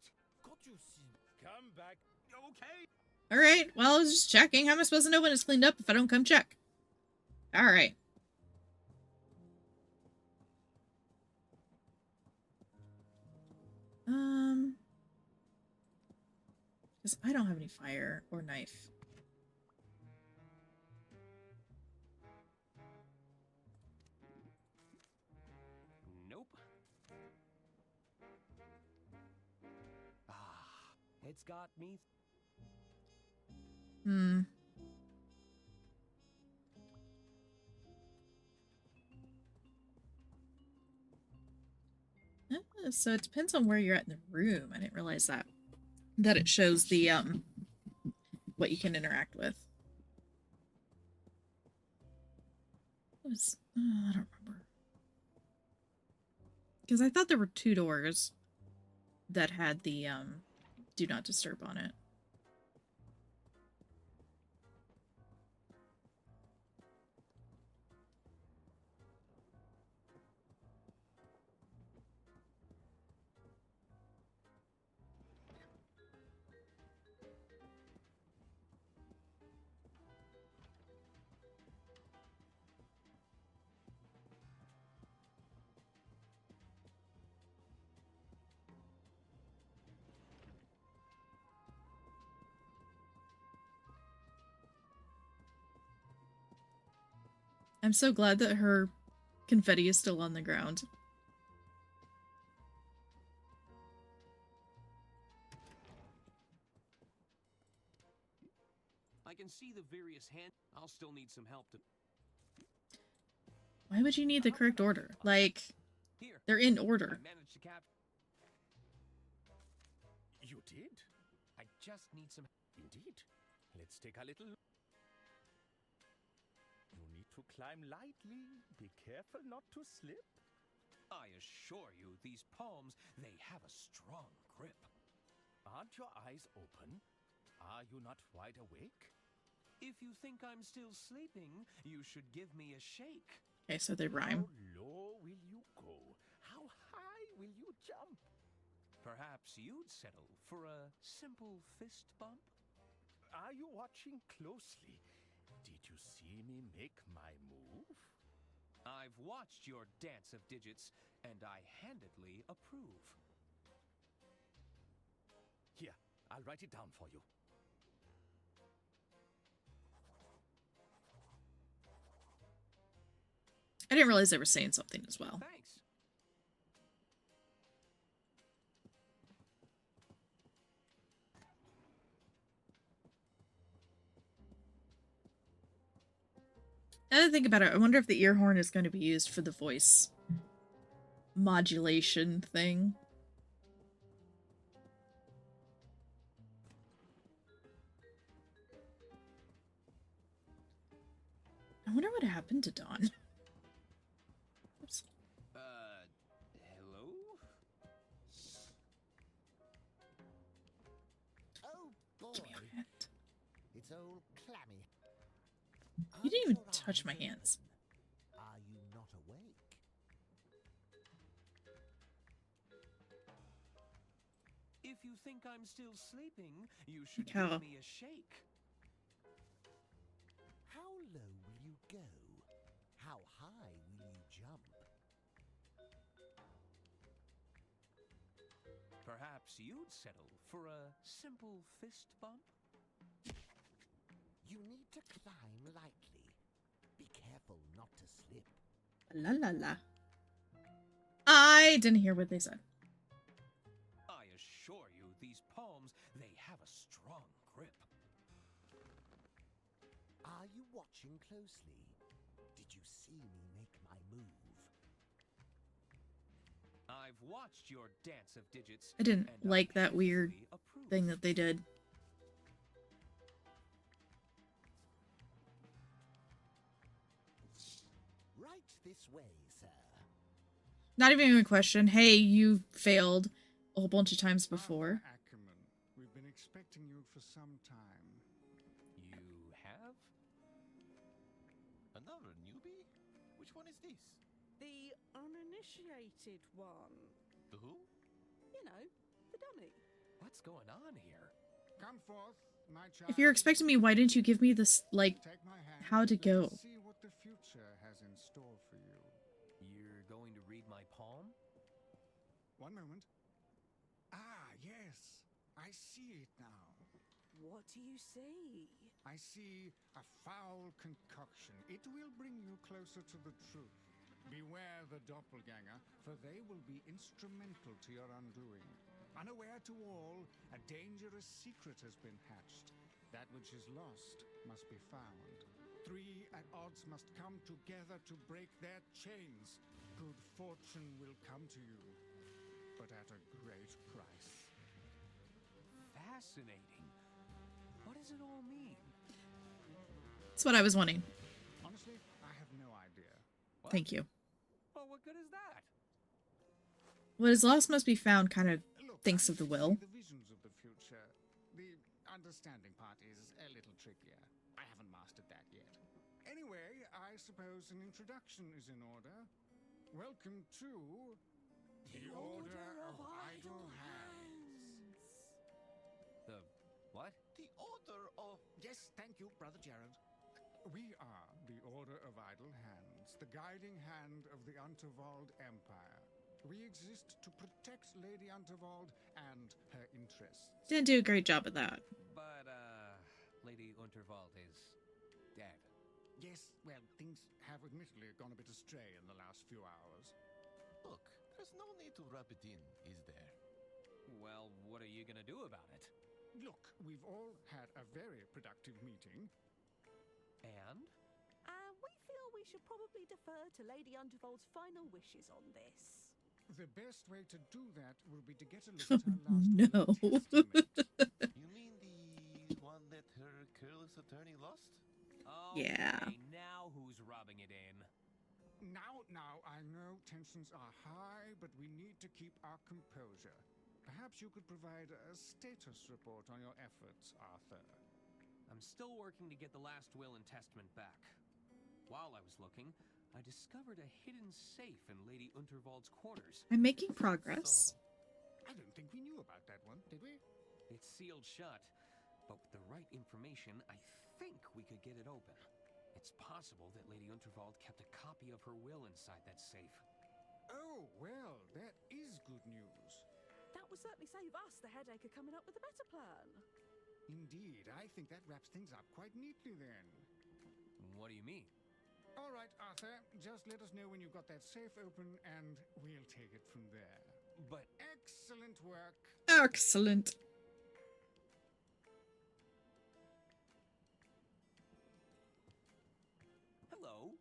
Can't you see? Come back. Okay. Alright, well, I was just checking. How am I supposed to know when it's cleaned up if I don't come check? Alright. Because I don't have any fire or knife. Nope. Ah, it's got me. So it depends on where you're at in the room. I didn't realize that. That it shows the, what you can interact with. What was, I don't remember. Because I thought there were 2 doors that had the, Do Not Disturb on it. I'm so glad that her confetti is still on the ground. I can see the various hand. I'll still need some help to... Why would you need the correct order? Like, Here. They're in order. I managed to cap. You did? I just need some. Indeed. Let's take a little. You need to climb lightly. Be careful not to slip. I assure you, these palms, they have a strong grip. Aren't your eyes open? Are you not wide awake? If you think I'm still sleeping, you should give me a shake. Okay, so they rhyme. How low will you go? How high will you jump? Perhaps you'd settle for a simple fist bump? Are you watching closely? Did you see me make my move? I've watched your dance of digits, and I handedly approve. Here, I'll write it down for you. I didn't realize they were saying something as well. Thanks. Now that I think about it, I wonder if the ear horn is going to be used for the voice modulation thing. I wonder what happened to Dawn. Oops. Hello? Oh boy. Give me your hand. It's all clammy. You didn't even touch my hands. Are you not awake? If you think I'm still sleeping, you should Cow. give me a shake. How low will you go? How high will you jump? Perhaps you'd settle for a simple fist bump? You need to climb lightly. Be careful not to slip. La la la. I didn't hear what they said. I assure you, these palms, they have a strong grip. Are you watching closely? Did you see me make my move? I've watched your dance of digits. I didn't and like I that weird handedly approve. thing that they did. Right this way, sir. Not even a question. Hey, you failed a whole bunch of times before. Ackerman, we've been expecting you for some time. You have? Another newbie? Which one is this? The uninitiated one. The who? You know, the dummy. What's going on here? Come forth, my child. If you're expecting me, why didn't you give me this, like, Take my hand. how to Let go? us see what the future has in store for you. You're going to read my palm? One moment. Ah, yes. I see it now. What do you see? I see a foul concoction. It will bring you closer to the truth. Beware the doppelganger, for they will be instrumental to your undoing. Unaware to all, a dangerous secret has been hatched. That which is lost must be found. Three at odds must come together to break their chains. Good fortune will come to you, but at a great price. Fascinating. What does it all mean? That's what I was wanting. Honestly, I have no idea. What? Thank you. Well, what good is that? What is lost must be found kind of Look, thinks I of the see will. The visions of the future. The understanding part is a little trickier. I haven't mastered that yet. Anyway, I suppose an introduction is in order. Welcome to the Order of Idle Hands. The what? The Order of... Yes, thank you, Brother Gerald. We are the Order of Idle Hands, the guiding hand of the Unterwald Empire. We exist to protect Lady Unterwald and her interests. Didn't do a great job at that. But, Lady Unterwald is dead. Yes, well, things have admittedly gone a bit astray in the last few hours. Look, there's no need to rub it in, is there? Well, what are you gonna do about it? Look, we've all had a very productive meeting. And? We feel we should probably defer to Lady Unterwald's final wishes on this. The best way to do that will be to get a look at her last No. You mean the one that her careless attorney lost? Yeah. Okay, now who's rubbing it in? Now, I know tensions are high, but we need to keep our composure. Perhaps you could provide a status report on your efforts, Arthur. I'm still working to get the last will and testament back. While I was looking, I discovered a hidden safe in Lady Unterwald's quarters. I'm making progress. I don't think we knew about that one, did we? It's sealed shut, but with the right information, I think we could get it open. It's possible that Lady Unterwald kept a copy of her will inside that safe. Oh, well, that is good news. That will certainly save us the headache of coming up with a better plan. Indeed, I think that wraps things up quite neatly then. What do you mean? All right, Arthur, just let us know when you've got that safe open and we'll take it from there. But excellent work. Excellent. Hello.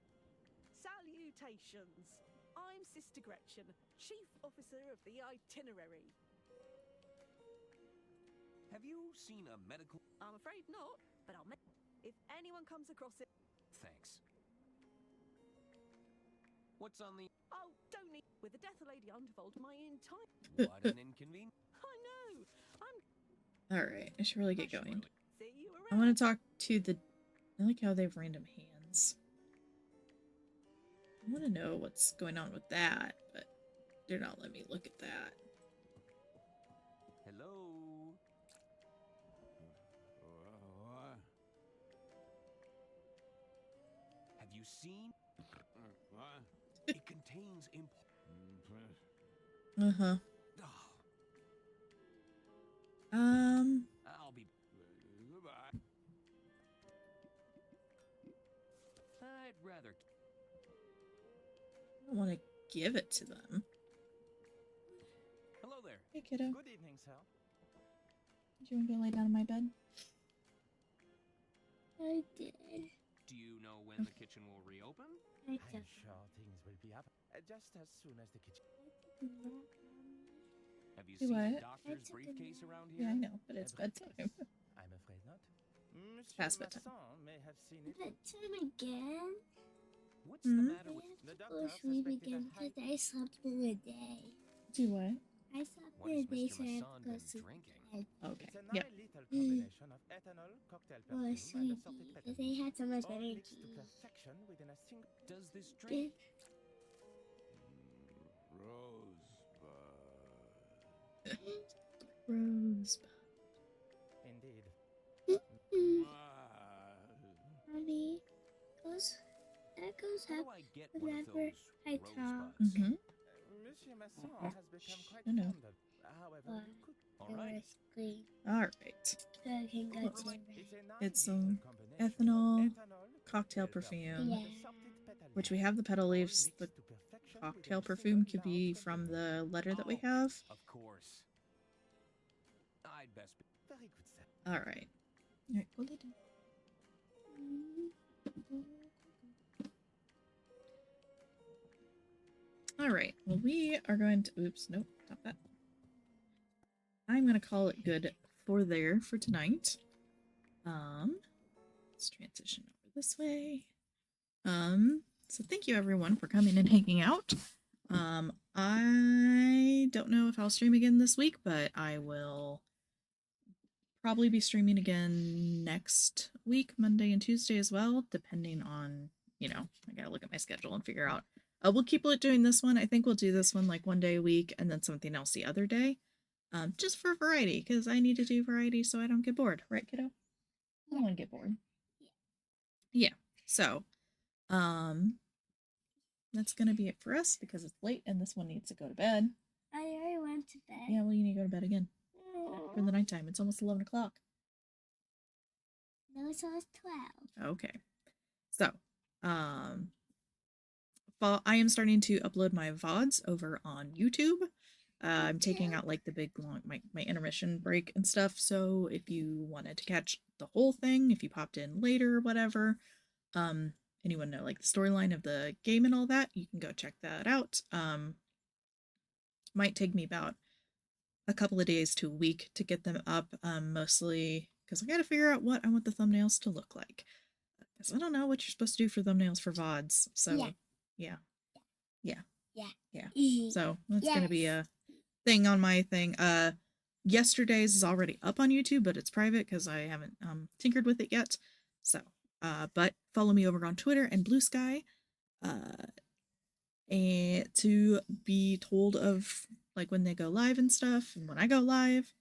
Salutations. I'm Sister Gretchen, Chief Officer of the Itinerary. Have you seen a medical... I'm afraid not, but I'll make... If anyone comes across it... Thanks. What's on the... Oh, don't need... With the death of Lady Undervold, my entire... What an inconvenience. I know. I'm... Alright, I should really get going. See you I want to talk to the... I like how they have random hands. I want to know what's going on with that, but they're not letting me look at that. Hello. Have you seen? It contains Uh-huh. I'll be... Goodbye. I'd rather... I don't want to give it to them. Hello there. Hey, kiddo. Good evening, sir. Do you want to go lay down in my bed? I did. Do you know when the kitchen will reopen? I'm sure things will be up just as soon as the kitchen. Have you Do seen what? a doctor's briefcase around here? Yeah, I know, but it's bedtime. I'm afraid not. Past bedtime. Masson may have seen it. Bedtime again? What's the matter with I the have to doctor? go sleep again because I slept in the day. Do what? I slept What in has the day, Mr. so I have Masson to go been sleep drinking? again. Okay. It's a Yep. nice little combination of ethanol, cocktail Or perfume, and sleepy, assorted because petals. I had so much All mixed to energy. perfection within a single... Does this drink... Rosebud. Indeed. Honey, that goes How up do I get one of whenever those I talk. rosebuds? Mm-hmm. Monsieur Masson has become quite I know. fond of... However, But we could... All they right. were asleep, Alright. so I can go to bed. It's a nice It's little some combination ethanol, of ethanol, cocktail cocktail perfume, Yeah. and assorted petal which leaves. we have the petal All leaves. mixed The to perfection cocktail within a perfume single could be large from container. the letter that we Oh, have. Of course. I'd best be... Very good, sir. Alright. Alright, go lay down. Alright, well we are going to... Oops, nope, stop that. I'm going to call it good for tonight. Let's transition over this way. So thank you everyone for coming and hanging out. I don't know if I'll stream again this week, but I will probably be streaming again next week, Monday and Tuesday as well, depending on, you know, I gotta look at my schedule and figure out. We'll keep doing this one. I think we'll do this one like one day a week and then something else the other day. Just for variety, because I need to do variety so I don't get bored. Right, kiddo? I don't want to get bored. Yeah. So, that's gonna be it for us because it's late and this one needs to go to bed. I already went to bed. Yeah, well, you need to go to bed again for the nighttime. It's almost 11 o'clock. No, it's almost 12. Okay. So, I am starting to upload my VODs over on YouTube. I'm taking out like the big long my intermission break and stuff. So if you wanted to catch the whole thing, if you popped in later or whatever, anyone know like the storyline of the game and all that, you can go check that out. might take me about a couple of days to a week to get them up, mostly because I gotta figure out what I want the thumbnails to look like. Because I don't know what you're supposed to do for thumbnails for VODs. So, yeah. So, that's gonna be a thing on my thing. Yesterday's is already up on YouTube, but it's private because I haven't tinkered with it yet. So, but follow me over on Twitter and Blue Sky, and to be told of like when they go live and stuff, and when I go live.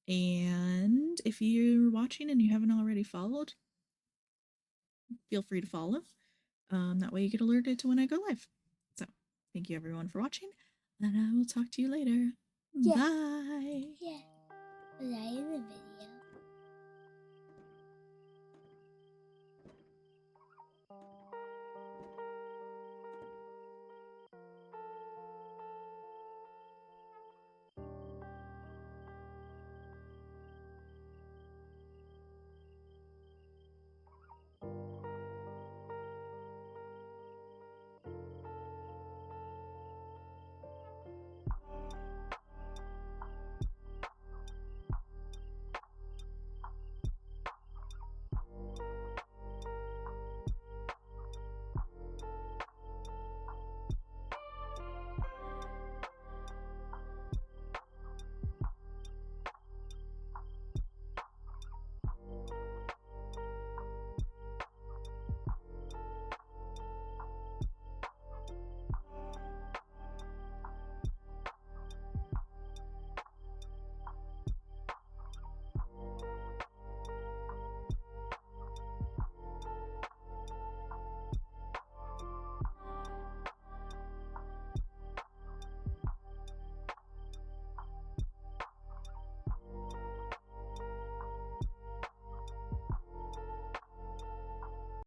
And if you're watching and you haven't already followed, feel free to follow. That way you get alerted to when I go live. So, thank you everyone for watching, and I will talk to you later. Bye. Yeah. Was I in the video?